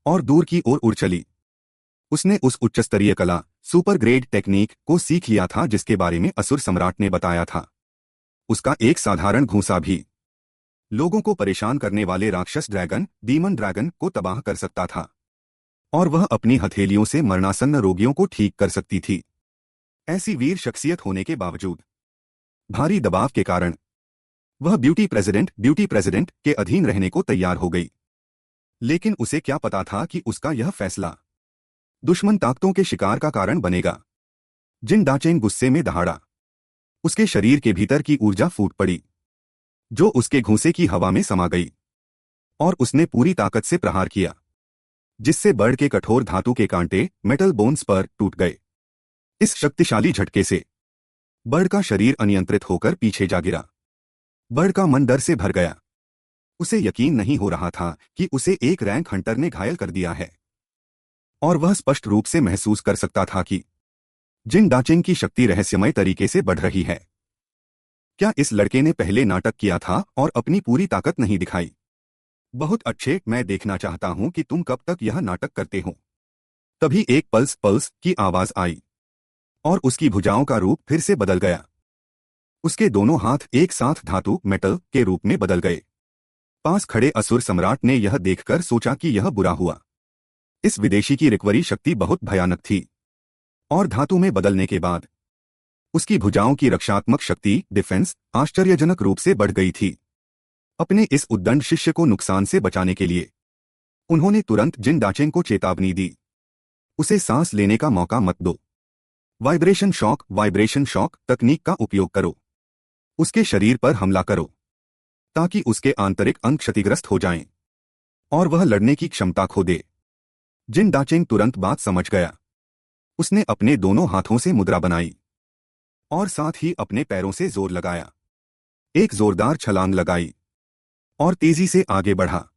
और दूर की ओर उड़ चली। उसने उस उच्चस्तरीय कला, सुपर ग्रेड टेक्निक को सीख लिया था जिसके बारे में असुर सम्राट ने बताया था। उसका एक साधारण घूंसा भी लोगों को परेशान करने वाले राक्षस ड्रैगन, डीमन ड्रैगन को तबाह कर सकता था, और वह अपनी हथेलियों से मरणासन्न रोगियों को ठीक कर सकती थी। ऐसी वीर शख्सियत होने के बावजूद भारी दबाव के कारण वह ब्यूटी प्रेसिडेंट के अधीन रहने को तैयार हो गई। लेकिन उसे क्या पता था कि उसका यह फैसला दुश्मन ताकतों के शिकार का कारण बनेगा। जिन डाचेंग गुस्से में दहाड़ा। उसके शरीर के भीतर की ऊर्जा फूट पड़ी, जो उसके घूंसे की हवा में समा गई, और उसने पूरी ताकत से प्रहार किया, जिससे बर्ड के कठोर धातु के कांटे मेटल बोन्स पर टूट गए। इस शक्तिशाली झटके से बर्ड का शरीर अनियंत्रित होकर पीछे जा गिरा। बर्ड का मन डर से भर गया। उसे यकीन नहीं हो रहा था कि उसे एक रैंक हंटर ने घायल कर दिया है, और वह स्पष्ट रूप से महसूस कर सकता था कि जिन डाचेंग की शक्ति रहस्यमय तरीके से बढ़ रही है। क्या इस लड़के ने पहले नाटक किया था और अपनी पूरी ताकत नहीं दिखाई? बहुत अच्छे, मैं देखना चाहता हूं कि तुम कब तक यह नाटक करते हो। तभी एक पल्स की आवाज आई, और उसकी भुजाओं का रूप फिर से बदल गया। उसके दोनों हाथ एक साथ धातु मेटल के रूप में बदल गए। पास खड़े असुर सम्राट ने यह देखकर सोचा कि यह बुरा हुआ। इस विदेशी की रिकवरी शक्ति बहुत भयानक थी, और धातु में बदलने के बाद उसकी भुजाओं की रक्षात्मक शक्ति डिफेंस आश्चर्यजनक रूप से बढ़ गई थी। अपने इस उद्दंड शिष्य को नुकसान से बचाने के लिए उन्होंने तुरंत जिन डाचेंग को चेतावनी दी, उसे सांस लेने का मौका मत दो। वाइब्रेशन शॉक तकनीक का उपयोग करो। उसके शरीर पर हमला करो ताकि उसके आंतरिक अंग क्षतिग्रस्त हो जाएं और वह लड़ने की क्षमता खो दे। जिन डाचेंग तुरंत बात समझ गया। उसने अपने दोनों हाथों से मुद्रा बनाई और साथ ही अपने पैरों से जोर लगाया। एक जोरदार छलांग लगाई और तेजी से आगे बढ़ा।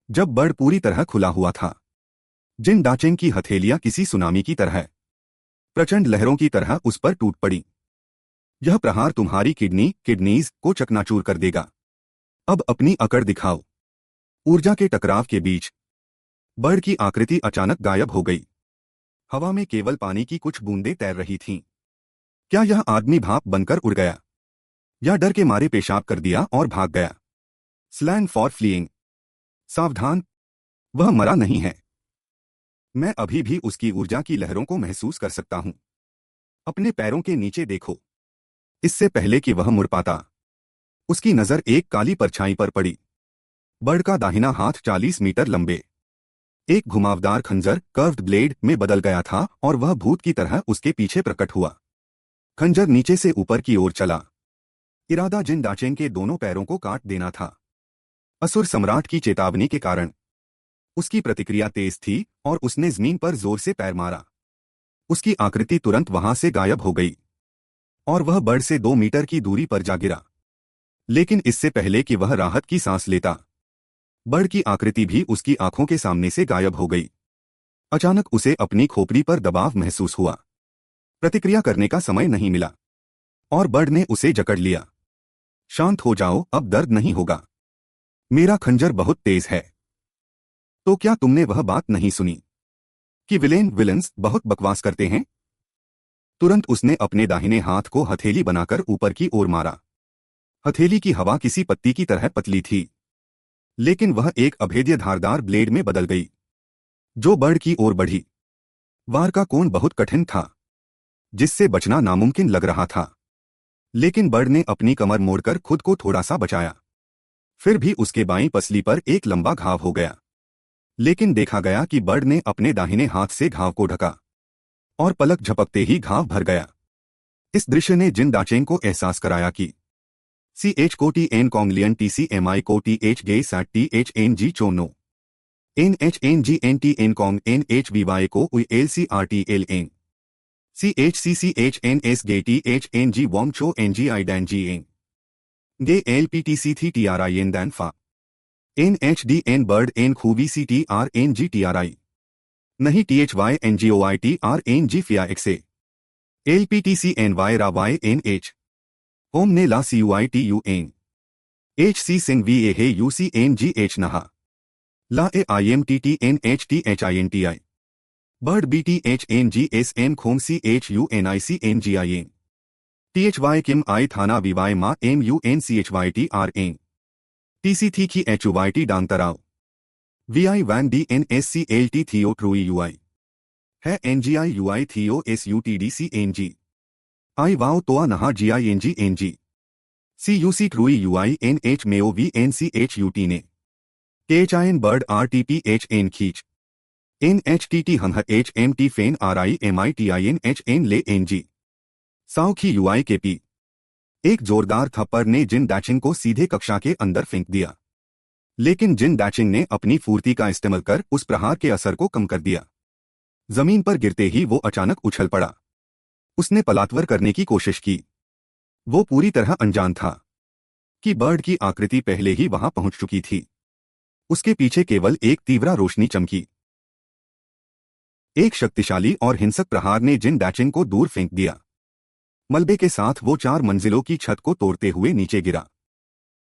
जब बर्ड पूरी तरह खुला हुआ था, जिन डाचेंग की हथेलियां किसी सुनामी की तरह, प्रचंड लहरों की तरह उस पर टूट पड़ी। यह प्रहार तुम्हारी किडनीज को चकनाचूर कर देगा। अब अपनी अकड़ दिखाओ। ऊर्जा के टकराव के बीच बर्ड की आकृति अचानक गायब हो गई। हवा में केवल पानी की कुछ बूंदें तैर रही थीं। क्या यह आदमी भाप बनकर उड़ गया, या डर के मारे पेशाब कर दिया और भाग गया? Slang for fleeing. सावधान, वह मरा नहीं है। मैं अभी भी उसकी ऊर्जा की लहरों को महसूस कर सकता हूं। अपने पैरों के नीचे देखो। इससे पहले कि वह मुड़ पाता, उसकी नजर एक काली परछाई पर पड़ी। बर्ड का दाहिना हाथ 40 मीटर लंबे एक घुमावदार खंजर कर्व्ड ब्लेड में बदल गया था, और वह भूत की तरह उसके पीछे प्रकट हुआ। खंजर नीचे से ऊपर की ओर चला। इरादा जिन डाचेंग के दोनों पैरों को काट देना था। असुर सम्राट की चेतावनी के कारण उसकी प्रतिक्रिया तेज थी, और उसने जमीन पर जोर से पैर मारा। उसकी आकृति तुरंत वहां से गायब हो गई, और वह बर्ड से 2 मीटर की दूरी पर जा गिरा। लेकिन इससे पहले कि वह राहत की सांस लेता, बर्ड की आकृति भी उसकी आंखों के सामने से गायब हो गई। अचानक उसे अपनी खोपड़ी पर दबाव महसूस हुआ। प्रतिक्रिया करने का समय नहीं मिला, और बर्ड ने उसे जकड़ लिया। शांत हो जाओ, अब दर्द नहीं होगा। मेरा खंजर बहुत तेज है। तो क्या तुमने वह बात नहीं सुनी कि विलेन्स बहुत बकवास करते हैं? तुरंत उसने अपने दाहिने हाथ को हथेली बनाकर ऊपर की ओर मारा। हथेली की हवा किसी पत्ती की तरह पतली थी, लेकिन वह एक अभेद्य धारदार ब्लेड में बदल गई, जो बर्ड की ओर बढ़ी। वार का कोण बहुत कठिन था, जिससे बचना नामुमकिन लग रहा था। लेकिन बर्ड ने अपनी कमर मोड़कर खुद को थोड़ा सा बचाया। फिर भी उसके बाईं पसली पर एक लंबा घाव हो गया। लेकिन देखा गया कि बर्ड ने अपने दाहिने हाथ से घाव को ढका, और पलक झपकते ही घाव भर गया। इस दृश्य ने जिन डाचेंग को एहसास कराया कि CH को TN कॉन्गलियन TCMI को TH गे सैट THNG चोनो NHNGNTN कॉन्ग NHVY को ULCRTLN CHCCHNS गे THNG वॉम चो NGI डैन GN गे LPTC थी TRIN दैन फा NHDN बर्ड एन खूबी CTRNGTRI नहीं THYNGOITRNG फिया एक्से LPTCNY रावाय NH ओम ने ला CUITUN HC सिंह VA UCNGH नहा ला AIMTTNHTHINTI बर्ड BTHNGSN खोम CHUNICNGIN THY किम आई थाना विवाय मा MUNCHYTRN TC थी की HUYT डांगतराव VI वैन DNSCLT थियो ट्रूई UI है NGI UI थियो SUTDCNG आई वाओ तोआ नहा GING CUC ट्रूई UI NH Mayo VNCHUT ने KHIN बर्ड RTPHN खींच NHTT हंह HMT फेन RIMITINHN ले NG साउखी UI के पी एक जोरदार थप्पड़ ने जिन डैचिंग को सीधे कक्षा के अंदर फेंक दिया, लेकिन जिन डैचिंग ने अपनी फुर्ती का इस्तेमाल कर उस प्रहार के असर को कम कर दिया। जमीन पर गिरते ही वो अचानक उछल पड़ा। उसने पलात्वर करने की कोशिश की। वो पूरी तरह अनजान था कि बर्ड की आकृति पहले ही वहां पहुंच चुकी थी। उसके पीछे केवल एक तीव्र रोशनी चमकी। एक शक्तिशाली और हिंसक प्रहार ने जिन डैचिंग को दूर फेंक दिया। मलबे के साथ वो 4 मंजिलों की छत को तोड़ते हुए नीचे गिरा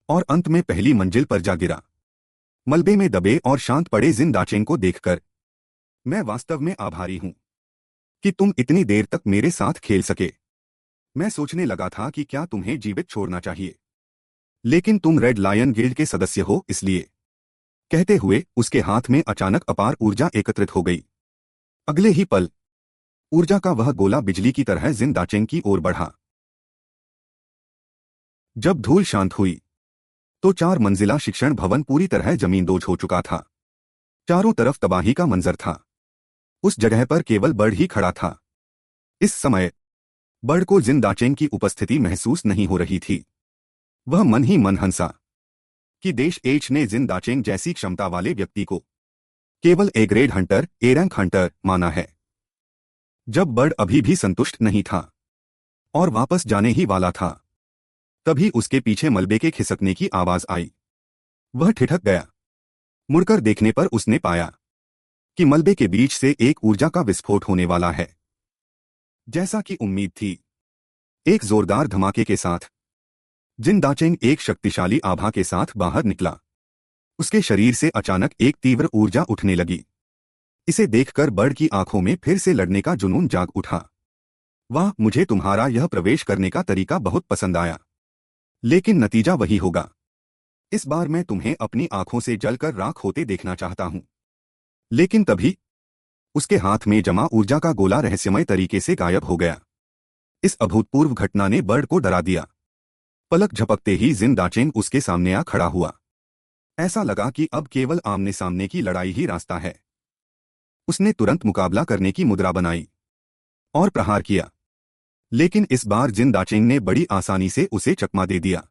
और अंत में पहली मंजिल पर जा गिरा। मलबे में दबे और शांत पड़े जिन दाचेंग को देखकर मैं वास्तव में आभारी हूं कि तुम इतनी देर तक मेरे साथ खेल सके। मैं सोचने लगा था कि क्या तुम्हें जीवित छोड़ना चाहिए, लेकिन तुम रेड लायन गिल्ड के सदस्य हो, इसलिए। कहते हुए उसके हाथ में अचानक अपार ऊर्जा एकत्रित हो गई। अगले ही पल ऊर्जा का वह गोला बिजली की तरह जिन दाचेंग की ओर बढ़ा। जब धूल शांत हुई तो 4 मंजिला शिक्षण भवन पूरी तरह जमींदोज हो चुका था। चारों तरफ तबाही का मंजर था। उस जगह पर केवल बर्ड ही खड़ा था। इस समय बर्ड को जिन दाचेंग की उपस्थिति महसूस नहीं हो रही थी। वह मन ही मन हंसा कि देश एच ने जिन दाचेंग जैसी क्षमता वाले व्यक्ति को केवल A grade Hunter, A rank Hunter माना है। जब बर्ड अभी भी संतुष्ट नहीं था और वापस जाने ही वाला था, तभी उसके पीछे मलबे के खिसकने की आवाज आई। वह ठिठक गया। मुड़कर देखने पर उसने पाया कि मलबे के बीच से एक ऊर्जा का विस्फोट होने वाला है। जैसा कि उम्मीद थी, एक जोरदार धमाके के साथ जिन दाचेंग एक शक्तिशाली आभा के साथ बाहर निकला। उसके शरीर से अचानक एक तीव्र ऊर्जा उठने लगी। इसे देखकर बर्ड की आंखों में फिर से लड़ने का जुनून जाग उठा। वाह, मुझे तुम्हारा यह प्रवेश करने का तरीका बहुत पसंद आया, लेकिन नतीजा वही होगा। इस बार मैं तुम्हें अपनी आंखों से जलकर राख होते देखना चाहता हूं। लेकिन तभी उसके हाथ में जमा ऊर्जा का गोला रहस्यमय तरीके से गायब हो गया। इस अभूतपूर्व घटना ने बर्ड को डरा दिया। पलक झपकते ही जिन दाचेंग उसके सामने आ खड़ा हुआ। ऐसा लगा कि अब केवल आमने सामने की लड़ाई ही रास्ता है। उसने तुरंत मुकाबला करने की मुद्रा बनाई और प्रहार किया, लेकिन इस बार जिन दाचेंग ने बड़ी आसानी से उसे चकमा दे दिया।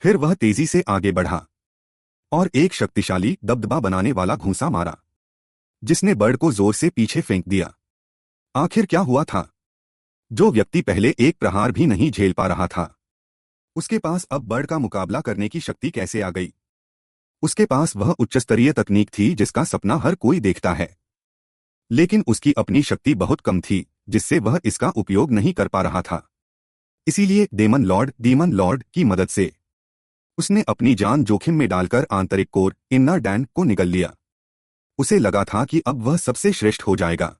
फिर वह तेजी से आगे बढ़ा और एक शक्तिशाली दबदबा बनाने वाला घूंसा मारा, जिसने बर्ड को जोर से पीछे फेंक दिया। आखिर क्या हुआ था? जो व्यक्ति पहले एक प्रहार भी नहीं झेल पा रहा था, उसके पास अब बर्ड का मुकाबला करने की शक्ति कैसे आ गई? उसके पास वह उच्चस्तरीय तकनीक थी जिसका सपना हर कोई देखता है, लेकिन उसकी अपनी शक्ति बहुत कम थी, जिससे वह इसका उपयोग नहीं कर पा रहा था। इसीलिए डीमन लॉर्ड की मदद से उसने अपनी जान जोखिम में डालकर आंतरिक कोर इन्नर डैन को निगल लिया। उसे लगा था कि अब वह सबसे श्रेष्ठ हो जाएगा,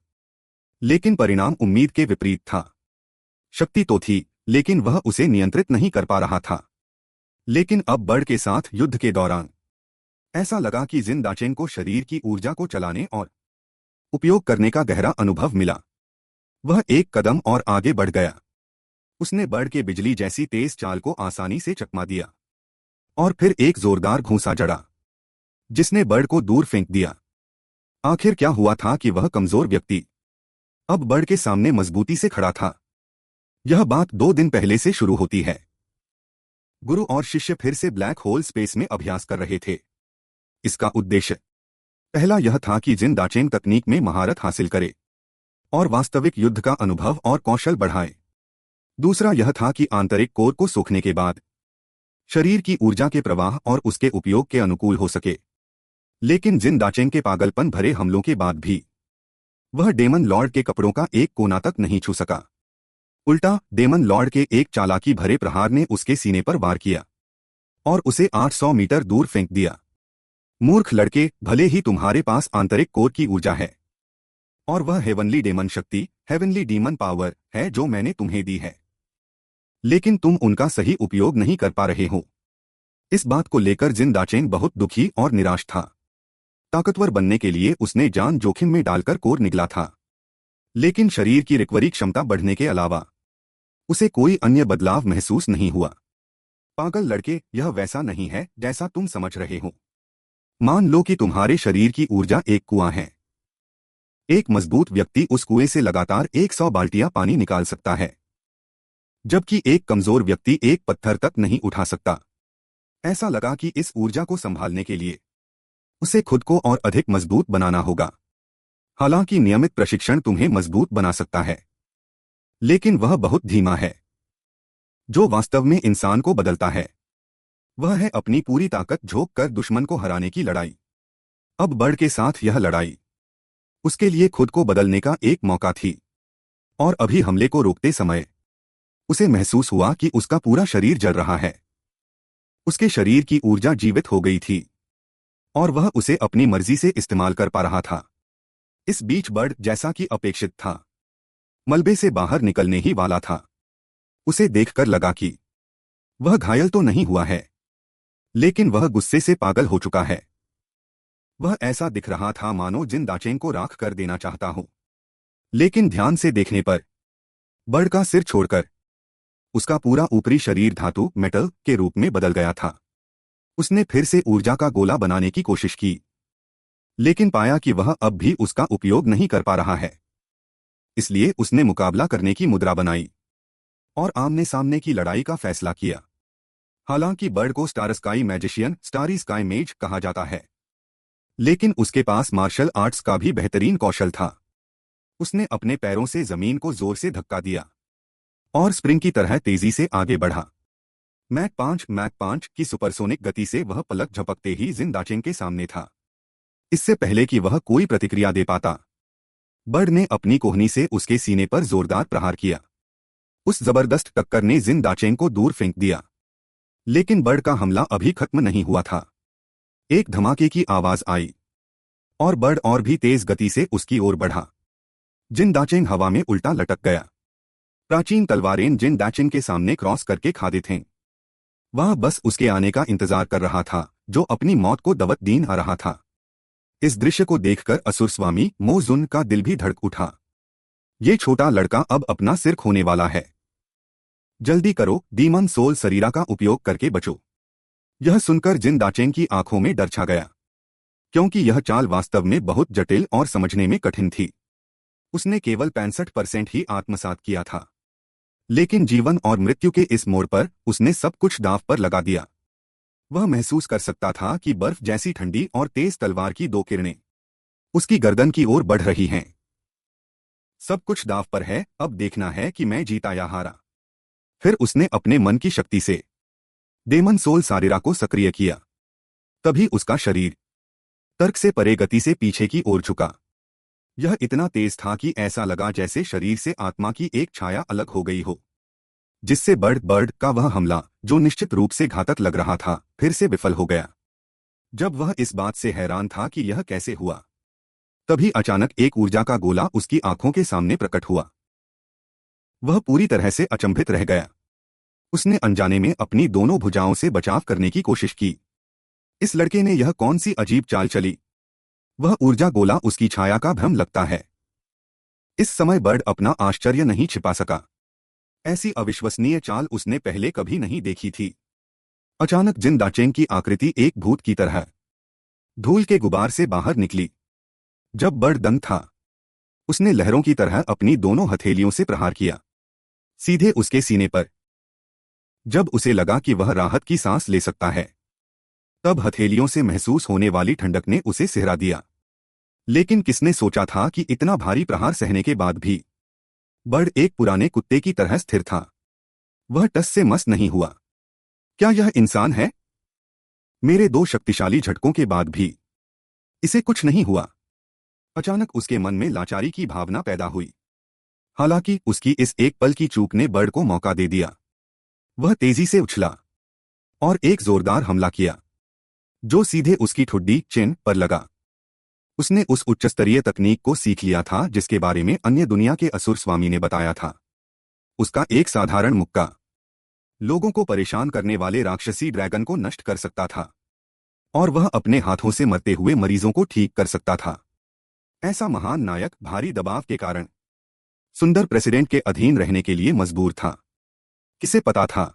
लेकिन परिणाम उम्मीद के विपरीत था। शक्ति तो थी, लेकिन वह उसे नियंत्रित नहीं कर पा रहा था। लेकिन अब बर्ड के साथ युद्ध के दौरान ऐसा लगा कि जिन दाचेंग को शरीर की ऊर्जा को चलाने और उपयोग करने का गहरा अनुभव मिला। वह एक कदम और आगे बढ़ गया। उसने बर्ड के बिजली जैसी तेज चाल को आसानी से चकमा दिया और फिर एक जोरदार घूंसा जड़ा, जिसने बर्ड को दूर फेंक दिया। आखिर क्या हुआ था कि वह कमजोर व्यक्ति अब बर्ड के सामने मजबूती से खड़ा था। यह बात 2 दिन पहले से शुरू होती है। गुरु और शिष्य फिर से ब्लैक होल स्पेस में अभ्यास कर रहे थे। इसका उद्देश्य पहला यह था कि जिन दाचेंग तकनीक में महारत हासिल करे और वास्तविक युद्ध का अनुभव और कौशल बढ़ाए। दूसरा यह था कि आंतरिक कोर को सूखने के बाद शरीर की ऊर्जा के प्रवाह और उसके उपयोग के अनुकूल हो सके। लेकिन जिन दाचेंग के पागलपन भरे हमलों के बाद भी वह डेमन लॉर्ड के कपड़ों का एक कोना तक नहीं छू सका। उल्टा डेमन लॉर्ड के एक चालाकी भरे प्रहार ने उसके सीने पर वार किया और उसे 800 मीटर दूर फेंक दिया। मूर्ख लड़के, भले ही तुम्हारे पास आंतरिक कोर की ऊर्जा है और वह हेवनली डेमन शक्ति, हेवनली डीमन पावर है जो मैंने तुम्हें दी है, लेकिन तुम उनका सही उपयोग नहीं कर पा रहे हो। इस बात को लेकर जिन दाचेंग बहुत दुखी और निराश था। ताकतवर बनने के लिए उसने जान जोखिम में डालकर कोर निकला था, लेकिन शरीर की रिकवरी क्षमता बढ़ने के अलावा उसे कोई अन्य बदलाव महसूस नहीं हुआ। पागल लड़के, यह वैसा नहीं है जैसा तुम समझ रहे हो। मान लो कि तुम्हारे शरीर की ऊर्जा एक कुआं है। एक मजबूत व्यक्ति उस कुएं से लगातार 100 बाल्टियां पानी निकाल सकता है, जबकि एक कमजोर व्यक्ति एक पत्थर तक नहीं उठा सकता। ऐसा लगा कि इस ऊर्जा को संभालने के लिए उसे खुद को और अधिक मजबूत बनाना होगा। हालांकि नियमित प्रशिक्षण तुम्हें मजबूत बना सकता है, लेकिन वह बहुत धीमा है। जो वास्तव में इंसान को बदलता है वह है अपनी पूरी ताकत झोंक कर दुश्मन को हराने की लड़ाई। अब बर्ड के साथ यह लड़ाई उसके लिए खुद को बदलने का एक मौका थी, और अभी हमले को रोकते समय उसे महसूस हुआ कि उसका पूरा शरीर जल रहा है। उसके शरीर की ऊर्जा जीवित हो गई थी और वह उसे अपनी मर्जी से इस्तेमाल कर पा रहा था। इस बीच बर्ड, जैसा कि अपेक्षित था, मलबे से बाहर निकलने ही वाला था। उसे देखकर लगा कि वह घायल तो नहीं हुआ है, लेकिन वह गुस्से से पागल हो चुका है। वह ऐसा दिख रहा था मानो जिन दाचेंग को राख कर देना चाहता हो। लेकिन ध्यान से देखने पर बर्ड का सिर छोड़कर उसका पूरा ऊपरी शरीर धातु, मेटल के रूप में बदल गया था। उसने फिर से ऊर्जा का गोला बनाने की कोशिश की, लेकिन पाया कि वह अब भी उसका उपयोग नहीं कर पा रहा है। इसलिए उसने मुकाबला करने की मुद्रा बनाई और आमने सामने की लड़ाई का फैसला किया। हालांकि बर्ड को star sky magician, starry sky मेज कहा जाता है, लेकिन उसके पास मार्शल आर्ट्स का भी बेहतरीन कौशल था। उसने अपने पैरों से जमीन को जोर से धक्का दिया और स्प्रिंग की तरह तेजी से आगे बढ़ा। मैक 5 की सुपरसोनिक गति से वह पलक झपकते ही जिन दाचेंग के सामने था। इससे पहले कि वह कोई प्रतिक्रिया दे पाता, बर्ड ने अपनी कोहनी से उसके सीने पर जोरदार प्रहार किया। उस जबरदस्त टक्कर ने जिन दाचेंग को दूर फेंक दिया, लेकिन बर्ड का हमला अभी खत्म नहीं हुआ था। एक धमाके की आवाज आई और बर्ड और भी तेज गति से उसकी ओर बढ़ा। जिन दाचेंग हवा में उल्टा लटक गया। प्राचीन तलवारें जिन दाचेंग के सामने क्रॉस करके खादे थे। वह बस उसके आने का इंतजार कर रहा था, जो अपनी मौत को दवत दीन आ रहा था। इस दृश्य को देखकर असुर स्वामी मो जुन का दिल भी धड़क उठा। ये छोटा लड़का अब अपना सिर खोने वाला है। जल्दी करो, डीमन सोल शरीरा का उपयोग करके बचो। यह सुनकर जिन दाचेंग की आंखों में डर छा गया, क्योंकि यह चाल वास्तव में बहुत जटिल और समझने में कठिन थी। उसने केवल 65% ही आत्मसात किया था, लेकिन जीवन और मृत्यु के इस मोड़ पर उसने सब कुछ दांव पर लगा दिया। वह महसूस कर सकता था कि बर्फ जैसी ठंडी और तेज तलवार की 2 किरणें उसकी गर्दन की ओर बढ़ रही हैं। सब कुछ दांव पर है, अब देखना है कि मैं जीता या हारा। फिर उसने अपने मन की शक्ति से डेमन सोल सारिरा को सक्रिय किया। तभी उसका शरीर तर्क से परे गति से पीछे की ओर झुका। यह इतना तेज था कि ऐसा लगा जैसे शरीर से आत्मा की एक छाया अलग हो गई हो, जिससे बर्ड का वह हमला, जो निश्चित रूप से घातक लग रहा था, फिर से विफल हो गया। जब वह इस बात से हैरान था कि यह कैसे हुआ, तभी अचानक एक ऊर्जा का गोला उसकी आंखों के सामने प्रकट हुआ। वह पूरी तरह से अचंभित रह गया। उसने अनजाने में अपनी दोनों भुजाओं से बचाव करने की कोशिश की। इस लड़के ने यह कौन सी अजीब चाल चली? वह ऊर्जा गोला उसकी छाया का भ्रम लगता है। इस समय बर्ड अपना आश्चर्य नहीं छिपा सका। ऐसी अविश्वसनीय चाल उसने पहले कभी नहीं देखी थी। अचानक जिन दाचेंग की आकृति एक भूत की तरह धूल के गुबार से बाहर निकली। जब बर्ड दंग था, उसने लहरों की तरह अपनी दोनों हथेलियों से प्रहार किया, सीधे उसके सीने पर। जब उसे लगा कि वह राहत की सांस ले सकता है, तब हथेलियों से महसूस होने वाली ठंडक ने उसे सिहरा दिया। लेकिन किसने सोचा था कि इतना भारी प्रहार सहने के बाद भी बर्ड एक पुराने कुत्ते की तरह स्थिर था। वह टस से मस नहीं हुआ। क्या यह इंसान है? मेरे दो शक्तिशाली झटकों के बाद भी इसे कुछ नहीं हुआ। अचानक उसके मन में लाचारी की भावना पैदा हुई। हालांकि उसकी इस एक पल की चूक ने बर्ड को मौका दे दिया। वह तेजी से उछला और एक जोरदार हमला किया, जो सीधे उसकी ठुड्डी चिन पर लगा। उसने उस उच्चस्तरीय तकनीक को सीख लिया था जिसके बारे में अन्य दुनिया के असुर स्वामी ने बताया था। उसका एक साधारण मुक्का लोगों को परेशान करने वाले राक्षसी ड्रैगन को नष्ट कर सकता था, और वह अपने हाथों से मरते हुए मरीजों को ठीक कर सकता था। ऐसा महान नायक भारी दबाव के कारण सुंदर प्रेसिडेंट के अधीन रहने के लिए मजबूर था। किसे पता था,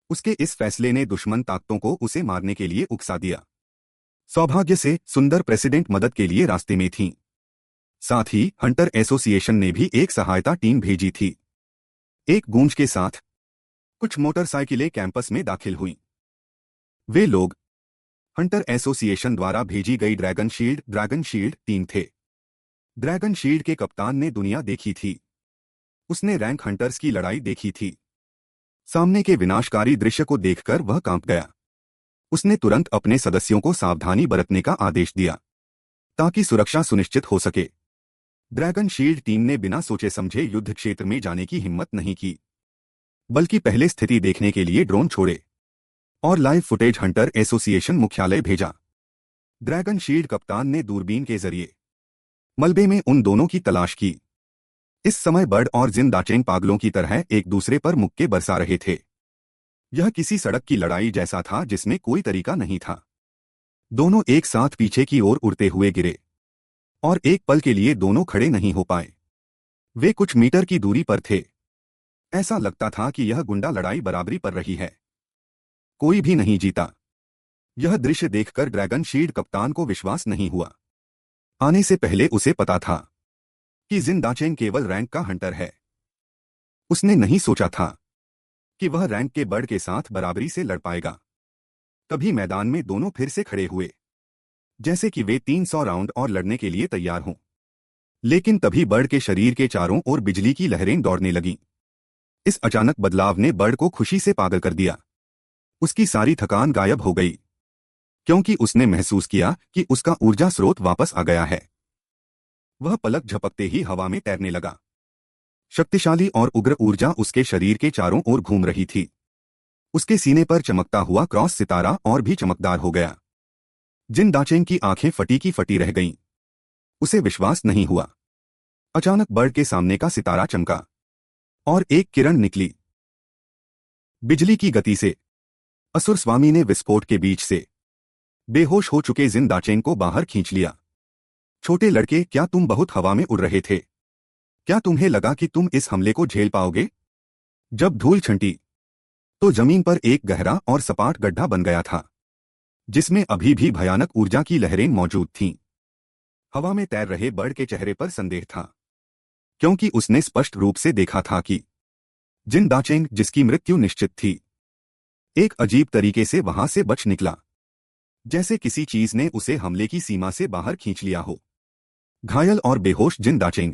उसके इस फैसले ने दुश्मन ताकतों को उसे मारने के लिए उकसा दिया। सौभाग्य से सुंदर प्रेसिडेंट मदद के लिए रास्ते में थी। साथ ही हंटर एसोसिएशन ने भी एक सहायता टीम भेजी थी। एक गूंज के साथ कुछ मोटरसाइकिलें कैंपस में दाखिल हुईं। वे लोग हंटर एसोसिएशन द्वारा भेजी गई ड्रैगन शील्ड टीम थे। ड्रैगन शील्ड के कप्तान ने दुनिया देखी थी। उसने रैंक हंटर्स की लड़ाई देखी थी। सामने के विनाशकारी दृश्य को देखकर वह कांप गया। उसने तुरंत अपने सदस्यों को सावधानी बरतने का आदेश दिया ताकि सुरक्षा सुनिश्चित हो सके। ड्रैगन शील्ड टीम ने बिना सोचे समझे युद्ध क्षेत्र में जाने की हिम्मत नहीं की, बल्कि पहले स्थिति देखने के लिए ड्रोन छोड़े और लाइव फुटेज हंटर एसोसिएशन मुख्यालय भेजा। ड्रैगन शील्ड कप्तान ने दूरबीन के जरिए मलबे में उन दोनों की तलाश की। इस समय बर्ड और जिन दाचेंग पागलों की तरह एक दूसरे पर मुक्के बरसा रहे थे। यह किसी सड़क की लड़ाई जैसा था जिसमें कोई तरीका नहीं था। दोनों एक साथ पीछे की ओर उड़ते हुए गिरे और एक पल के लिए दोनों खड़े नहीं हो पाए। वे कुछ मीटर की दूरी पर थे। ऐसा लगता था कि यह गुंडा लड़ाई बराबरी पर रही है। कोई भी नहीं जीता। यह दृश्य देखकर ड्रैगन शील्ड कप्तान को विश्वास नहीं हुआ। आने से पहले उसे पता था कि जिन दाचेंग केवल रैंक का हंटर है। उसने नहीं सोचा था कि वह रैंक के बर्ड के साथ बराबरी से लड़ पाएगा। तभी मैदान में दोनों फिर से खड़े हुए, जैसे कि वे 300 राउंड और लड़ने के लिए तैयार हों। लेकिन तभी बर्ड के शरीर के चारों ओर बिजली की लहरें दौड़ने लगीं। इस अचानक बदलाव ने बर्ड को खुशी से पागल कर दिया। उसकी सारी थकान गायब हो गई, क्योंकि उसने महसूस किया कि उसका ऊर्जा स्रोत वापस आ गया है। वह पलक झपकते ही हवा में तैरने लगा। शक्तिशाली और उग्र ऊर्जा उसके शरीर के चारों ओर घूम रही थी। उसके सीने पर चमकता हुआ क्रॉस सितारा और भी चमकदार हो गया। जिन दाचेंग की आंखें फटी की फटी रह गईं। उसे विश्वास नहीं हुआ। अचानक बर्ड के सामने का सितारा चमका और एक किरण निकली। बिजली की गति से असुर स्वामी ने विस्फोट के बीच से बेहोश हो चुके जिन दाचेंग को बाहर खींच लिया। छोटे लड़के, क्या तुम बहुत हवा में उड़ रहे थे? क्या तुम्हें लगा कि तुम इस हमले को झेल पाओगे? जब धूल छंटी तो जमीन पर एक गहरा और सपाट गड्ढा बन गया था, जिसमें अभी भी भयानक ऊर्जा की लहरें मौजूद थीं। हवा में तैर रहे बर्ड के चेहरे पर संदेह था, क्योंकि उसने स्पष्ट रूप से देखा था कि जिन दाचेंग, जिसकी मृत्यु निश्चित थी, एक अजीब तरीके से वहां से बच निकला, जैसे किसी चीज ने उसे हमले की सीमा से बाहर खींच लिया हो। घायल और बेहोश जिन दाचेंग